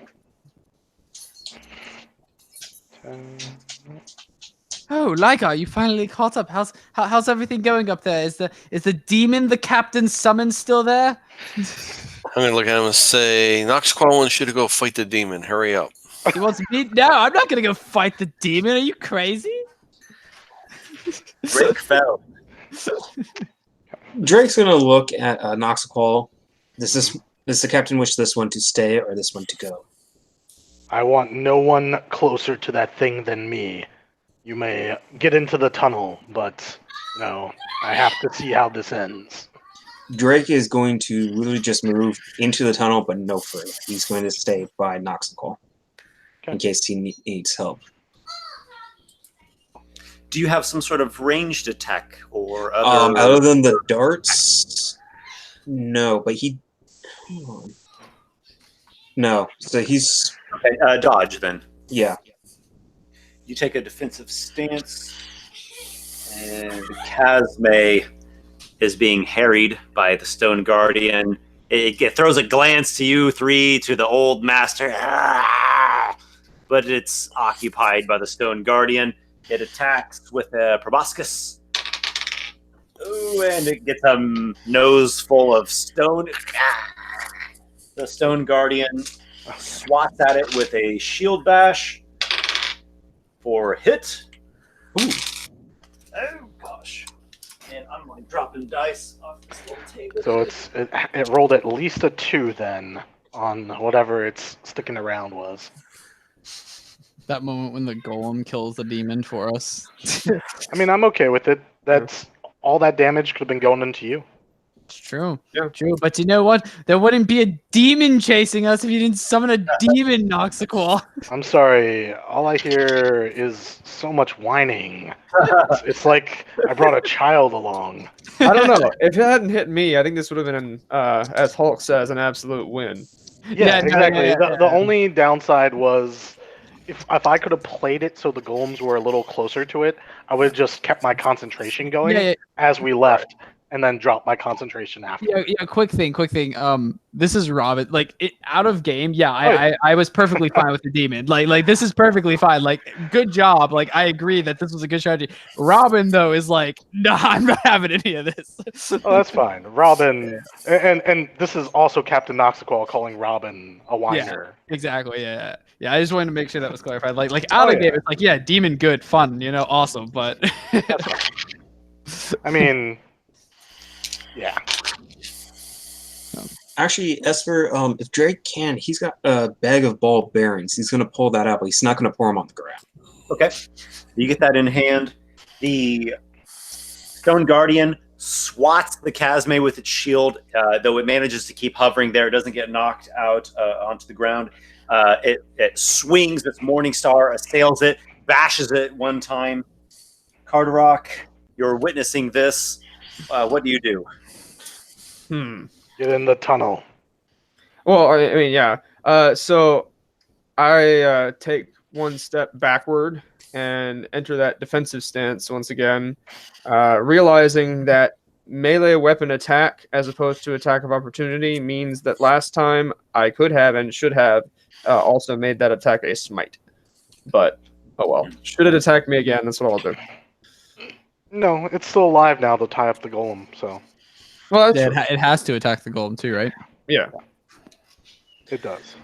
10. Oh, Lykar, you finally caught up. How's everything going up there? Is the demon the captain summoned still there? I'm going to look at him and say, Noxiqual wants you to go fight the demon. Hurry up. He wants me? No, I'm not gonna go fight the demon. Are you crazy? Rick fell. Drake's gonna look at Noxiqual. Does the captain wish this one to stay or this one to go? I want no one closer to that thing than me. You may get into the tunnel, but I have to see how this ends. Drake is going to literally just move into the tunnel, but no further. He's going to stay by Noxiqual in case he needs help. Do you have some sort of ranged attack or other? Other than the darts, no. But he, no. So he's Okay, dodge then. Yeah. You take a defensive stance, and Casme is being harried by the Stone Guardian. It throws a glance to you three, to the old master, but it's occupied by the Stone Guardian. It attacks with a proboscis. Ooh, and it gets a nose full of stone. The Stone Guardian swats at it with a shield bash for hit. Ooh. Oh gosh. And I'm like dropping dice off this little table. So it rolled at least a 2 then on whatever its sticking around was. That moment when the golem kills the demon for us. I mean, I'm okay with it. That's all that damage could have been going into you. It's true. Yeah. True. But you know what? There wouldn't be a demon chasing us if you didn't summon a demon, Noxiqual. I'm sorry. All I hear is so much whining. It's like I brought a child along. I don't know. If it hadn't hit me, I think this would have been, as Hulk says, an absolute win. Yeah, no, exactly. yeah. The only downside was if I could have played it so the golems were a little closer to it, I would have just kept my concentration going as we left, and then dropped my concentration after. Yeah. Quick thing. This is Robin. Like out of game. Yeah, I was perfectly fine with the demon. Like this is perfectly fine. Like good job. Like I agree that this was a good strategy. Robin though is like, nah, I'm not having any of this. Oh, that's fine. Robin, and this is also Captain Noxiqual calling Robin a whiner. Yeah, exactly. Yeah. I just wanted to make sure that was clarified. Like out of game, it's like, yeah, demon, good, fun, awesome. But I mean, yeah. Actually, Esper, if Drake can, he's got a bag of ball bearings. He's going to pull that out, but he's not going to pour them on the ground. Okay. You get that in hand. The Stone Guardian swats the Casme with its shield, though it manages to keep hovering there. It doesn't get knocked out onto the ground. It swings its Morning Star, assails it, bashes it one time. Carderock, you're witnessing this. What do you do? Get in the tunnel. Well, I mean, yeah. So I take one step backward and enter that defensive stance once again, realizing that melee weapon attack as opposed to attack of opportunity means that last time I could have and should have also made that attack a smite. But, oh well. Should it attack me again, that's what I'll do. No, it's still alive now to tie up the golem, so. Well, it has to attack the golem too, right? Yeah. It does.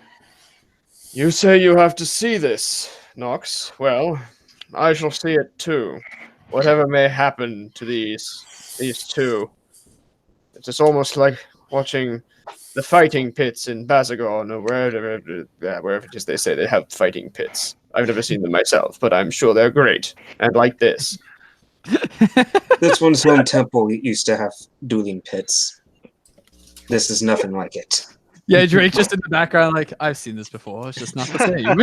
You say you have to see this, Nox. Well, I shall see it too. Whatever may happen to these two. It's just almost like watching the fighting pits in Basagon or wherever it is they say they have fighting pits. I've never seen them myself, but I'm sure they're great. And like this. This one's home temple used to have dueling pits. This is nothing like it. Yeah, Drake just in the background, like, I've seen this before. It's just not the same.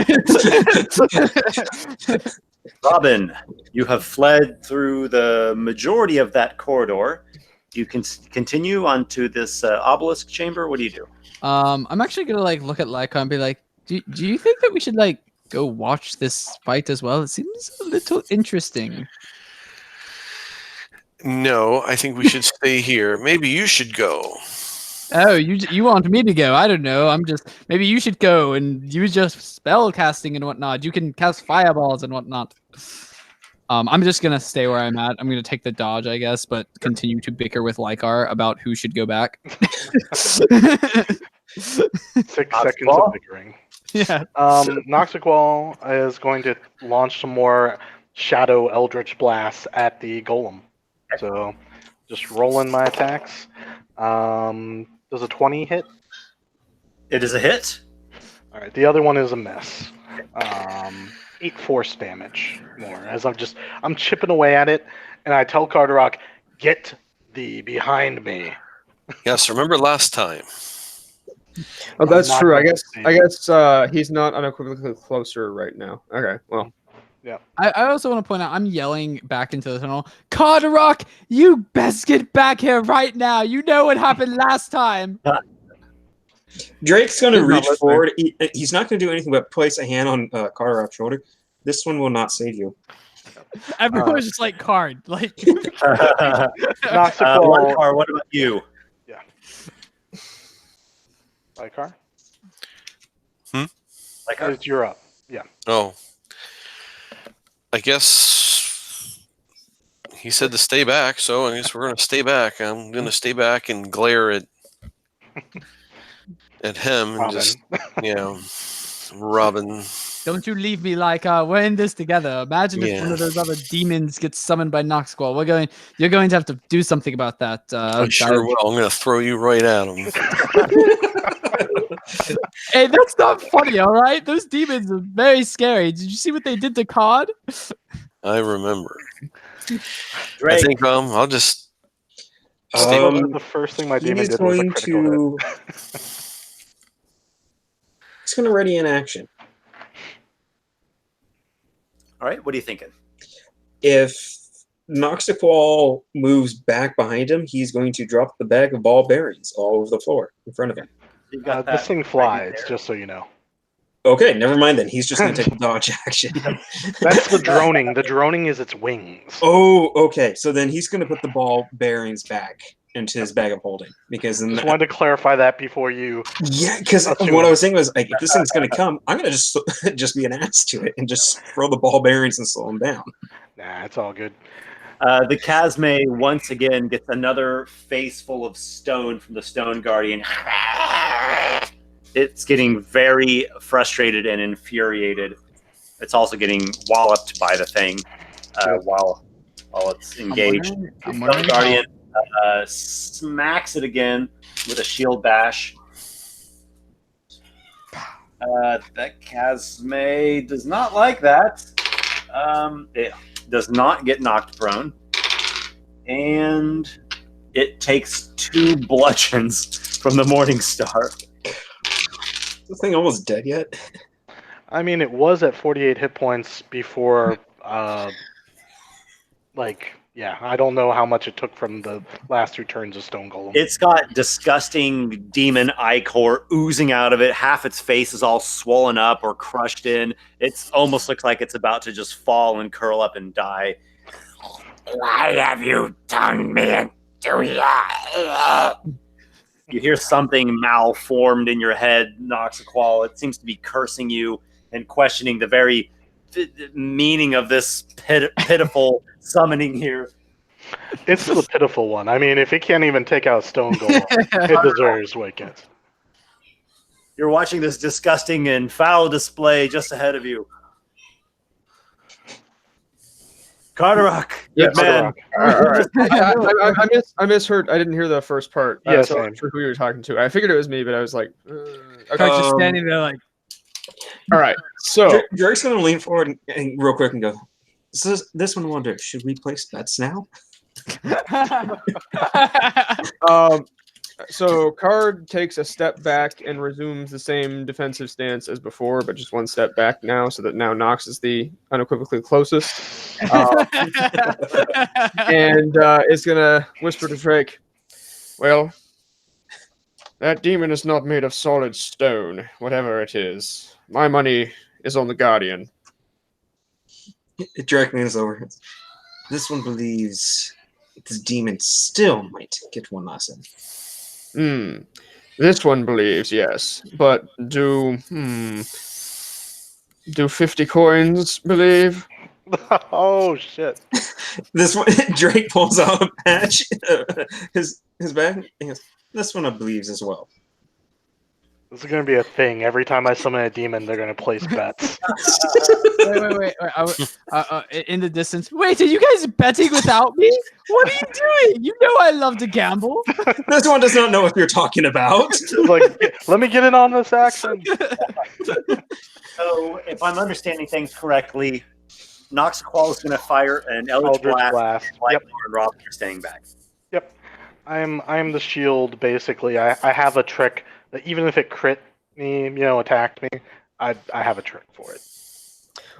Robin, you have fled through the majority of that corridor. You can continue onto this obelisk chamber. What do you do? I'm actually gonna like look at Lykar and be like, do you think that we should like go watch this fight as well? It seems a little interesting. No, I think we should stay here. Maybe you should go. Oh, you want me to go? I don't know. Maybe you should go and use your spell casting and whatnot. You can cast fireballs and whatnot. I'm just gonna stay where I'm at. I'm gonna take the dodge, I guess, but continue to bicker with Lykar about who should go back. 6 seconds of bickering. Yeah. Noxiqual is going to launch some more Shadow Eldritch Blasts at the Golem. So, just rolling my attacks. Does a 20 hit? It is a hit. All right. The other one is a miss. 8 force damage more. As I'm chipping away at it, and I tell Carderock, "Get thee behind me." Yes, remember last time. Oh, that's not true. I going to guess see. he's not unequivocally closer right now. Okay, well. I also want to point out, I'm yelling back into the tunnel, Carderock, you best get back here right now. You know what happened last time. Drake's going to He's not reach listening. forward. He's not going to do anything but place a hand on Carderock's shoulder. This one will not save you. Everyone's just like, Card. Like, Noxiqual. Lykar, what about you? Lykar? Lykar? You're up. Oh. I guess he said to stay back, so I guess we're going to stay back. I'm going to stay back and glare at him and Robin. just, Robin. don't you leave me, Lykar. We're in this together. Imagine if one of those other demons gets summoned by Noxiqual. You're going to have to do something about that. I sure will. I'm going to throw you right at him. Hey, that's not funny, all right? Those demons are very scary. Did you see what they did to Cod? I remember. Drake. I think I'll just stay The first thing my demon did was a critical hit. He's going to ready in action. All right, what are you thinking? If Noxiqual moves back behind him, he's going to drop the bag of ball bearings all over the floor in front of him. You've got This that thing right flies, there. just so you know. Okay, never mind then. He's just going to take the dodge action. That's the droning. The droning is its wings. Oh, okay. So then he's going to put the ball bearings back into his bag of holding because then Just wanted to clarify that before you. yeah, because what I was saying was like, if this thing's going to come, I'm going to just be an ass to it and just throw the ball bearings and slow him down. Nah, it's all good. The Chasme once again gets another face full of stone from the Stone Guardian. It's getting very frustrated and infuriated. It's also getting walloped by the thing while it's engaged. The Stone Guardian smacks it again with a shield bash. That Chasme does not like that. It does not get knocked prone. And it takes 2 bludgeons from the Morning Star. Is this thing almost dead yet? I mean, it was at 48 hit points before, I don't know how much it took from the last 2 turns of Stone Golem. It's got disgusting demon ichor oozing out of it. Half its face is all swollen up or crushed in. It almost looks like it's about to just fall and curl up and die. Why have you turned me into ya? You hear something malformed in your head, Noxiqual. It seems to be cursing you and questioning the very meaning of this pitiful summoning here. It's the pitiful one. I mean, if it can't even take out Stone Golem, it deserves what it gets. You're watching this disgusting and foul display just ahead of you. Carderock, Yeah, good man. Carderock. I misheard. I didn't hear the first part. Yeah, so I'm same. not sure who you were talking to. I figured it was me, but I was like, okay. Car's just standing there like, All right. So Drake's going to lean forward and real quick and go, so this one wonder, should we place bets now? So Card takes a step back and resumes the same defensive stance as before, but just one step back now, so that now Nox is the unequivocally closest. And is gonna whisper to Drake, "Well, that demon is not made of solid stone, whatever it is. My money is on the Guardian." Drake leans over. This one believes this demon still might get one lesson. This one believes, yes. But do 50 coins believe? Oh shit! This one, Drake pulls out a patch, his bag. He goes, this one believes as well. This is gonna be a thing. Every time I summon a demon, they're gonna place bets. Wait. In the distance. Wait, are you guys betting without me? What are you doing? You know I love to gamble. This one does not know what you're talking about. Like, let me get in on this action. So, if I'm understanding things correctly, Noxiqual is going to fire an Eldritch Blast. Like Yep. Rob, you're staying back. Yep. I'm the shield, basically. I have a trick that even if it crit me, attacked me, I have a trick for it.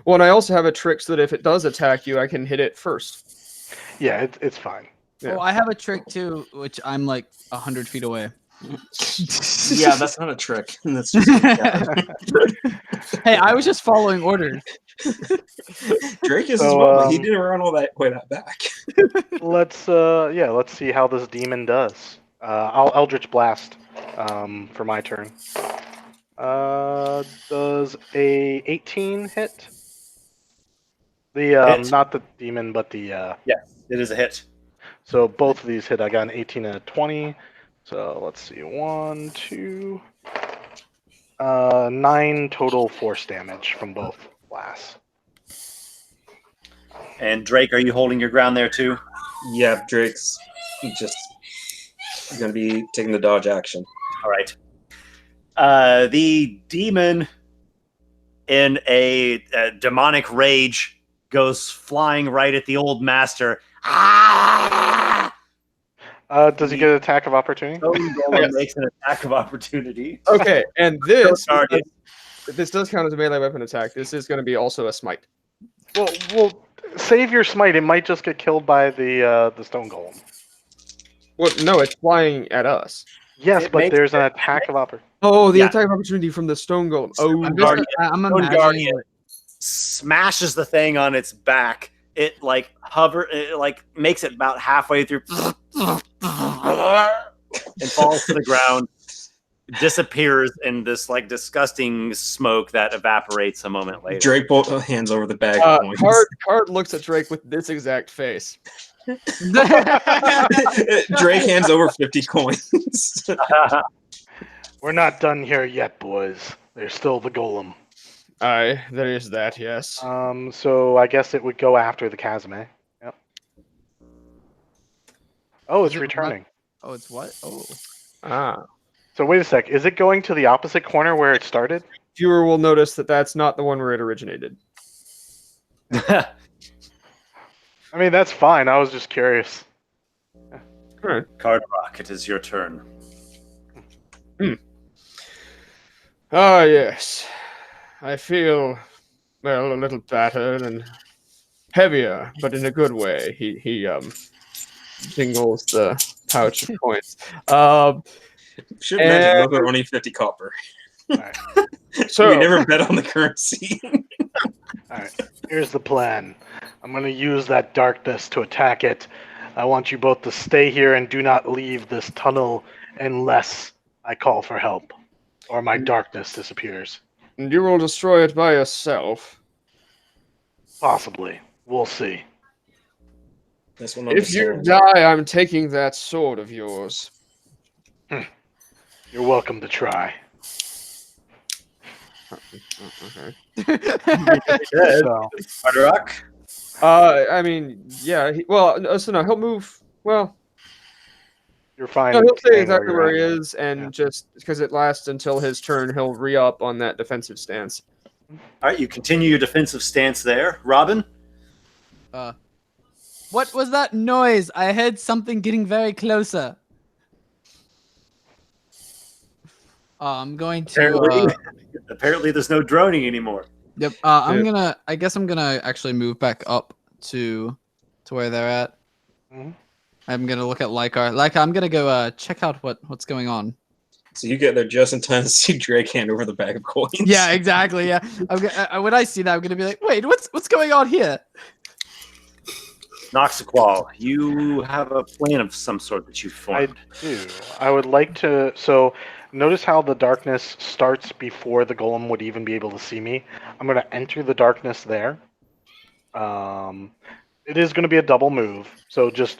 Well, and I also have a trick so that if it does attack you, I can hit it first. Yeah, it's fine. Yeah. Oh, I have a trick too, which I'm like 100 feet away. Yeah, that's not a trick. That's just, Hey, I was just following orders. Drake is So, as well, but he didn't run all that way that back. Let's see how this demon does. I'll Eldritch Blast for my turn. Does a 18 hit? Hit. Not the demon, but the Yes, it is a hit. So both of these hit. I got an 18 and a 20. So let's see, 1, 2, 9 total force damage from both blasts. And Drake, are you holding your ground there too? Yeah, Drake's just going to be taking the dodge action. All right. The demon, in a demonic rage, goes flying right at the old master. Does he get an attack of opportunity? Golem makes an attack of opportunity. Okay, and this Guardian. this does count as a melee weapon attack. This is going to be also a smite. Well, save your smite. It might just get killed by the stone golem. Well, no, it's flying at us. Yes, It but makes there's an attack of opportunity. Oh, the Yeah. attack of opportunity from the stone golem. Oh, I'm Guardian. imagining Guardian. it. Smashes the thing on its back. It makes it about halfway through and falls to the ground, disappears in this disgusting smoke that evaporates a moment later. Drake hands over the bag. of coins. Card looks at Drake with this exact face. Drake hands over 50 coins. We're not done here yet, boys. There's still the golem. Aye, there is that, yes. So I guess it would go after the Kazame. Yep. Oh, it's Is it returning. Oh, it's what? Oh. Ah. So wait a sec. Is it going to the opposite corner where it started? Viewer will notice that that's not the one where it originated. I mean, that's fine. I was just curious. Alright. Carderock, it is your turn. Ah, yes. I feel, well, a little battered and heavier, but in a good way. He jingles the pouch of coins. Should imagine those are only 50 copper. So We never bet on the currency. Alright, here's the plan. I'm going to use that darkness to attack it. I want you both to stay here and do not leave this tunnel unless I call for help, or my darkness disappears. and you will destroy it by yourself. Possibly. We'll see. This one If you understands. die, I'm taking that sword of yours. You're welcome to try. Okay. So, Carderock? I mean, yeah. So no, he'll move. Well, you're fine. no, he'll stay staying exactly you're where he at. is, and Yeah. just because it lasts until his turn, he'll re-up on that defensive stance. All right, you continue your defensive stance there. Robin? What was that noise? I heard something getting very closer. I'm going to. Apparently, there's no droning anymore. Yep. I guess I'm gonna actually move back up to where they're at. Mhm. I'm gonna look at Lykar. Lykar, I'm gonna go check out what's going on. So you get there just in time to see Drake hand over the bag of coins. Yeah, exactly. Yeah. When I see that, I'm gonna be like, wait, what's going on here? Noxiqual, you have a plan of some sort that you I formed. do. I would like to. So, notice how the darkness starts before the golem would even be able to see me. I'm going to enter the darkness there. It is going to be a double move. So just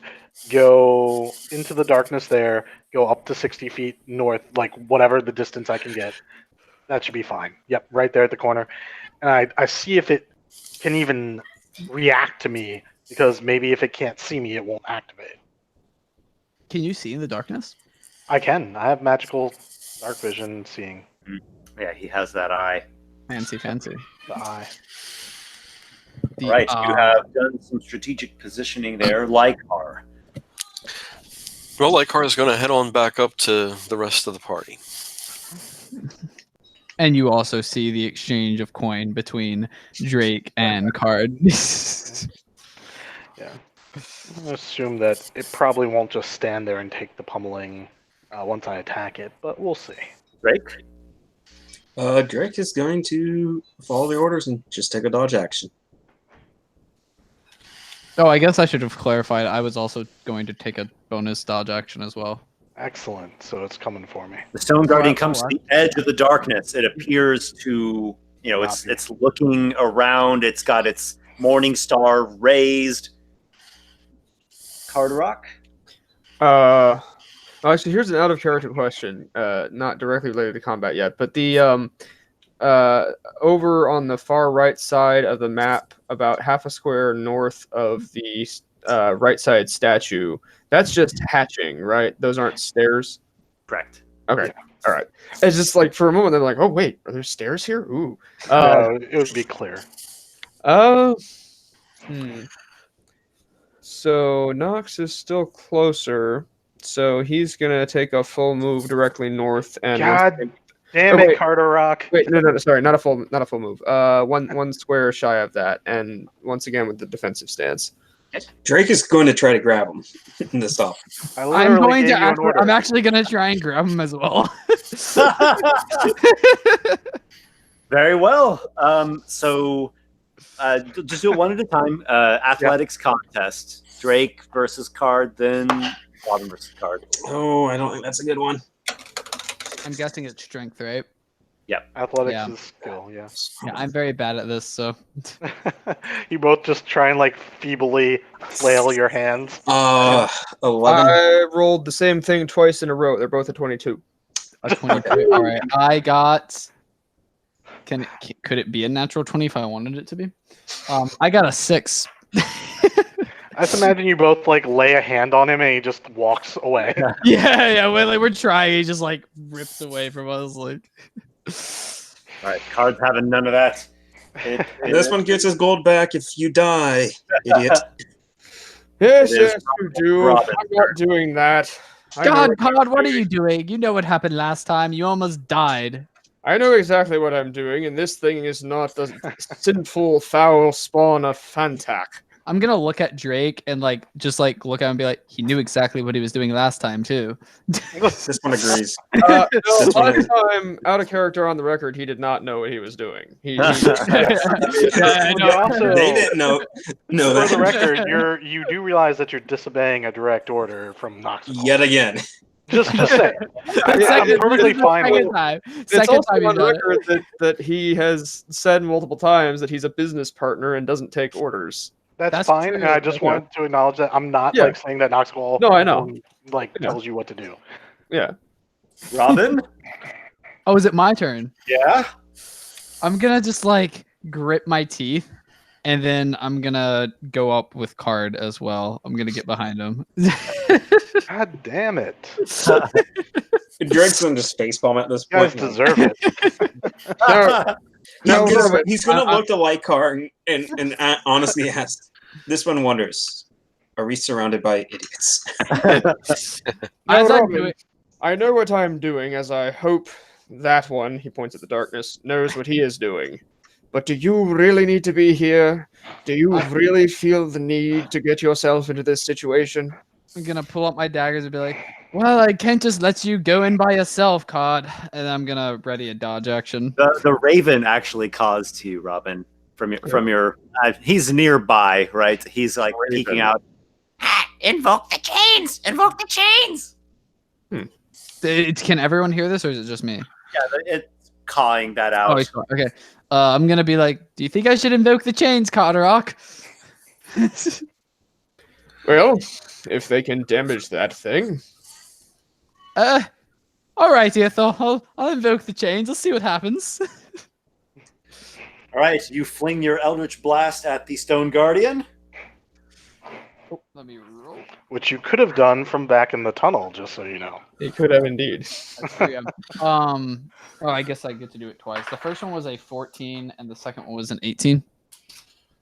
go into the darkness there. Go up to 60 feet north, like whatever the distance I can get. That should be fine. Yep, right there at the corner. And I see if it can even react to me, because maybe if it can't see me, it won't activate. Can you see in the darkness? I can. I have magical dark vision seeing Yeah, he has that eye. Fancy. the eye. The, Right, you have done some strategic positioning there, Lykar. Well, Lykar is going to head on back up to the rest of the party. And you also see the exchange of coin between Drake and Card. Yeah. I'm gonna assume that it probably won't just stand there and take the pummeling once I attack it, but we'll see. Drake? Drake is going to follow the orders and just take a dodge action. Oh, I guess I should have clarified. I was also going to take a bonus dodge action as well. Excellent. So it's coming for me. The Stone Guardian Oh, comes to wow. the edge of the darkness. It appears to, it's looking around. It's got its morning star raised. Carderock? Actually, here's an out of character question, not directly related to combat yet, but the over on the far right side of the map, about half a square north of the right side statue, that's just hatching, right? Those aren't stairs. Correct. Okay, all right. It's just like for a moment they're like, oh wait, are there stairs here? Ooh. It would be clear. So Nox is still closer, so he's gonna take a full move directly north and. God damn Oh, it, wait. Carderock. Wait, no, sorry, not a full move. One square shy of that, and once again with the defensive stance. Drake is going to try to grab him in this off. I'm actually going to try and grab him as well. Very well. So just do it one at a time. Athletics contest. Drake versus Card, then Robin versus Card. Oh, I don't think that's a good one. I'm guessing it's strength, right? Athletics Yeah. is skill, yes. Yeah, I'm very bad at this, so. You both just try and like feebly flail your hands. 11. I rolled the same thing twice in a row. They're both a 22. A 22. All right. I got. Could it be a natural 20 if I wanted it to be? I got a 6. I just imagine you both like lay a hand on him and he just walks away. Yeah. We're trying. He just like rips away from us. Like. All right, Card's having none of that. This one gets his gold back if you die, idiot. Yes, It is you do. Robin. I'm not doing that. God, what are you doing? You know what happened last time. You almost died. I know exactly what I'm doing, and this thing is not the sinful, foul spawn of Fantak. I'm gonna look at Drake and just look at him and be like, he knew exactly what he was doing last time too. This one agrees. No, This one last time, out of character on the record, he did not know what he was doing. You also, They didn't know for the that. record, you do realize that you're disobeying a direct order from Noxiqual. Yet again. Just say. I'm perfectly fine with it. It's also on record that he has said multiple times that he's a business partner and doesn't take orders. That's fine, true. and I just wanted to acknowledge that I'm not saying that Noxiqual No, I know. tells you what to do. Yeah. Robin? Oh, is it my turn? Yeah? I'm gonna just grit my teeth, and then I'm gonna go up with Card as well. I'm gonna get behind him. God damn it! Drake's going to facepalm at this You guys point. deserve it. He's going to look to Lykar and honestly ask, this one wonders, are we surrounded by idiots? I know what I'm doing, as I hope that one, he points at the darkness, knows what he is doing. But do you really need to be here? Do you really feel the need to get yourself into this situation? I'm gonna pull up my daggers and be like, well, I can't just let you go in by yourself, Card. And I'm gonna ready a dodge action. The Raven actually calls to you, Robin, from your. He's nearby, right? He's like peeking out. Invoke the chains! Invoke the chains! Can everyone hear this, or is it just me? Yeah, it's cawing that out. Oh, he's calling. Okay. I'm gonna be like, do you think I should invoke the chains, Carderock? Well, if they can damage that thing. All right, Ethel. I'll invoke the chains. Let's see what happens. All right, you fling your Eldritch Blast at the Stone Guardian. Oh, let me roll. Which you could have done from back in the tunnel, just so you know. He could have indeed. Oh, I guess I get to do it twice. The first one was a 14, and the second one was an 18.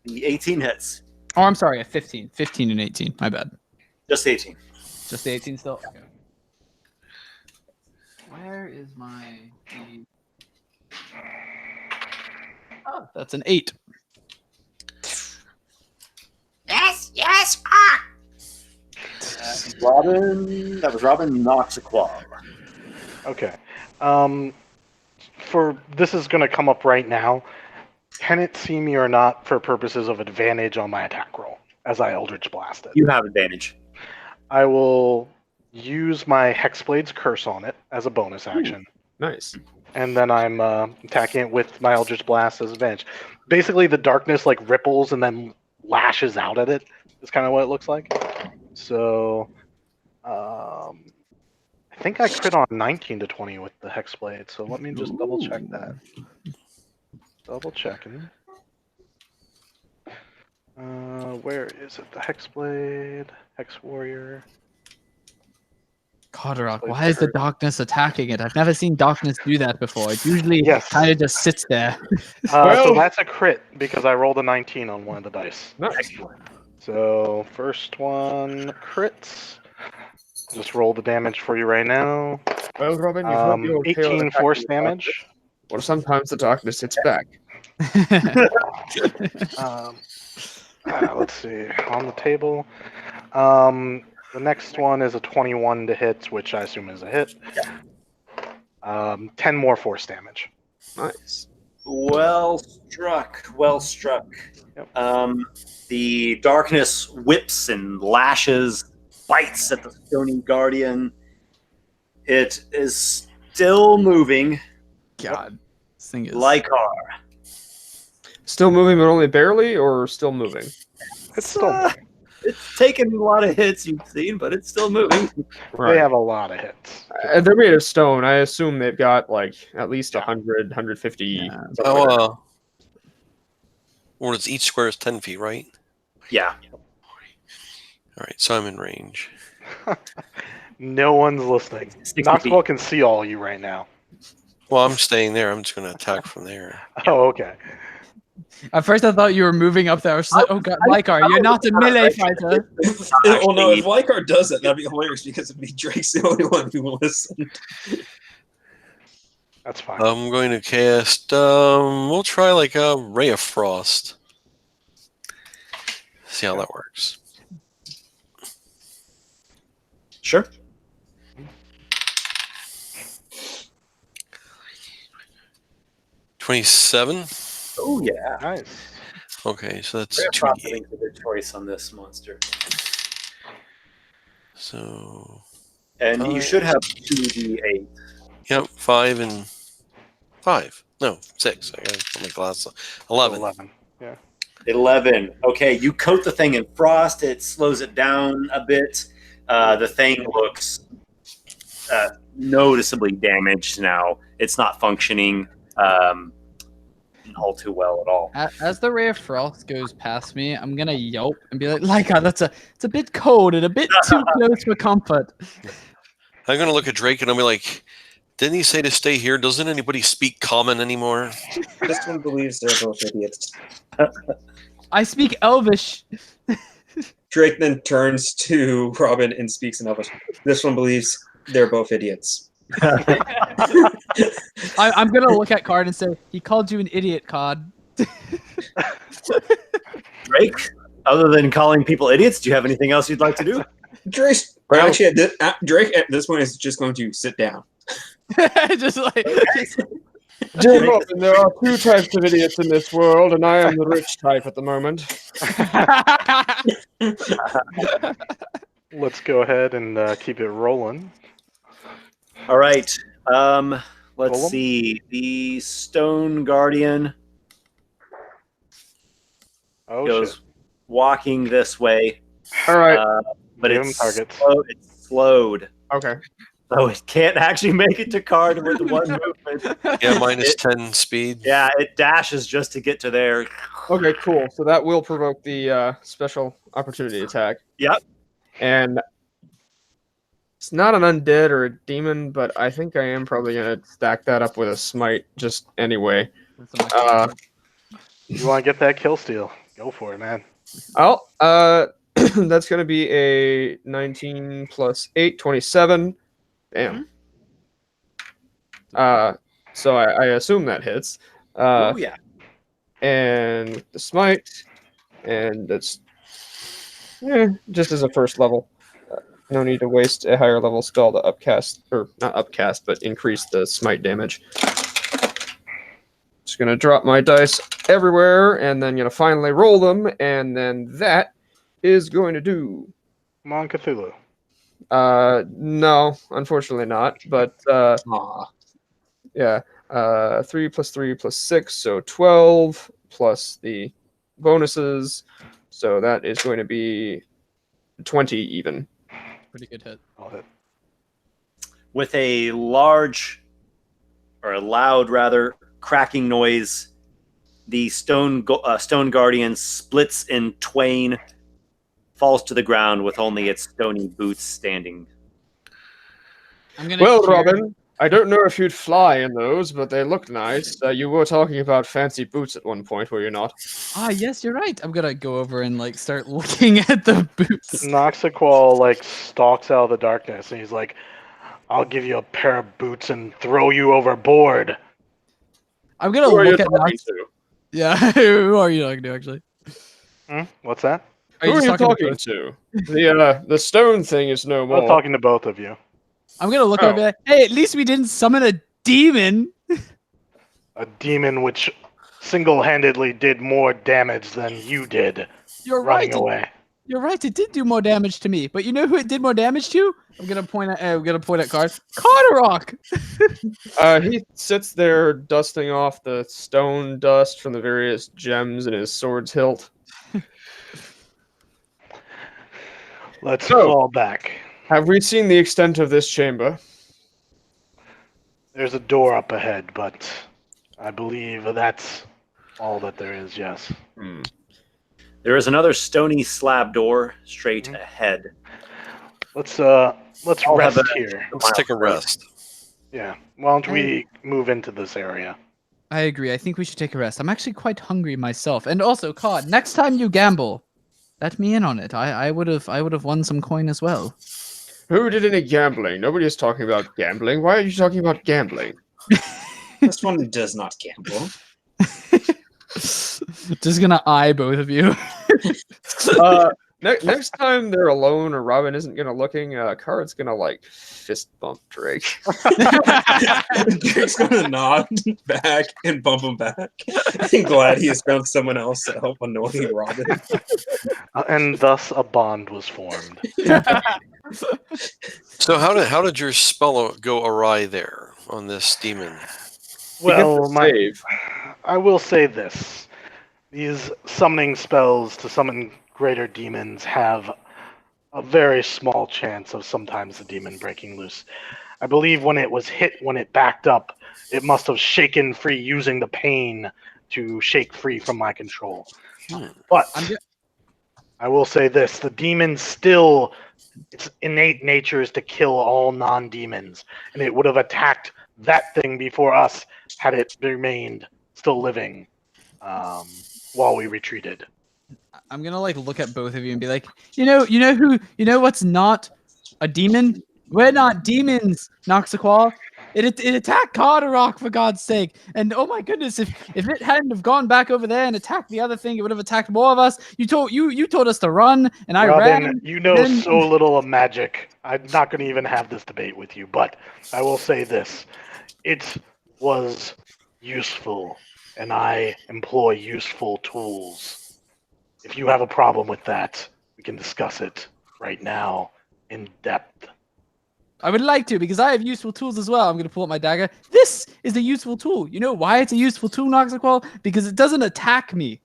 The 18 hits. Oh, I'm sorry, a 15. 15 and 18. My bad. Just 18. Just the 18 still? Okay. Where is my... Oh, that's an 8. Yes! Robin, that was Robin Noxiqual. Okay. This is going to come up right now. Can it see me or not for purposes of advantage on my attack roll as I Eldritch Blast it? You have advantage. I will use my Hexblade's Curse on it as a bonus action. Nice. And then I'm attacking it with my Eldritch Blast as advantage. Basically, the darkness like ripples and then lashes out at it. Is kind of what it looks like. So, I think I crit on 19 to 20 with the Hexblade. So let me just double check that. Double checking. Where is it? The Hexblade, Hex Warrior. Carderock, why is the darkness attacking it? I've never seen darkness do that before. It usually Yes. kind of just sits there. So that's a crit because I rolled a 19 on one of the dice. Nice. So first one crits. Just roll the damage for you right now. Well, Robin, you've heard the old tale of 18 attacking force the damage. darkness. Or sometimes the darkness hits back. Let's see. On the table. The next one is a 21 to hit, which I assume is a hit. 10 more force damage. Nice. Well struck. Well struck. Yep. The darkness whips and lashes, bites at the stony guardian. It is still moving. God, this thing is... Lykar. Still moving, but only barely, or still moving? It's still. It's taken a lot of hits you've seen, but it's still moving. They have a lot of hits. They're made of stone. I assume they've got like at least 100, 150. Yeah. Oh, or it's each square is 10 feet, right? Yeah. All right, so I'm in range. No one's listening. 60 feet. Noxiqual can see all you right now. Well, I'm staying there. I'm just going to attack from there. Oh, okay. At first, I thought you were moving up there. I was just like, oh god, Lykar, you're not a melee fighter. Well, no, if Lykar does it, that'd be hilarious because it'd be Drake's the only one who will listen. That's fine. I'm going to cast, we'll try like a Ray of Frost. See how that works. Sure. $27. Oh, yeah. Nice. Okay, so that's Rare 2d8. Frosting is a good choice on this monster. So, And you should have 2d8. yep, 5 and 5. No, 6. I got my glasses on. 11. 11. Yeah. 11. Okay, you coat the thing in frost. It slows it down a bit. The thing looks noticeably damaged now. It's not functioning all too well at all. As the ray of frost goes past me, I'm gonna yelp and be like, Lykar, it's a bit cold and a bit too close for comfort. I'm going to look at Drake and I'll be like, didn't he say to stay here? Doesn't anybody speak common anymore? This one believes they're both idiots. I speak Elvish. Drake then turns to Robin and speaks in Elvish. This one believes they're both idiots. I'm gonna look at Card and say, he called you an idiot, Card. Drake, other than calling people idiots, do you have anything else you'd like to do? Drake, Well- actually, Drake at this point is just going to sit down. just like Dear Robin, there are two types of idiots in this world, and I am the rich type at the moment. Let's go ahead and keep it rolling. All right. Let's Golem? see. The Stone Guardian Oh goes shit! walking this way, All right. but Give him it's targets. it's slowed, Okay. so it can't actually make it to Card with one movement. Yeah, minus 10 speed. Yeah, it dashes just to get to there. Okay, cool. So that will provoke the special opportunity attack. Yep. And it's not an undead or a demon, but I think I am probably going to stack that up with a smite just anyway. You want to get that kill steal? Go for it, man. That's going to be a 19 plus 8, 27. Damn. So I assume that hits. Oh yeah. And the smite, and that's just as a first level. No need to waste a higher level spell to upcast, or not upcast, but increase the smite damage. Just gonna drop my dice everywhere, and then gonna finally roll them, and then that is going to do. Come on, Cthulhu. No, unfortunately not. But Aw. yeah, 3 plus 3 plus 6, so 12 plus the bonuses, so that is going to be 20 even. pretty good hit. I'll hit. With a large, or a loud rather, cracking noise, the Stone Guardian splits in twain, falls to the ground with only its stony boots standing. I'm gonna Well, cheer- Robin, I don't know if you'd fly in those, but they look nice. You were talking about fancy boots at one point, were you not? Ah, yes, you're right. I'm gonna go over and like start looking at the boots. Noxiqual like stalks out of the darkness, and he's like, "I'll give you a pair of boots and throw you overboard." I'm gonna Who are you look at talking Nox. to? Yeah, who are you talking to actually? What's that? Are Who are just you talking both? to? The stone thing is no I'm more. talking to both of you. I'm gonna look at it and be like, hey, at least we didn't summon a demon. A demon which single-handedly did more damage than you did You're running right. away. You're right. It did do more damage to me, but you know who it did more damage to? I'm gonna point at Carderock. He sits there dusting off the stone dust from the various gems in his sword's hilt. Let's So- fall back. Have we seen the extent of this chamber? There's a door up ahead, but I believe that's all that there is, yes. There is another stony slab door straight ahead. Let's I'll have rest a- here. Let's take a rest. Yeah. Why don't we move into this area? I agree. I think we should take a rest. I'm actually quite hungry myself. And also, Cod, next time you gamble, let me in on it. I would have won some coin as well. Who did any gambling? Nobody is talking about gambling. Why are you talking about gambling? This one does not gamble. Just gonna eye both of you. Next time they're alone or Robin isn't gonna looking, Card's gonna like fist bump Drake. Drake's gonna nod back and bump him back. I'm glad he has found someone else to help annoy Robin. And thus a bond was formed. So how did your spell go awry there on this demon? Well, Save. I will say this. These summoning spells to summon greater demons have a very small chance of sometimes the demon breaking loose. I believe when it was hit, when it backed up, it must have shaken free using the pain to shake free from my control. But I will say this, the demon still, its innate nature is to kill all non-demons, and it would have attacked that thing before us had it remained still living while we retreated. I'm gonna like look at both of you and be like, you know what's not a demon? We're not demons, Noxiqual. It attacked Carderock, for God's sake. And oh my goodness, if it hadn't have gone back over there and attacked the other thing, it would have attacked more of us. You told us to run, and I Robin, ran. you know then- so little of magic. I'm not going to even have this debate with you, but I will say this. It was useful, and I employ useful tools. If you have a problem with that, we can discuss it right now in depth. I would like to, because I have useful tools as well. I'm going to pull up my dagger. This is a useful tool. You know why it's a useful tool, Noxiqual? Because it doesn't attack me.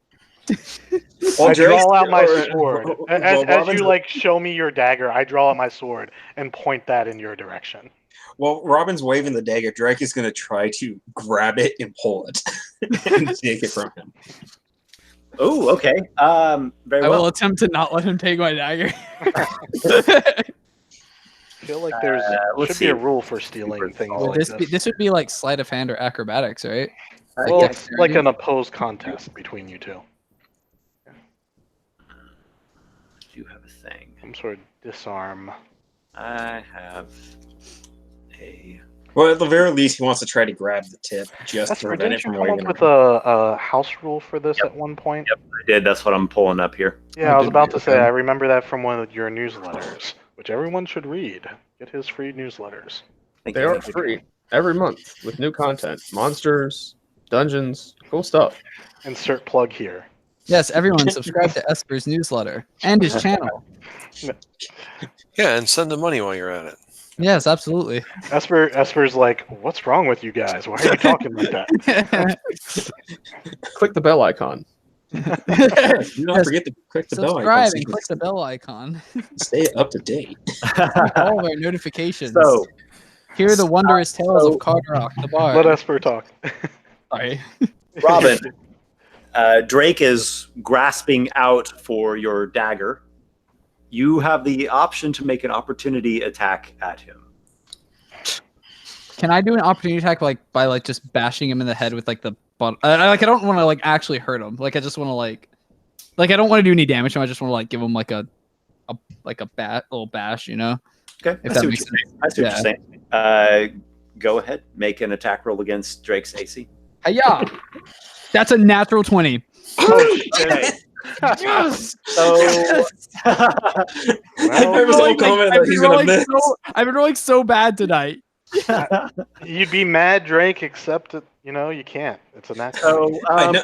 I draw out my sword. As you show me your dagger, I draw out my sword and point that in your direction. Well, Robin's waving the dagger. Drake is going to try to grab it and pull it and take it from him. Oh, okay. Very I well. will attempt to not let him take my dagger. I feel like there's should be a rule for stealing things Would like this would be like sleight of hand or acrobatics, right? Well, it's like an opposed contest between you two. I do have a thing. Some sort of disarm. I have a. Well, at the very least, he wants to try to grab the tip just to Esper, prevent didn't it you from come waving up with around. a house rule for this at one point? Yep, I did. That's what I'm pulling up here. Yeah, I was about to say, I remember that from one of your newsletters, which everyone should read. Get his free newsletters. They are free every month with new content, monsters, dungeons, cool stuff. Insert plug here. Yes, everyone subscribe to Esper's newsletter and his channel. Yeah, and send them money while you're at it. Yes, absolutely. Esper's like, what's wrong with you guys? Why are you talking like that? Click the bell icon. Do not forget to click the bell icon. Subscribe So you and can click the bell icon. stay up to date. All of our notifications. So, Hear the wondrous tales of Carderock, the bard. Let Esper talk. Sorry. Robin, Drake is grasping out for your dagger. You have the option to make an opportunity attack at him. Can I do an opportunity attack by just bashing him in the head with the bottom? I don't want to actually hurt him. I just want to I don't want to do any damage to him. I just want to give him a little bash, you know? Okay, If I that see what makes you're saying. I see what you're saying. Go ahead, make an attack roll against Drake's AC. Hiya! That's a natural 20. Oh, shit. Okay. Yes! So, I was all comment that he's going to miss. I've been rolling so bad tonight. You'd be mad, Drake, except that, you can't. It's a natural. so I know.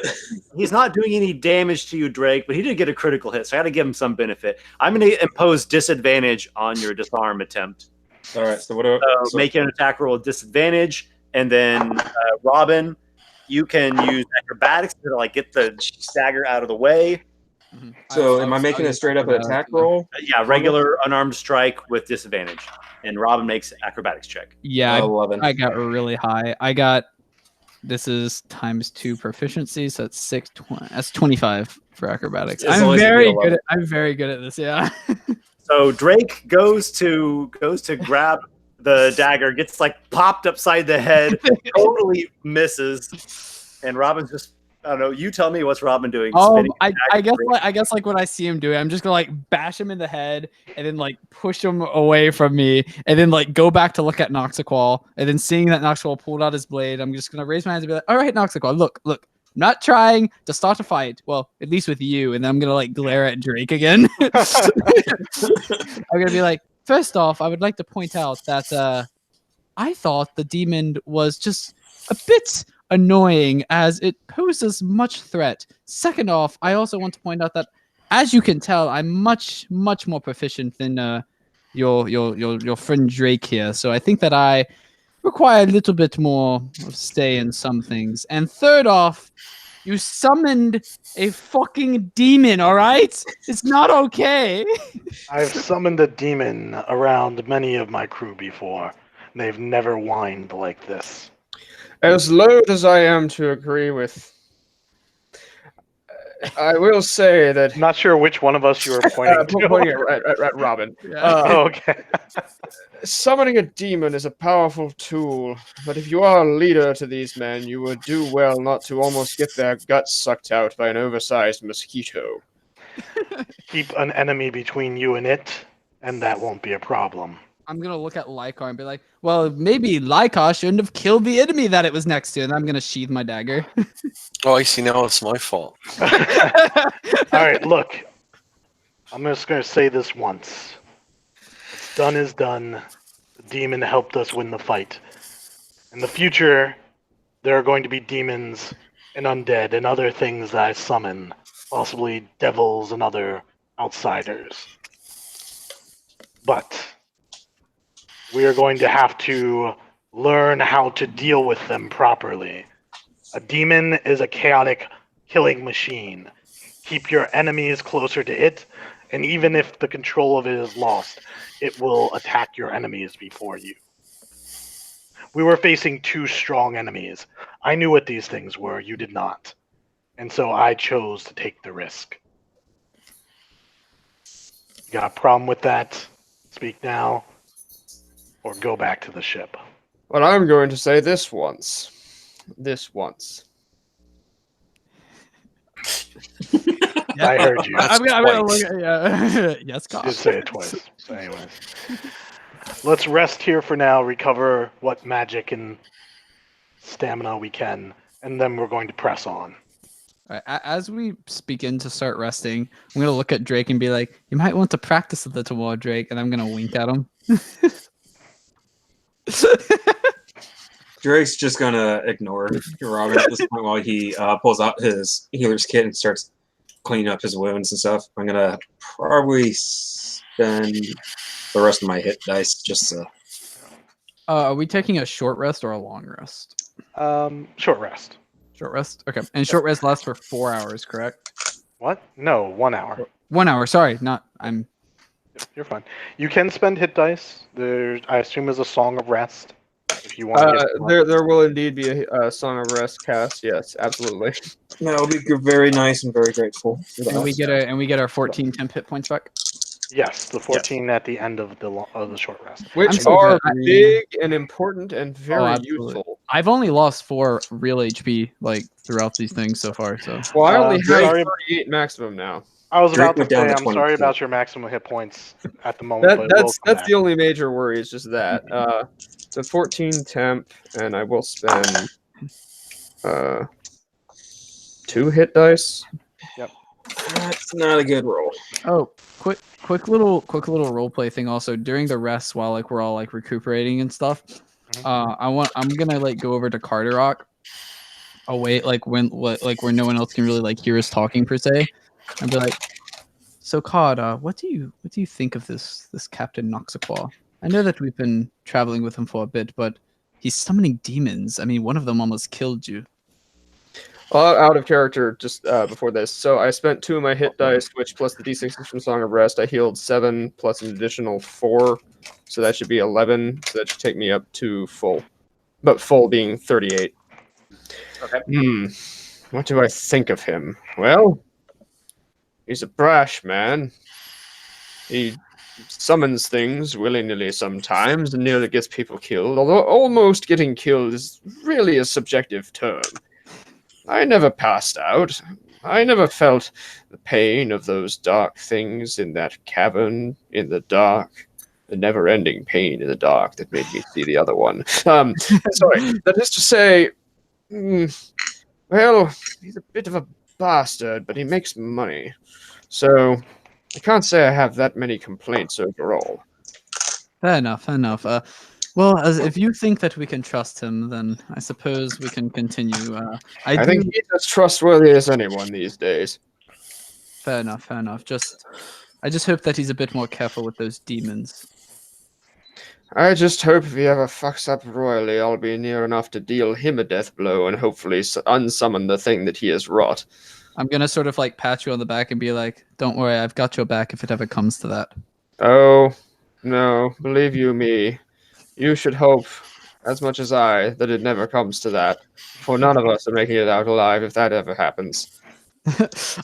he's not doing any damage to you, Drake, but he did get a critical hit, so I got to give him some benefit. I'm going to impose disadvantage on your disarm attempt. All right, so what do So make an attack roll with disadvantage, and then Robin, you can use acrobatics to get the dagger out of the way. So am I making it straight up an attack roll? Yeah, regular unarmed strike with disadvantage, and Robin makes an acrobatics check. Yeah, 11. I got really high. This is ×2 proficiency, so it's 6, 20. That's 25 for acrobatics. It's I'm always very gonna be good. I'm very good at this. Yeah. So Drake goes to grab the dagger, gets popped upside the head, totally misses, and Robin's just, I don't know. You tell me what's Robin doing. Spinning I guess what I see him doing, I'm just gonna bash him in the head and then push him away from me and then go back to look at Noxiqual and then seeing that Noxiqual pulled out his blade, I'm just gonna raise my hands and be like, all right, Noxiqual, look, I'm not trying to start a fight. Well, at least with you, and then I'm gonna glare at Drake again. I'm gonna be like, first off, I would like to point out that I thought the demon was just a bit annoying as it poses much threat. Second off, I also want to point out that, as you can tell, I'm much more proficient than your friend Drake here. So I think that I require a little bit more of stay in some things. And third off, you summoned a fucking demon, all right? It's not okay. I've summoned a demon around many of my crew before. They've never whined like this. As loath as I am to agree with, I will say that. I'm not sure which one of us you were pointing to. Pointing at Robin. Okay. Summoning a demon is a powerful tool, but if you are a leader to these men, you would do well not to almost get their guts sucked out by an oversized mosquito. Keep an enemy between you and it, and that won't be a problem. I'm gonna look at Lykar and be like, well, maybe Lykar shouldn't have killed the enemy that it was next to, and I'm gonna sheath my dagger. Oh, I see. Now it's my fault. All right, look. I'm just going to say this once. What's done is done. The demon helped us win the fight. In the future, there are going to be demons and undead and other things that I summon. Possibly devils and other outsiders. But we are going to have to learn how to deal with them properly. A demon is a chaotic killing machine. Keep your enemies closer to it, and even if the control of it is lost, it will attack your enemies before you. We were facing two strong enemies. I knew what these things were, you did not. And so I chose to take the risk. You got a problem with that? Speak now, or go back to the ship. Well, I'm going to say this once. This once. I heard you. I'm gonna look at yes, You God. did say it twice. So anyways. Let's rest here for now, recover what magic and stamina we can, and then we're going to press on. All right, as we begin to start resting, I'm gonna look at Drake and be like, "You might want to practice a little more, Drake." And I'm gonna wink at him. Drake's just gonna ignore Robin at this point while he pulls out his healer's kit and starts cleaning up his wounds and stuff. I'm gonna probably spend the rest of my hit dice just to. Are we taking a short rest or a long rest? Short rest. Short rest. Okay, and short rest lasts for 4 hours, correct? What? No, 1 hour. 1 hour. Sorry, not. I'm. You're fine. You can spend hit dice. There, I assume, is a song of rest. If you want to get There will indeed be a Song of Rest cast. Yes, absolutely. That will be very nice and very grateful. For that. And we get our 14 temp hit points back. yes, the 14 at the end of the short rest. Which so are glad- big and important and very absolutely. useful. I've only lost 4 real HP like throughout these things so far. So Well, I only have sorry- 38 maximum now. I was Drake about to went down say, to I'm sorry 22. about your maximum hit points at the moment. but we'll That's come back. the only major worry is just that. So 14 temp, and I will spend 2 hit dice. That's not a good roll. oh, quick little role play thing. Also during the rest, while like we're all like recuperating and stuff, I'm gonna like go over to Carderock, away like when where no one else can really like hear us talking per se, and be like, so Card, what do you think of this Captain Noxiqual? I know that we've been traveling with him for a bit, but he's summoning demons. I mean, one of them almost killed you. Out of character just before this. So I spent 2 of my hit dice, which plus the d6 from Song of Rest, I healed 7 plus an additional 4. So that should be 11. So that should take me up to full. But full being 38. Okay. What do I think of him? Well, he's a brash man. He summons things willy-nilly sometimes and nearly gets people killed, although almost getting killed is really a subjective term. I never passed out. I never felt the pain of those dark things in that cavern in the dark. The never-ending pain in the dark that made me see the other one. Sorry, that is to say, well, he's a bit of a bastard, but he makes money. So I can't say I have that many complaints overall. Fair enough. Well, if you think that we can trust him, then I suppose we can continue. I think he's as trustworthy as anyone these days. Fair enough. I just hope that he's a bit more careful with those demons. I just hope if he ever fucks up royally, I'll be near enough to deal him a death blow and hopefully unsummon the thing that he has wrought. I'm gonna sort of like pat you on the back and be like, "Don't worry, I've got your back if it ever comes to that." Oh, no, believe you me. You should hope, as much as I, that it never comes to that. For none of us are making it out alive if that ever happens.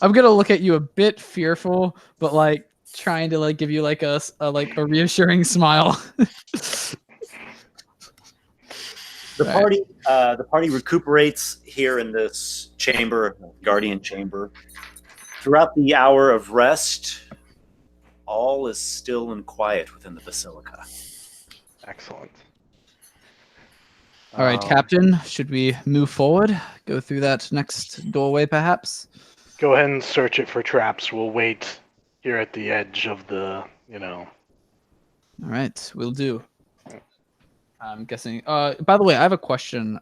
I'm gonna look at you a bit fearful, but like trying to like give you like a reassuring smile. The party recuperates here in this chamber, guardian chamber. Throughout the hour of rest, all is still and quiet within the Basilica. Excellent. All right, Captain. Should we move forward? Go through that next doorway, perhaps. Go ahead and search it for traps. We'll wait here at the edge of the, All right, we'll do. I'm guessing. By the way, I have a question.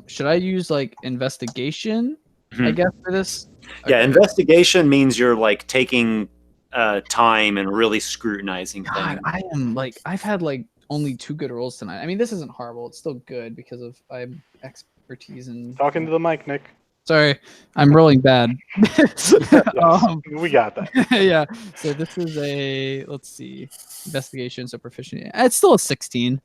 Should I use like investigation? I guess for this. Yeah, investigation means you're like taking time and really scrutinizing God, things. I am like I've had like only 2 good rolls tonight. I mean, this isn't horrible. It's still good because of I have expertise in. talking to the mic, Nick. Sorry, I'm rolling bad. Yes, we got that. Yeah. So this is a let's see, investigation. So proficient. It's still a 16.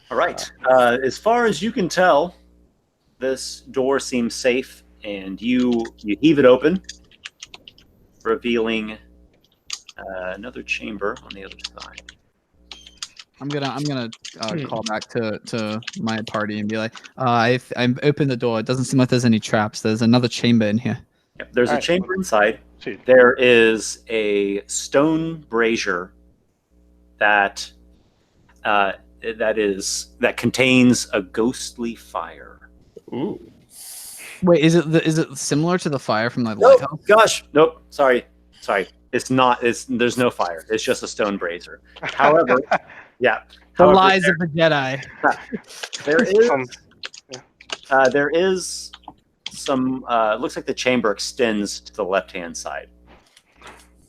All right. As far as you can tell, this door seems safe, and you heave it open, revealing another chamber on the other side. I'm gonna call back to my party and be like, I've opened the door. It doesn't seem like there's any traps. There's another chamber in here. Yep, there's All a right. chamber inside. See. There is a stone brazier that contains a ghostly fire. Ooh. Wait, is it similar to the fire from the Nope, lighthouse? gosh, nope. Sorry. It's not. There's no fire. It's just a stone brazier. However, yeah. The However, lies of the Jedi. there is some. Looks like the chamber extends to the left-hand side.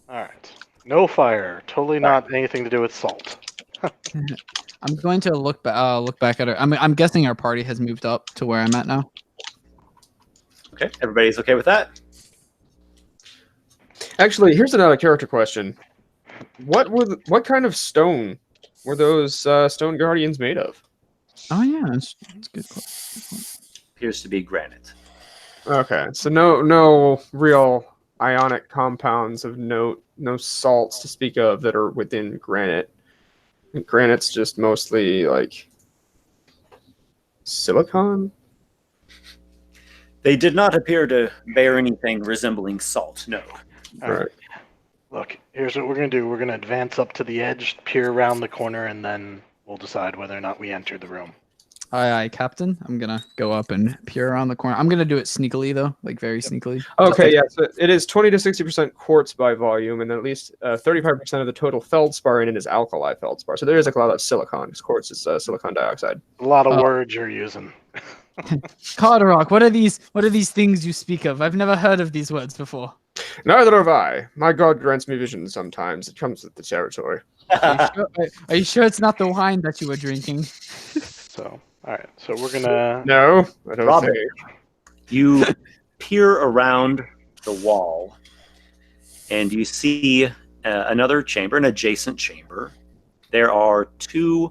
All right. No fire. Totally not anything to do with salt. I'm going to look back at her. I'm guessing our party has moved up to where I'm at now. Okay, everybody's okay with that? Actually, here's another character question. What kind of stone were those stone guardians made of? Oh yeah, that's good. Appears to be granite. Okay, so no real ionic compounds of note, no salts to speak of that are within granite. Granite's just mostly like silicon. They did not appear to bear anything resembling salt. No. All right. Look, here's what we're going to do. We're going to advance up to the edge, peer around the corner, and then we'll decide whether or not we enter the room. Aye, Captain. I'm gonna go up and peer around the corner. I'm gonna do it sneakily though, like very sneakily. Okay, yeah, so it is 20 to 60% quartz by volume, and then at least 35% of the total feldspar in it is alkali feldspar. So there is a lot of silicon, because quartz is silicon dioxide. A lot of words you're using. Carderock, what are these things you speak of? I've never heard of these words before. Neither have I. My god grants me vision sometimes. It comes with the territory. Are you sure it's not the wine that you were drinking? So, all right. So we're gonna. No, I don't Robin, think. you peer around the wall, and you see another chamber, an adjacent chamber. There are 2.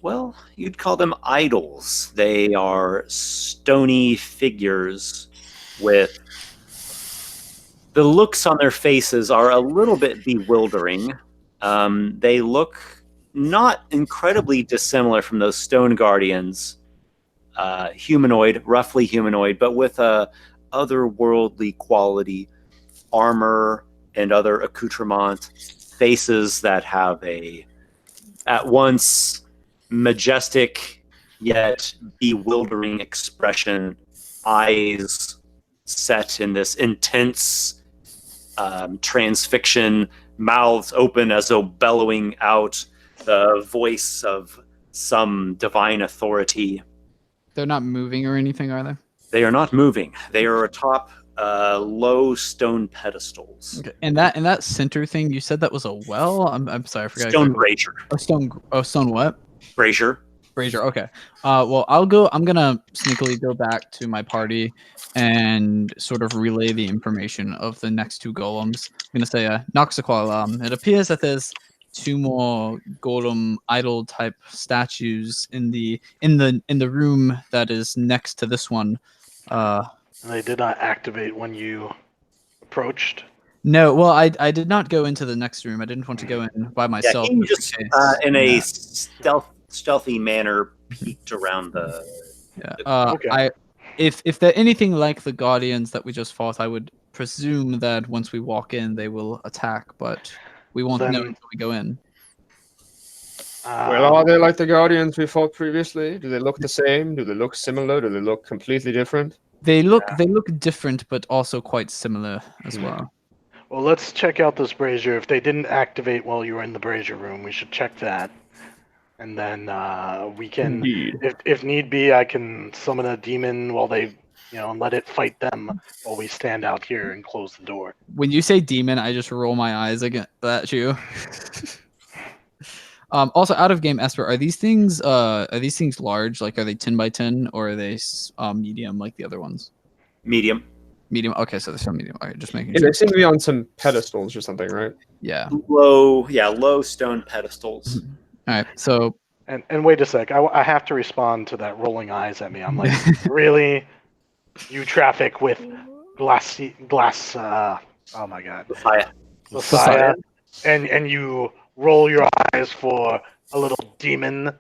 Well, you'd call them idols. They are stony figures with the looks on their faces are a little bit bewildering. They look not incredibly dissimilar from those stone guardians, humanoid, roughly humanoid, but with a otherworldly quality, armor and other accoutrement, faces that have at once majestic yet bewildering expression, eyes set in this intense transfixion, mouths open as though bellowing out the voice of some divine authority. They're not moving or anything, are they? They are not moving. They are atop low stone pedestals. Okay. And that center thing, you said that was a well? I'm sorry, I forgot. Stone brazier. Stone what? Brazier. Brazier. Okay. Well, I'm gonna sneakily go back to my party and sort of relay the information of the next 2 golems. I'm gonna say, Noxiqual. It appears that there's 2 more golem idol type statues in the room that is next to this one. They did not activate when you approached. No, well, I did not go into the next room. I didn't want to go in by myself. Yeah, he just in a stealthy manner peeked around the. Yeah. Okay. If they're anything like the guardians that we just fought, I would presume that once we walk in, they will attack. But We won't know Then- until we go in. Well, are they like the Guardians we fought previously? Do they look the same? Do they look similar? Do they look completely different? They look different, but also quite similar as well. Well, let's check out this brazier. If they didn't activate while you were in the brazier room, we should check that. And then we can, Indeed. if need be, I can summon a demon while they, and let it fight them while we stand out here and close the door. When you say demon, I just roll my eyes at you. Also, out of game, Esper, are these things large? Like, are they 10 by 10, or are they medium like the other ones? Medium. Medium. Okay, so they're still medium. All right, just making Yeah, sure. they seem to be on some pedestals or something, right? Yeah. Low stone pedestals. All right. So. And wait a sec, I have to respond to that rolling eyes at me. I'm like, really? You traffic with glass? Oh my god, Messiah, and you roll your eyes for a little demon.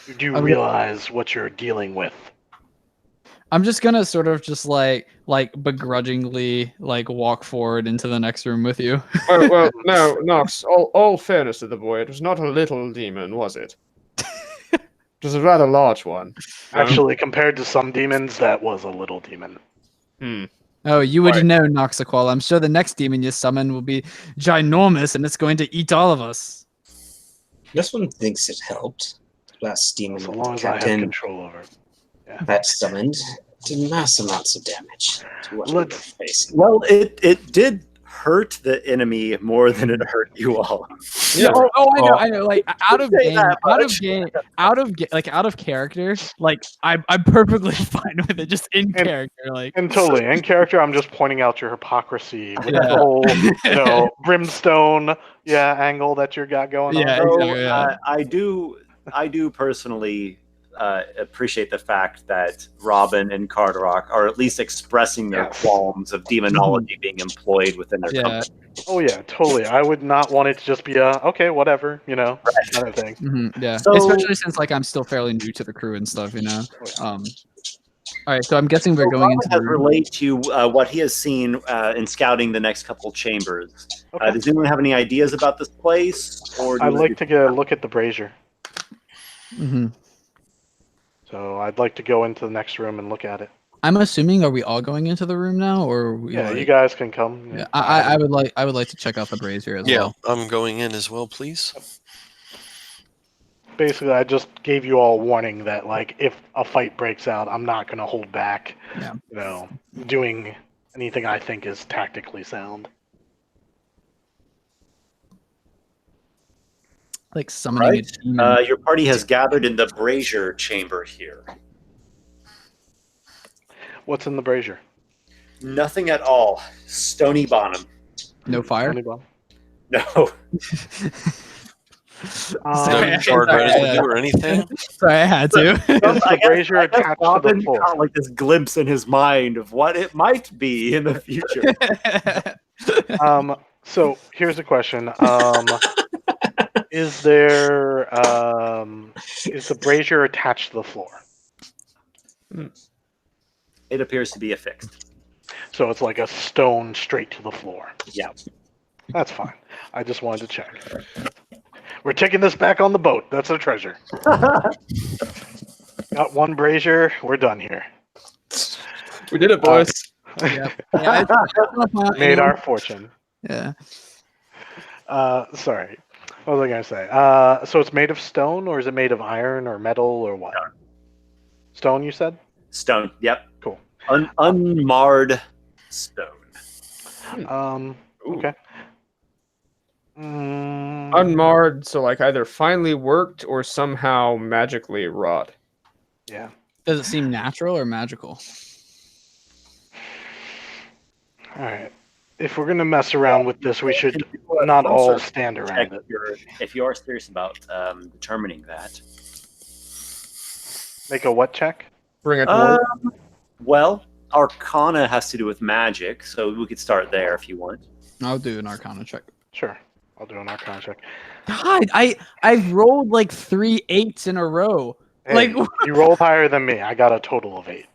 You do realize what you're dealing with. I'm just gonna sort of just like begrudgingly walk forward into the next room with you. Well, no, Nox. All fairness to the boy, it was not a little demon, was it? It was a rather large one. Actually, compared to some demons, that was a little demon. Oh, you would Right. know, Noxiqual. I'm sure the next demon you summon will be ginormous, and it's going to eat all of us. This one thinks it helped. Last demon So long as I have captain control over it. that summoned did mass amounts of damage to what we were facing. Well, it did hurt the enemy more than it hurt you all. Yeah. I know. Like out of say game, that out of character. Like I'm perfectly fine with it, just in character. Like And totally, in character, I'm just pointing out your hypocrisy with Yeah. the whole, brimstone, angle that you got going Yeah, on. exactly, yeah. I do personally appreciate the fact that Robin and Carderock are at least expressing their Yes. qualms of demonology being employed within their Yeah. company. Oh yeah, totally. I would not want it to just be okay, whatever, kind of thing. yeah. So- Especially since I'm still fairly new to the crew and stuff. All right, so I'm guessing we're going into the Robin has room. relate to what he has seen in scouting the next couple chambers. Okay. Does anyone have any ideas about this place? Or I'd like to get a look at the brazier. Mhm. So I'd like to go into the next room and look at it. I'm assuming, are we all going into the room now, or are we, Yeah, like- you guys can come. Yeah, I would like to check out the brazier as Yeah, well. I'm going in as well, please. Basically, I just gave you all warning that, if a fight breaks out, I'm not going to hold back, Yeah. doing anything I think is tactically sound. Like summoning Right. a demon. Your party has gathered in the brazier chamber here. What's in the brazier? Nothing at all. Stony bottom. No fire. Anybody? No. Sorry, No charred sorry, residue or anything. Sorry, I had to. Does the brazier I guess attached to the Robin floor? got like this glimpse in his mind of what it might be in the future. So here's a question. Is there is the brazier attached to the floor? It appears to be affixed. So it's like a stone straight to the floor. Yeah. That's fine. I just wanted to check. We're taking this back on the boat. That's a treasure. Got one brazier. We're done here. We did it, boys. Yep. Yeah, Made our fortune. Yeah. Sorry. What was I going to say? So it's made of stone, or is it made of iron or metal or what? Stone, you said? Stone. Yep. Cool. Unmarred stone. Okay. Unmarred, so either finely worked or somehow magically wrought. Yeah. Does it seem natural or magical? All right. If we're going to mess around with this, we should not all stand around it. If you are serious about determining that. Make a what check? Bring it to work. Well, Arcana has to do with magic, so we could start there if you want. I'll do an Arcana check. Sure. I'll do an Arcana check. God, I've rolled 3 8s in a row. Hey, you rolled higher than me. I got a total of 8.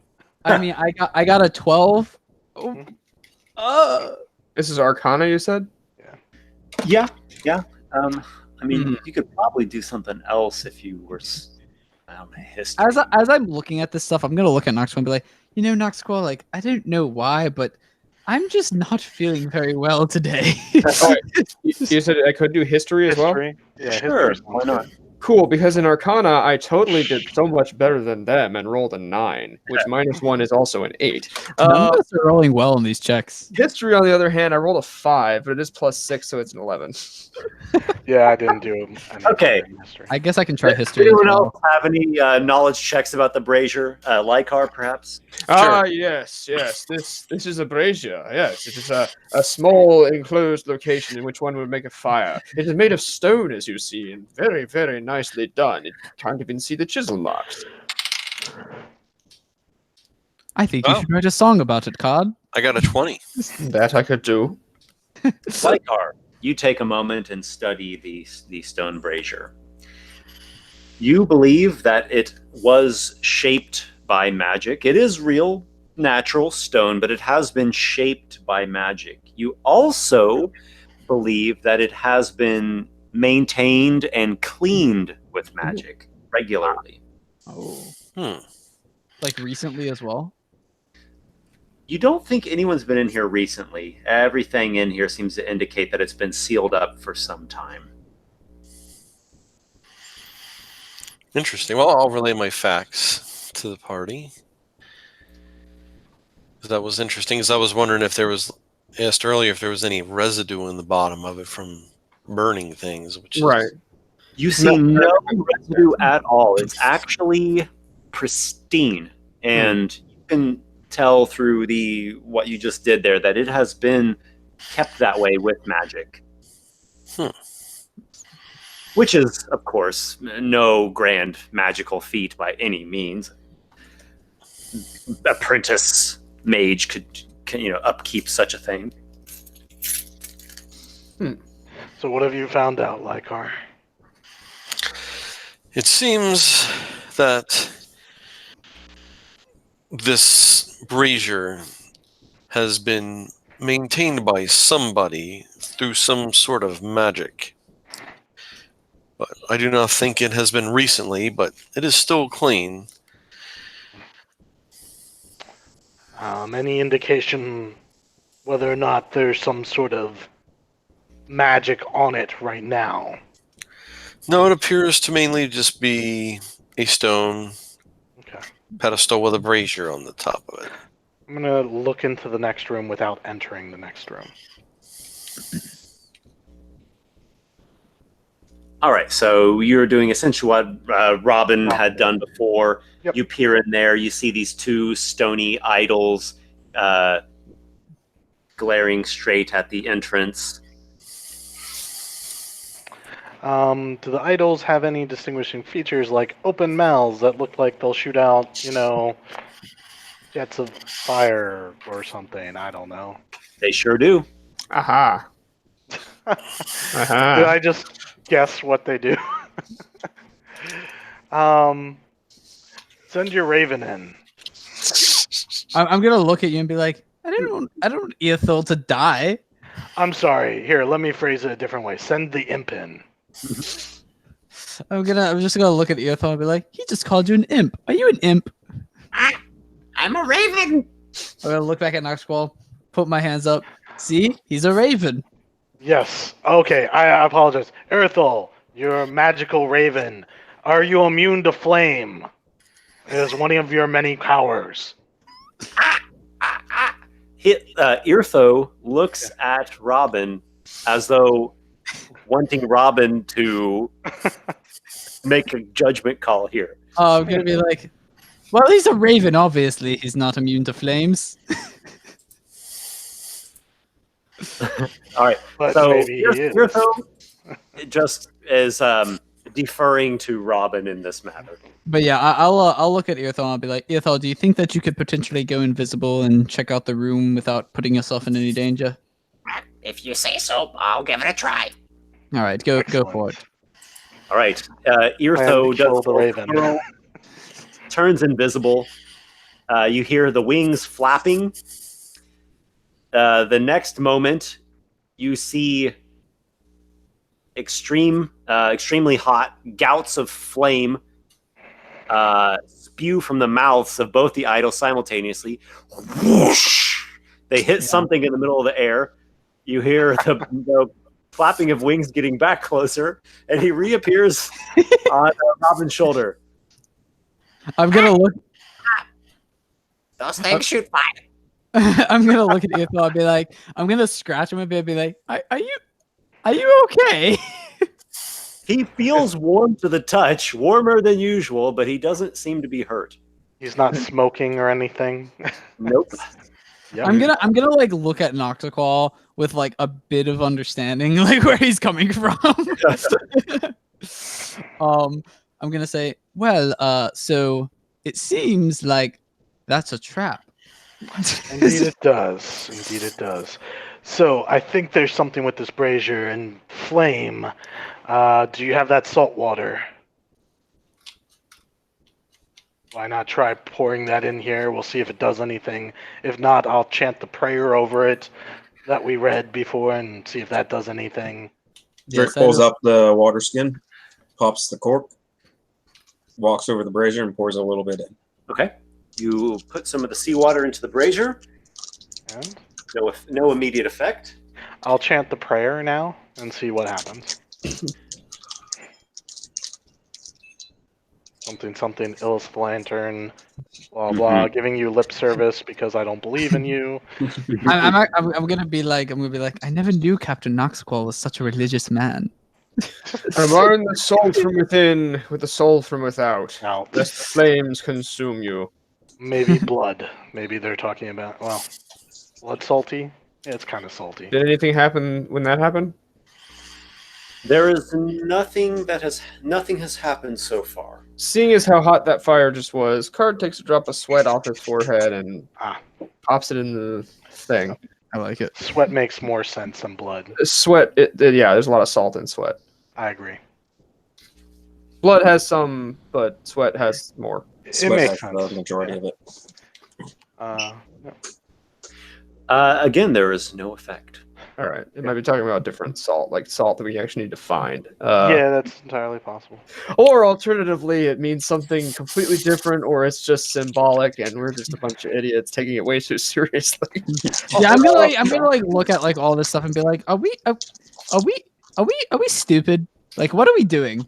I mean, I got a 12. This is Arcana, you said? Yeah, yeah. I mean, Hmm. you could probably do something else if you were, I don't know, history. As I'm looking at this stuff, I'm gonna look at Noxiqual and be like, Noxiqual, like I don't know why, but I'm just not feeling very well today. Oh, you said I could do history as well? History. Yeah, Sure, history why sounds not? good. Cool, because in Arcana, I totally did so much better than them and rolled a 9, which -1 is also an 8. None of us are rolling well in these checks. History, on the other hand, I rolled a 5, but it is +6, so it's an 11. Yeah, I didn't do any Okay. in history. I guess I can try history. Anyone as well. else have any knowledge checks about the brazier? Lykar, perhaps? Ah, yes. This is a brazier. Yes, it is a small enclosed location in which one would make a fire. It is made of stone, as you see, and very, very nicely done. You can't even see the chisel marks. I think you Wow. should write a song about it, Card. I got a 20. That I could do. Lykar, you take a moment and study the stone brazier. You believe that it was shaped by magic. It is real, natural stone, but it has been shaped by magic. You also believe that it has been maintained and cleaned with magic regularly. Oh, Hmm. like recently as well. You don't think anyone's been in here recently. Everything in here seems to indicate that it's been sealed up for some time. Interesting. Well, I'll relay my facts to the party. That was interesting, because I was wondering if there was, asked earlier, if there was any residue in the bottom of it from burning things, which is Right. You see no residue at all. It's actually pristine, and you can tell through what you just did there that it has been kept that way with magic. Which is, of course, no grand magical feat by any means. Apprentice mage could upkeep such a thing. So what have you found out, Lykar? It seems that this brazier has been maintained by somebody through some sort of magic. But I do not think it has been recently, but it is still clean. Any indication whether or not there's some sort of magic on it right now? No, it appears to mainly just be a stone Okay. pedestal with a brazier on the top of it. I'm gonna look into the next room without entering the next room. All right, so you're doing essentially what Robin had done before. Yep. You peer in there, you see these two stony idols glaring straight at the entrance. Do the idols have any distinguishing features like open mouths that look like they'll shoot out, jets of fire or something? I don't know. They sure do. Aha. Did Aha. I just guess what they do? Send your raven in. I'm gonna look at you and be like, I don't want Ethel to die. I'm sorry. Here, let me phrase it a different way. Send the imp in. I'm just gonna look at Ethel and be like, he just called you an imp. Are you an imp? I'm a raven. I'm gonna look back at Noxiqual, put my hands up. See, he's a raven. Yes. Okay, I apologize. Erthal, you're a magical raven. Are you immune to flame? It is one of your many powers. Irtho looks at Robin as though wanting Robin to make a judgment call here. I'm gonna be like, well, he's a raven. Obviously, he's not immune to flames. All right, But so maybe he is. Irtho just is deferring to Robin in this matter. But yeah, I'll look at Ethel and I'll be like, Ethel, do you think that you could potentially go invisible and check out the room without putting yourself in any danger? If you say so, I'll give it a try. All right, go Excellent. for it. All right, Plan Irtho to kill does the raven. turns invisible. You hear the wings flapping. The next moment, you see extremely hot gouts of flame spew from the mouths of both the idols simultaneously. Whoosh! They hit something in the middle of the air. You hear the flapping of wings getting back closer, and he reappears on Robin's shoulder. I'm gonna look. Those things shoot fire. I'm gonna look at Ethel. I'll be like, I'm gonna scratch him a bit. And be like, are you okay? He feels warm to the touch, warmer than usual, but he doesn't seem to be hurt. He's not smoking or anything. Nope. Yep. I'm gonna like look at Noxiqual with like a bit of understanding, like where he's coming from. I'm gonna say, well, so it seems like that's a trap. Indeed it does. Indeed it does. So I think there's something with this brazier and flame. Do you have that salt water? Why not try pouring that in here? We'll see if it does anything. If not, I'll chant the prayer over it that we read before and see if that does anything. Drake pulls up the water skin, pops the cork, walks over the brazier, and pours a little bit in. Okay. You put some of the seawater into the brazier. And No immediate effect. I'll chant the prayer now and see what happens. Something, Illis the Lantern, blah blah, giving you lip service because I don't believe in you. I'm gonna be like, I never knew Captain Noxiqual was such a religious man. Burn the soul from within with the soul from without, Now, lest the flames consume you. maybe blood. Maybe they're talking about, well, blood salty? Yeah, it's kind of salty. Did anything happen when that happened? There is nothing has happened so far. Seeing as how hot that fire just was, Card takes a drop of sweat off his forehead and pops it in the thing. I like it. Sweat makes more sense than blood. Sweat, yeah, there's a lot of salt in sweat. I agree. Blood has some, but sweat has more. Sweat makes has sense. the majority of it. Again, there is no effect. All right, it might be talking about different salt, like salt that we actually need to find. Yeah, that's entirely possible. Or alternatively, it means something completely different, or it's just symbolic, and we're just a bunch of idiots taking it way too seriously. Yeah, I'm gonna like look at like all this stuff and be like, are we stupid? Like, what are we doing?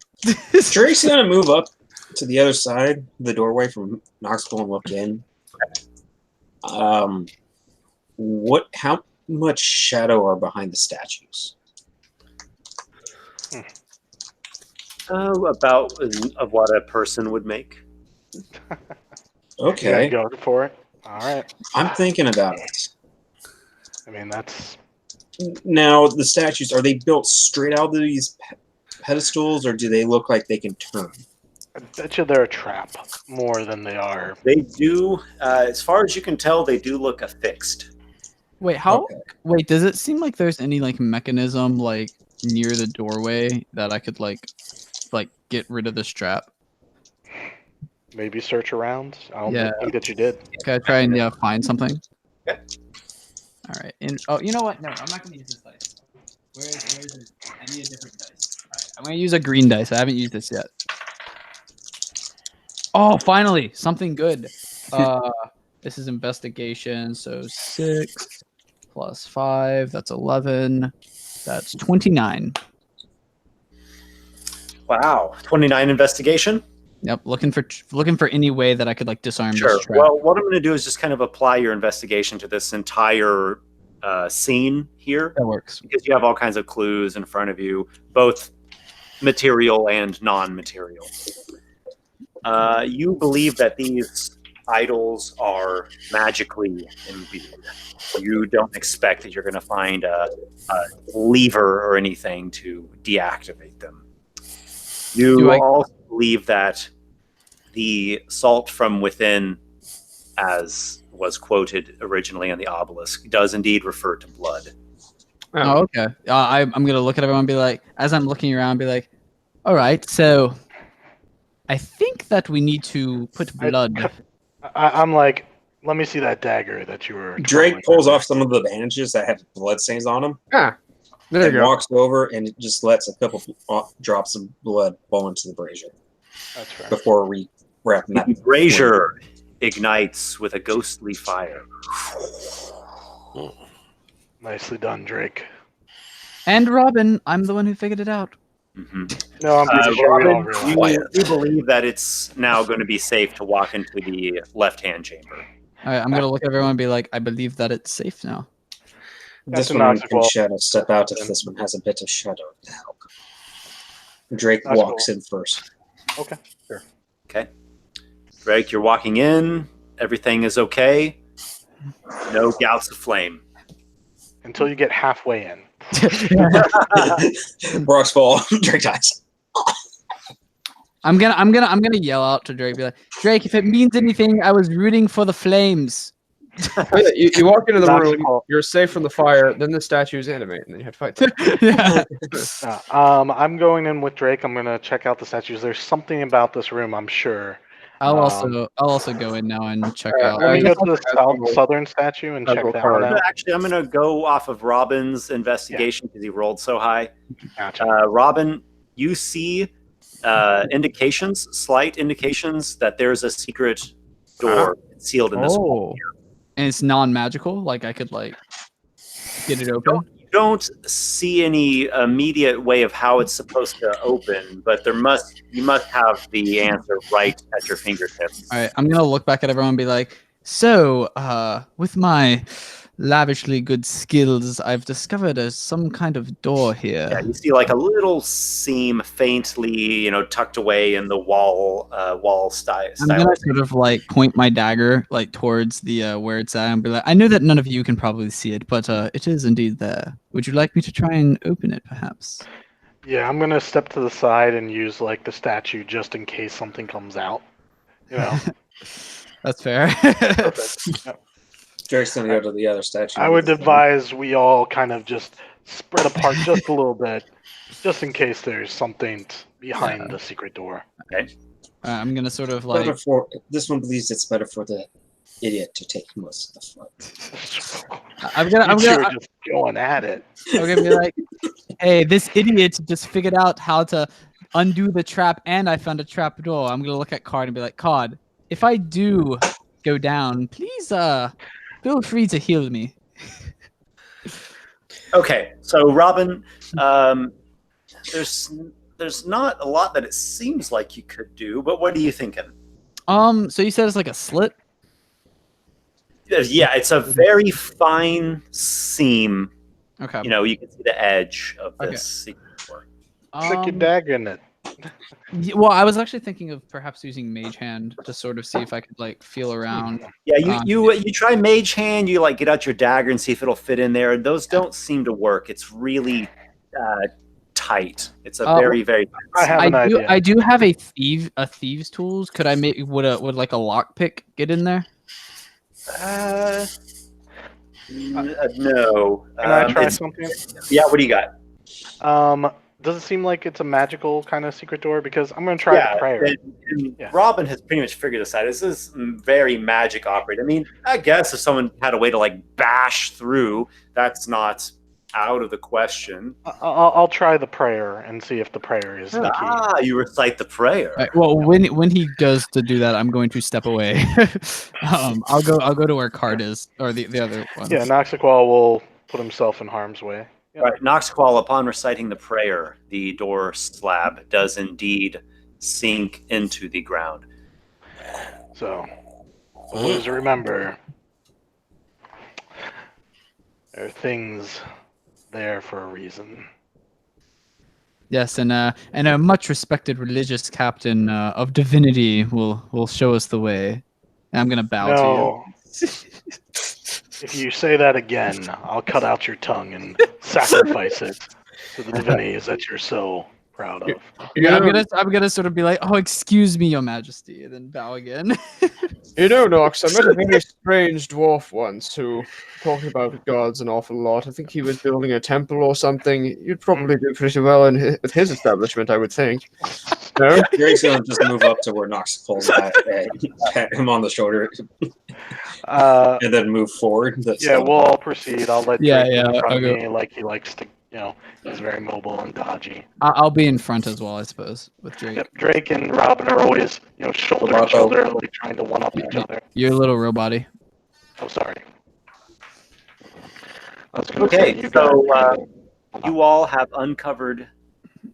Drake's gonna move up to the other side of the doorway from Knoxville and look in. How much shadow are behind the statues? About of what a person would make. Okay. Yeah, go for it. All right. I'm thinking about it. I mean, that's... Now, the statues, are they built straight out of these pedestals, or do they look like they can turn? I bet you they're a trap more than they are. They do, as far as you can tell, they do look affixed. Wait, how? Okay. Wait, does it seem like there's any like mechanism like near the doorway that I could like get rid of this trap? Maybe search around. I don't Yeah. think that you did. Can I try and find something? Okay. All right. And you know what? No, I'm not gonna use this dice. Where is it? I need a different dice. All right, I'm gonna use a green dice. I haven't used this yet. Oh, finally, something good. This is investigation, so 6 plus 5, that's 11. That's 29. Wow, 29 investigation. Yep, looking for any way that I could like disarm Sure. this trap. Well, what I'm going to do is just kind of apply your investigation to this entire scene here, That works. because you have all kinds of clues in front of you, both material and non-material. You believe that these idols are magically imbued. You don't expect that you're going to find a lever or anything to deactivate them. You also believe that the salt from within, as was quoted originally on the obelisk, does indeed refer to blood. Oh, okay. I'm gonna look at everyone and be like, as I'm looking around, be like, all right, so I think that we need to put blood. I'm like, let me see that dagger that you were... Drake pulls off some of the bandages that have blood stains on them. There you and go. walks over and just lets a couple drops of blood fall into the brazier That's fair. before we wrap that. Brazier ignites with a ghostly fire. Nicely done, Drake. And Robin, I'm the one who figured it out. No, I'm pretty sure we all Robin, realize. you believe that it's now going to be safe to walk into the left-hand chamber. All right, I'm gonna look at everyone and be like, I believe that it's safe now. This That's a one can Noxiqual. shadow step out if this one has a bit of shadow to help. Drake Noxiqual. walks in first. Okay, sure. Okay. Drake, you're walking in. Everything is okay. No gouts of flame. Until you get halfway in. Rocks fall. Drake dies. I'm gonna yell out to Drake, be like, Drake, if it means anything, I was rooting for the flames. You walk into the room, Noxiqual. you're safe from the fire, then the statues animate, and then you have to fight. Yeah. I'm going in with Drake. I'm gonna check out the statues. There's something about this room, I'm sure. I'll also go in now and check out. Let me I go guess to the southern statue and check Admiral that Card. one out. Actually, I'm going to go off of Robin's investigation because he rolled so high. Gotcha. Robin, you see slight indications that there's a secret door sealed in this wall. And it's non-magical. Like I could like get it open. You don't see any immediate way of how it's supposed to open, but you must have the answer right at your fingertips. All right, I'm gonna look back at everyone and be like, so, with my lavishly good skills, I've discovered some kind of door here. Yeah, you see like a little seam faintly, tucked away in the wall style. I'm gonna sort of like point my dagger like towards the where it's at and be like, I know that none of you can probably see it, but it is indeed there. Would you like me to try and open it, perhaps? Yeah, I'm gonna step to the side and use like the statue just in case something comes out. You know. That's fair. Perfect. Yep. Drake's gonna go to the other statue. I would advise we all kind of just spread apart just a little bit, just in case there's something behind the secret door. Okay. I'm gonna sort of like. This one believes it's better for the idiot to take most of the fight. I'm You two gonna are just going at it. I'm gonna be like, hey, this idiot just figured out how to undo the trap, and I found a trap door. I'm gonna look at Card and be like, Card, if I do go down, please feel free to heal me. Okay, so Robin, there's not a lot that it seems like you could do, but what are you thinking? So you said it's like a slit? Yeah, it's a very fine seam. Okay. You can see the edge of Okay. this secret door. Stick your dagger in it. Well, I was actually thinking of perhaps using Mage Hand to sort of see if I could like feel around. Yeah, you try Mage Hand, you like get out your dagger and see if it'll fit in there. Those don't seem to work. It's really tight. It's a very, very tight I have an idea. I do have a thieves tools. Could I make would like a lockpick get in there? No. Can I try something? Yeah, what do you got? Does it seem like it's a magical kind of secret door? Because I'm going to try the prayer. and Yeah. Robin has pretty much figured this out. This is very magic operated. I mean, I guess if someone had a way to like bash through, that's not out of the question. I'll try the prayer and see if the prayer is the key. Ah, you recite the prayer. Right, well, when he goes to do that, I'm going to step away. I'll go to where Card is, or the other one. Yeah, Noxiqual will put himself in harm's way. Yeah. Right, Noxiqual, upon reciting the prayer, the door slab does indeed sink into the ground. So, always remember, there are things there for a reason. Yes, and a much respected religious captain of divinity will show us the way. And I'm gonna bow No. to you. If you say that again, I'll cut out your tongue and sacrifice it to the divinities that you're so proud of. Yeah, I'm gonna sort of be like, oh, excuse me, Your Majesty, and then bow again. Nox, I met a very strange dwarf once who talked about gods an awful lot. I think he was building a temple or something. You'd probably do pretty well with his establishment, I would think. No? Drake's gonna just move up to where Nox pulls pat him on the shoulder, and then move forward. Yeah, we'll all proceed. I'll let Yeah, Drake yeah, in front I'll of go. me like he likes to he's very mobile and dodgy. I'll be in front as well, I suppose, with Drake. Yep, Drake and Robin are always, shoulder to shoulder, like trying to one up each other. You're a little robot-y. Oh, sorry. I was gonna Okay, say, you so guys- you all have uncovered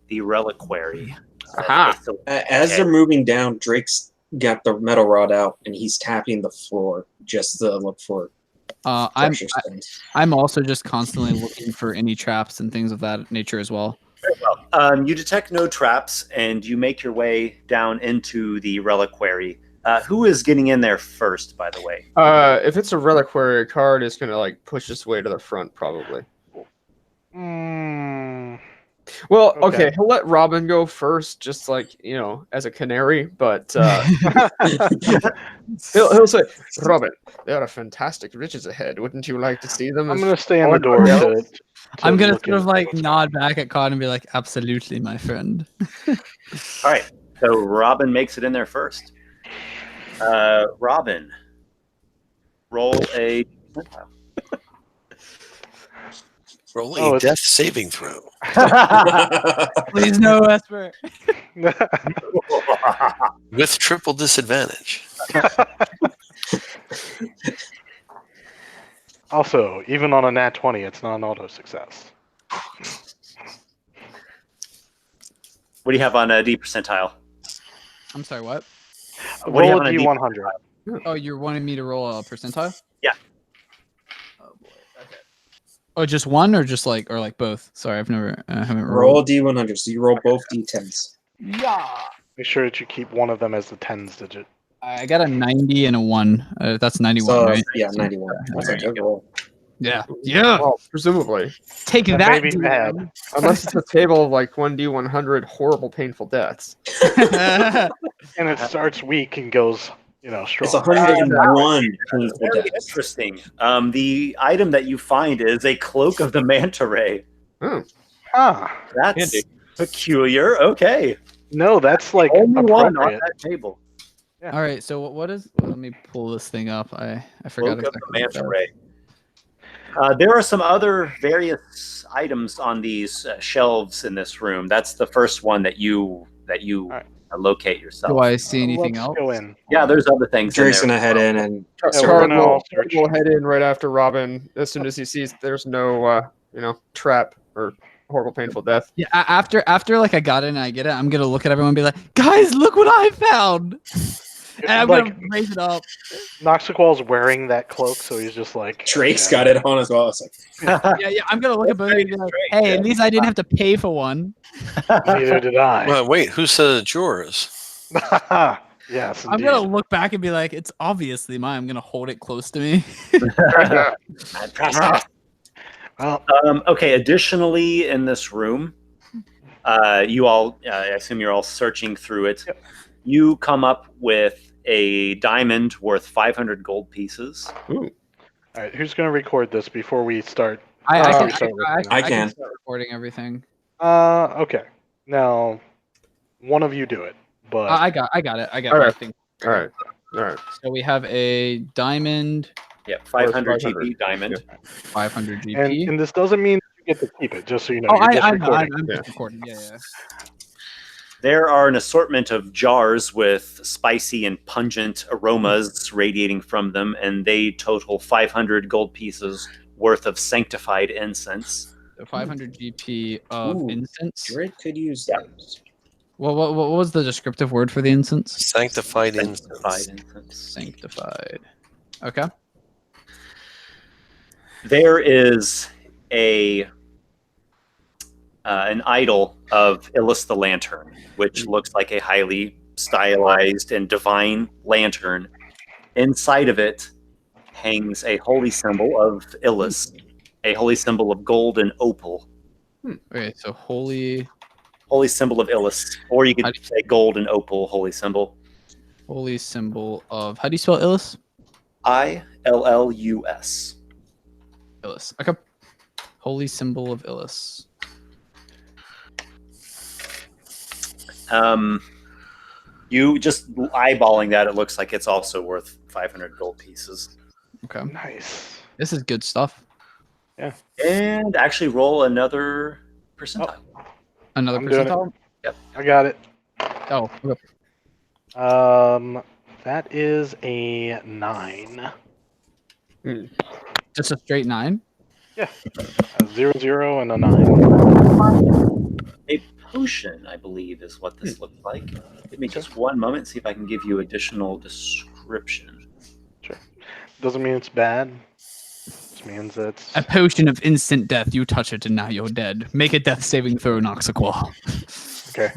the reliquary. Aha. As they're moving down, Drake's got the metal rod out and he's tapping the floor just to look for pressure stones. I'm also just constantly looking for any traps and things of that nature as well. You detect no traps, and you make your way down into the reliquary. Who is getting in there first, by the way? If it's a reliquary card, it's gonna like push its way to the front, probably. Well, okay, he'll let Robin go first, just like as a canary. But he'll say, "Robin, there are fantastic riches ahead. Wouldn't you like to see them?" I'm gonna stay in the door. I'm gonna sort of like nod back at Cod and be like, "Absolutely, my friend." All right, so Robin makes it in there first. Robin, roll a. Roll a death saving throw. Please no, Esper. With triple disadvantage. Also, even on a nat 20, it's not an auto success. What do you have on a D percentile? I'm sorry, what? What do you Roll have a on a D D100. Oh, you're wanting me to roll a percentile? Yeah. Oh boy. Okay. Oh, just one or just like both? Sorry, I've never haven't Roll rolled. D100, so you roll both D10s. Yeah. Make sure that you keep one of them as the tens digit. I got a 90 and a 1. That's 91, So, right? yeah, 91. That's a good roll. Yeah. Yeah. Well, presumably, Take That that, may be dude. bad. unless it's a table of like 1d100 horrible, painful deaths. And it starts weak and goes, strong. It's 101 painful Very deaths. interesting. The item that you find is a cloak of the manta ray. Huh. That's Handy. peculiar. Okay, No, that's like only one on appropriate. that table. All right. So what is? Let me pull this thing up. I forgot Cloak of the exactly. what manta that is. ray. There are some other various items on these shelves in this room. That's the first one that you right. locate yourself. Do I see anything Let's else? go in. Yeah, there's other things. Drake's in gonna there. head in and Yeah, we're gonna all Card search. will head in right after Robin as soon as he sees there's no trap or horrible, painful death. Yeah. After like I got it and I get it, I'm gonna look at everyone and be like, "Guys, look what I found!" And I'm Like, gonna raise it up. Noxiqual's wearing that cloak, so he's just like... Drake's got it on as well. It's like, Yeah. I'm gonna look at both and be like, "Hey, at least I didn't have to pay for one." Neither did I. Well, wait, who said it's yours? Yes, I'm indeed. gonna look back and be like, "It's obviously mine." I'm gonna hold it close to me. Well, Okay. Additionally, in this room, you all, I assume you're all searching through it. Yep. You come up with a diamond worth 500 gold pieces. all right, who's going to record this before we start? I can- I can. start recording everything. Okay. Now, one of you do it, but I got it. I got All right. everything. All right. So we have a diamond, Yeah, 500 500. GP diamond. 500 GP. and this doesn't mean you get to keep it, just so you know. Oh, You're just I know. recording. I'm Yeah. just recording. Yeah. There are an assortment of jars with spicy and pungent aromas radiating from them, and they total 500 gold pieces worth of sanctified incense. So 500 GP of Ooh. incense. Drake could use Yeah. those. What was the descriptive word for the incense? Sanctified Sanctified incense. incense. Sanctified. Okay. There is an idol of Illis the Lantern, which looks like a highly stylized and divine lantern. Inside of it hangs a holy symbol of Illis, a holy symbol of gold and opal. Okay, so holy Symbol of Illis, or you could say gold and opal holy symbol. symbol of, how do you spell Illis? ILLUS. Illis. Okay. Holy symbol of Illis. You just eyeballing that, it looks like it's also worth 500 gold pieces. Okay. Nice. This is good stuff. Yeah. And actually roll another percentile. Another I'm doing it. percentile? I got it. Oh, okay. That is a 9. Just a straight 9? A 0, 0, and a 9. A potion, I believe, is what this looks like. Give me just one moment, see if I can give you additional description. Sure. Doesn't mean it's bad. Just means it's A potion of instant death. You touch it and now you're dead. Make a death saving throw, Noxiqual. okay.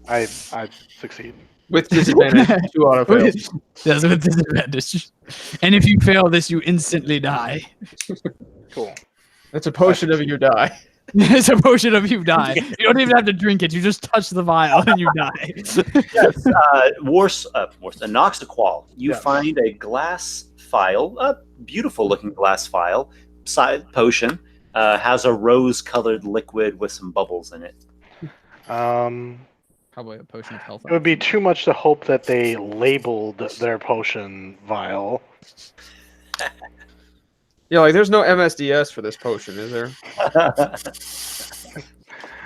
I succeed. With disadvantage, 2 auto fails. That's with disadvantage. And if you fail this, you instantly die. Cool. It's a potion of you die. It's a potion of you die. You don't even have to drink it. You just touch the vial and you die. Yes, Noxiqual. You find a glass vial, a beautiful looking glass vial, side potion, has a rose-colored liquid with some bubbles in it. Probably a potion of health. It would be too much to hope that they labeled their potion vial. Yeah, like there's no MSDS for this potion, is there?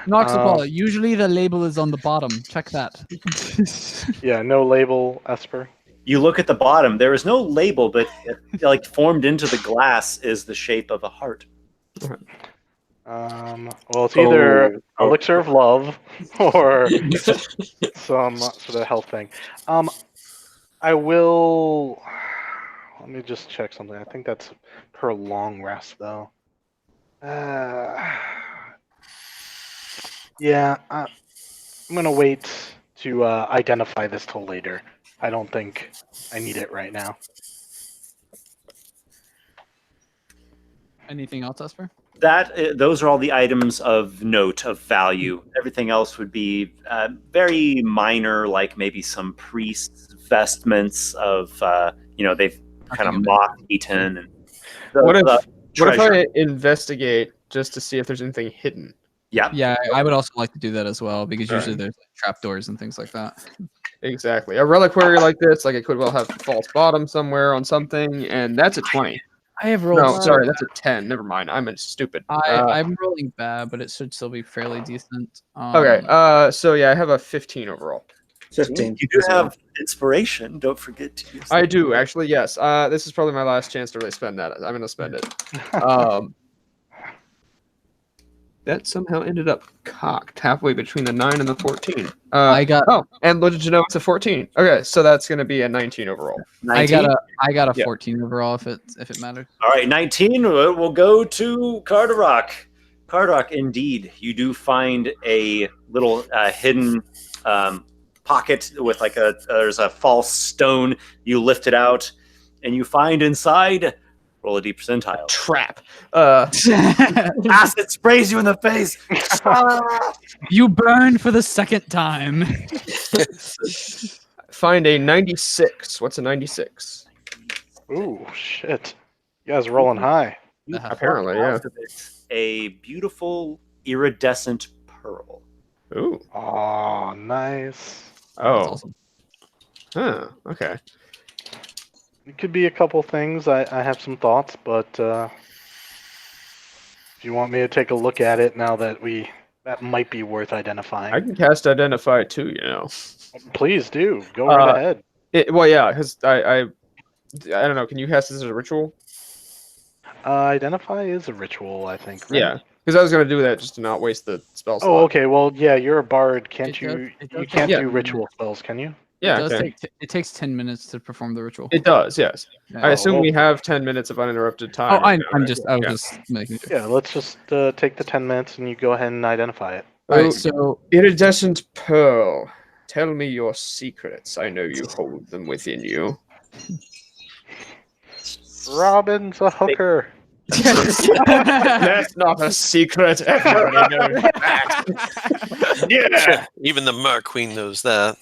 Noxiqual, usually the label is on the bottom. Check that. Yeah, no label, Esper. You look at the bottom. There is no label, but like formed into the glass is the shape of a heart. Well, it's either elixir of love or some sort of health thing. I will. Let me just check something. I think that's per long rest, though. Yeah, I'm gonna wait to identify this till later. I don't think I need it right now. Anything else, Esper? Those are all the items of note, of value. Everything else would be very minor, like maybe some priest's vestments of, they've kind of moth-eaten. And What if I investigate just to see if there's anything hidden? Yeah. Yeah, I would also like to do that as well, because usually there's like, trapdoors and things like that. Exactly. A reliquary like this, like it could well have false bottom somewhere on something, and that's a 20. I have rolled. No, sorry, that's a 10. Never mind. I'm stupid. I'm rolling bad, but it should still be fairly decent. Okay. So yeah, I have a 15 overall. 15. You do have inspiration. Don't forget to use I do actually. Yes. This is probably my last chance to really spend that. I'm gonna spend it. That somehow ended up cocked halfway between the 9 and the 14. And did you know it's a 14? Okay, so that's going to be a 19 overall. 19? I got a 14 overall if it matters. All right, 19. We'll go to Carderock. Carderock, indeed, you do find a little hidden pocket with there's a false stone. You lift it out, and you find inside. Roll a deep percentile. Trap. Acid sprays you in the face. You burn for the second time. Find a 96. What's a 96? Ooh, shit. You guys are rolling high. Apparently, yeah. A beautiful iridescent pearl. Ooh. Oh, nice. Oh. That's awesome. Huh. Okay. It could be a couple things. I have some thoughts, but if you want me to take a look at it now that might be worth identifying. I can cast Identify too, Please do. Go right ahead. Because I don't know. Can you cast this as a ritual? Identify is a ritual, I think. Right? Yeah. Because I was going to do that just to not waste the spell slot. Oh, okay. Well, yeah, you're a bard. Can't you? You can't yeah. do ritual spells, can you? Yeah. It takes 10 minutes to perform the ritual. It does, yes. Yeah. I assume we have 10 minutes of uninterrupted time. I was just making sure. Yeah, let's just take the 10 minutes and you go ahead and identify it. All right, so Iridescent Pearl. Tell me your secrets. I know you hold them within you. Robin's a hooker. That's not a secret. Everybody knows that. Yeah. Even the Merc Queen knows that.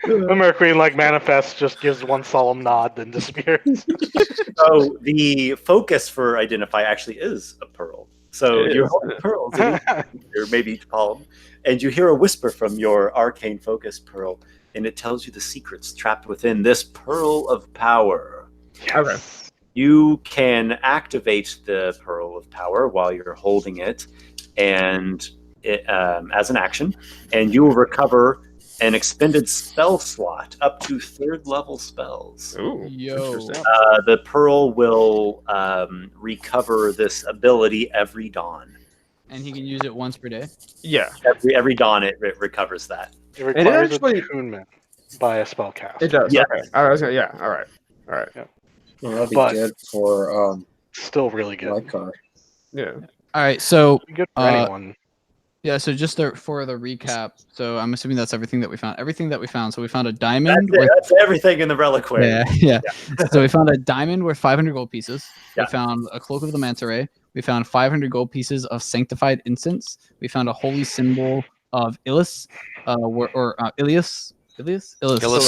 The Mercury, like manifests, just gives one solemn nod, then disappears. So the focus for Identify actually is a pearl. So you're holding pearls, or maybe each palm, and you hear a whisper from your arcane focus pearl, and it tells you the secrets trapped within this pearl of power. Okay. you can activate the Pearl of Power while you're holding it, and as an action, and you will recover an expended spell slot up to 3rd level spells. Ooh, Yo. interesting. The Pearl will recover this ability every dawn. And he can use it once per day. Yeah, Every dawn it recovers that. It requires actually- attunement by a spellcaster. it does. Yeah. Okay. I was gonna, yeah. All right. Well, that'd be But- good for Still really good. Lykar. Yeah. All right, so Good for Uh, anyone. yeah, so just for the recap, so I'm assuming that's everything that we found. Everything that we found. So we found a That's, diamond. it. That's everything in the reliquary. Yeah. So we found a diamond worth 500 gold pieces. Yeah. We found a cloak of the manta ray. We found 500 gold pieces of sanctified incense. We found a holy symbol of Ilias, Ilias, Illis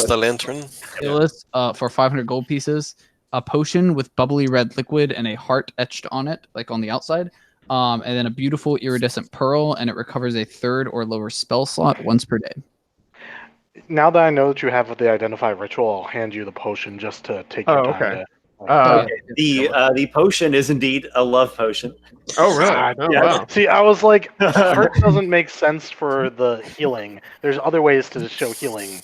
the Lantern. Ilias, for 500 gold pieces. A potion with bubbly red liquid and a heart etched on it, like on the outside. And then a beautiful iridescent pearl, and it recovers a 3rd or lower spell slot once per day. Now that I know that you have the identify ritual, I'll hand you the potion just to take your Oh, time okay. to. The potion is indeed a love potion. Oh, really? God, Oh, yeah. wow. See, I was like, heart doesn't make sense for the healing. There's other ways to show healing,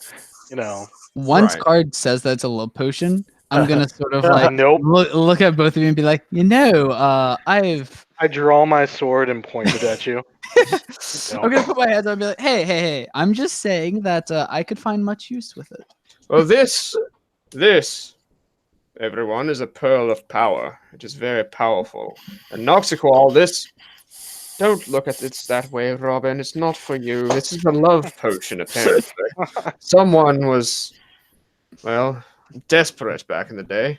you know. Once Right. card says that it's a love potion, I'm gonna sort of like Nope. look at both of you and be like, I draw my sword and point it at you. I'm gonna put my hands up and be like, hey, I'm just saying that I could find much use with it. Well, this, everyone, is a pearl of power. It is very powerful. And Noxiqual, this, don't look at it that way, Robin. It's not for you. This is a love potion, apparently. Someone was, well, desperate back in the day.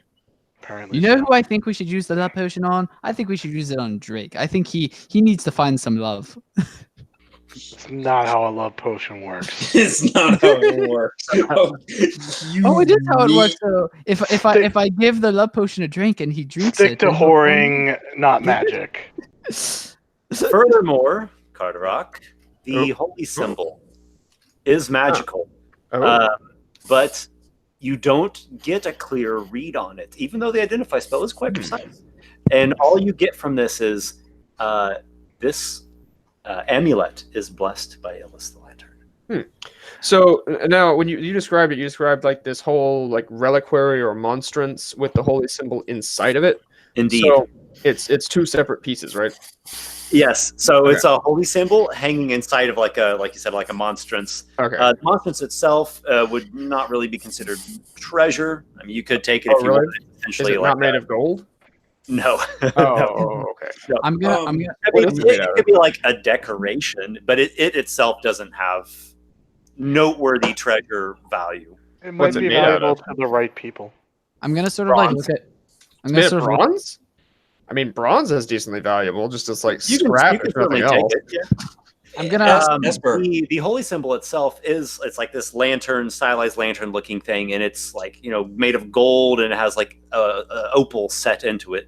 Apparently, You know so. who I think we should use the love potion on? I think we should use it on Drake. I think he needs to find some love. It's not how a love potion works. It's not how it works. Oh, it is how it works though. If I give the love potion a drink and he drinks Stick it, to then he'll- whoring, not magic. Furthermore, Carderock, the holy symbol is magical, but you don't get a clear read on it, even though the identify spell is quite precise. And all you get from this is this amulet is blessed by Ilias the Lantern. So now, when you described it, you described like this whole like reliquary or monstrance with the holy symbol inside of it. Indeed. So it's 2 separate pieces, right? Yes. So Okay. it's a holy symbol hanging inside of like you said, like a monstrance. Okay. The monstrance itself would not really be considered treasure. I mean, you could take it Oh, if you really? wanted. Is Essentially, it like not made of gold? no. Oh, No. okay. I'm gonna. I mean, What is it made out it of? could be like a decoration, but it itself doesn't have noteworthy treasure value. It What's might it be made out valuable of? to the right people. I'm gonna sort of like Bronze. look at. I'm It's gonna made of sort of look- bronze? I mean, bronze is decently valuable, just as like You can scrap if certainly nothing take else. it. Yeah. I'm gonna. Esper. The holy symbol itself it's like this lantern, stylized lantern looking thing, and it's like made of gold, and it has like a opal set into it.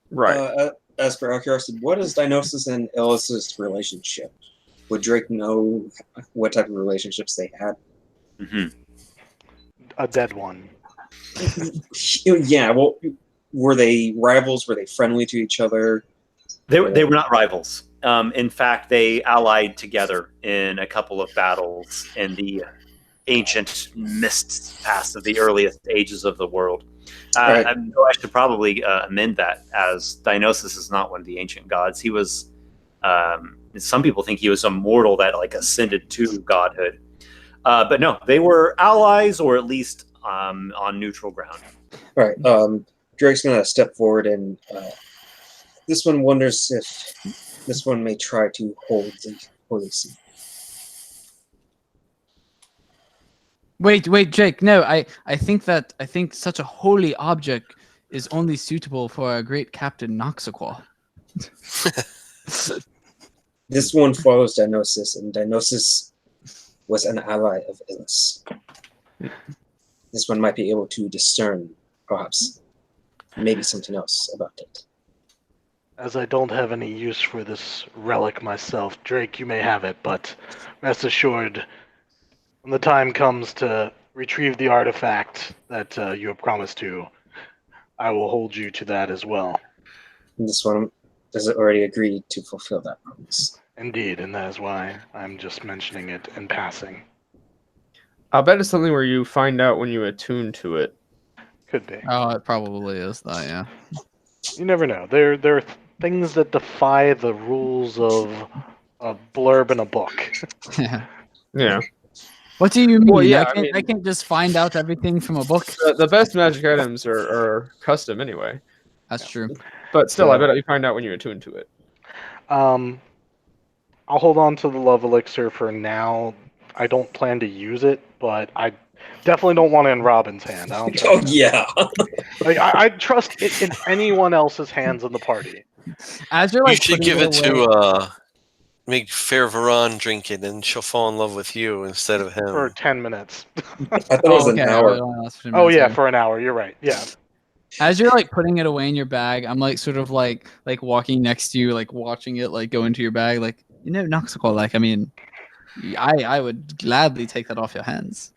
Right. Esper, out of curiosity, what is Dionysus and Ilias' relationship? Would Drake know what type of relationships they had? Mm-hmm. A dead one. Yeah, well, were they rivals? Were they friendly to each other? They were not rivals. In fact, they allied together in a couple of battles in the ancient mist past of the earliest ages of the world. Right. I should probably amend that, as Dionysus is not one of the ancient gods. He was. Some people think he was a mortal that like ascended to godhood, but no, they were allies, or at least on neutral ground. All right. Drake's gonna step forward, and this one wonders if this one may try to hold the holy seal. Wait, Jake. No, I think such a holy object is only suitable for our great Captain Noxiqual. This one follows Dionysus, and Dionysus was an ally of Ilias. This one might be able to discern, perhaps, maybe something else about it. As I don't have any use for this relic myself, Drake, you may have it, but rest assured, when the time comes to retrieve the artifact that you have promised to, I will hold you to that as well. And this one has already agreed to fulfill that promise. Indeed, and that is why I'm just mentioning it in passing. I'll bet it's something where you find out when you attune to it. Could be. Oh, it probably is that. Yeah. You never know. There are things that defy the rules of a blurb in a book. Yeah. Yeah. What do you mean? Well, yeah, I can't just find out everything from a book. The best magic items are custom anyway. That's true. But still, I So- bet you find out when you attune to it. I'll hold on to the love elixir for now. I don't plan to use it, but I definitely don't want it in Robin's hand. I don't trust Oh it. yeah. Like, I trust it in anyone else's hands in the party. As you're You like, should putting give it away- to make Fair Varan drink it, and she'll fall in love with you instead of him. For 10 minutes. I thought it was okay, an hour. well, that's for a Oh minute, yeah, sorry. for an hour. You're right. Yeah. As you're like putting it away in your bag, I'm like sort of like walking next to you, like watching it like go into your bag, like Noxiqual. Like, I mean, I would gladly take that off your hands.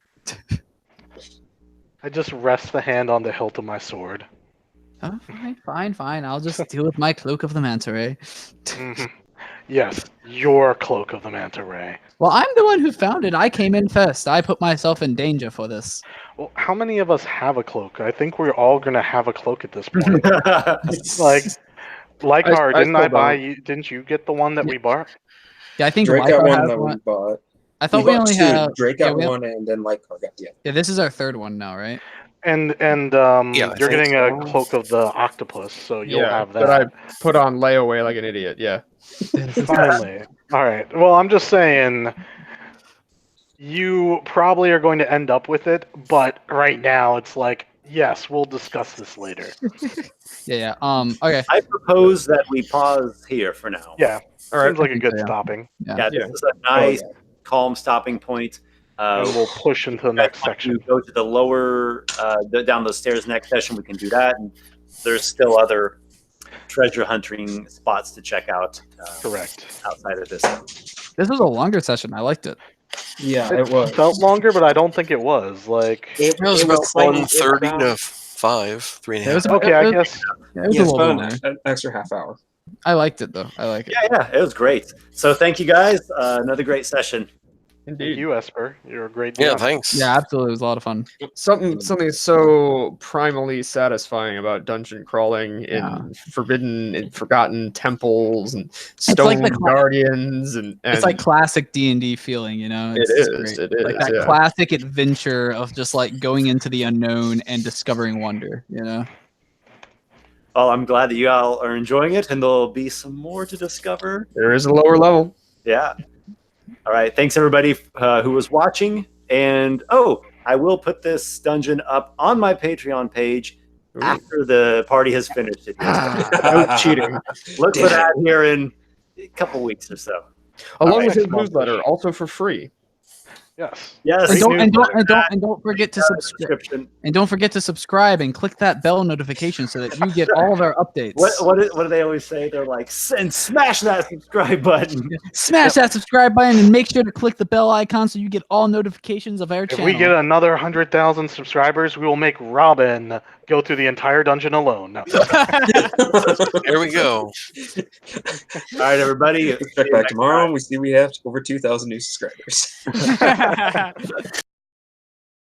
I just rest the hand on the hilt of my sword. Oh, fine. I'll just deal with my cloak of the manta ray. Mhm. Yes, your cloak of the manta ray. Well, I'm the one who found it. I came in first. I put myself in danger for this. Well, how many of us have a cloak? I think we're all gonna have a cloak at this point. Like, Lykar, I didn't I still buy don't. you? Didn't you get the one that we bought? Yeah, I think Drake Lykar got one has that we one. bought. I thought we bought only two. have. Drake yeah, got we have- one, and then Lykar got the other. Yeah, this is our third one now, right? And I you're think getting so. a cloak of the octopus, so you'll have that. But I put on layaway like an idiot. Yeah. Finally. All right. Well, I'm just saying, you probably are going to end up with it, but right now it's like, yes, we'll discuss this later. Yeah. Okay. I propose that we pause here for now. Yeah. All right. Seems like a think good so, yeah. stopping. Yeah, this Yeah. is a nice, calm stopping point. And we'll push into the you guys next want section. to go to the lower, down the stairs next session, we can do that. And there's still other treasure hunting spots to check out Correct. outside of this. This was a longer session. I liked it. Yeah, It it was. felt longer, but I don't think it was. Like, It was about slightly- 1:30 about- to 5, 3.5. It was okay, I it- guess. Yeah, it was Yeah, a it's little about bit longer. an extra half hour. I liked it though. I like it. Yeah, it was great. So thank you guys. Another great session. Thank Indeed. you, Esper. You're a great Yeah, DM. thanks. Yeah, absolutely. It was a lot of fun. Something so primally satisfying about dungeon crawling in Yeah. forbidden and forgotten temples and like stone the cla- guardians and It's like classic D&D feeling, you know? It It's is, great. it Like is, that yeah. classic adventure of just like going into the unknown and discovering wonder, you know? Well, I'm glad that you all are enjoying it, and there'll be some more to discover. there is a lower level. Yeah. All right. Thanks, everybody who was watching. And, I will put this dungeon up on my Patreon page after the party has finished it. No cheating. Look for that here in a couple weeks or so. Along right, with his next month. newsletter, also for free. Yes. Yes. And don't forget to subscribe. Subscription. And don't forget to subscribe and click that bell notification so that you get all of our updates. What do they always say? They're like, smash that subscribe button. Smash that subscribe button and make sure to click the bell icon so you get all notifications of our If channel. we get another 100,000 subscribers, we will make Robin go through the entire dungeon alone. No. Here we go. All right, everybody. Check back tomorrow, and we see we have over 2,000 new subscribers.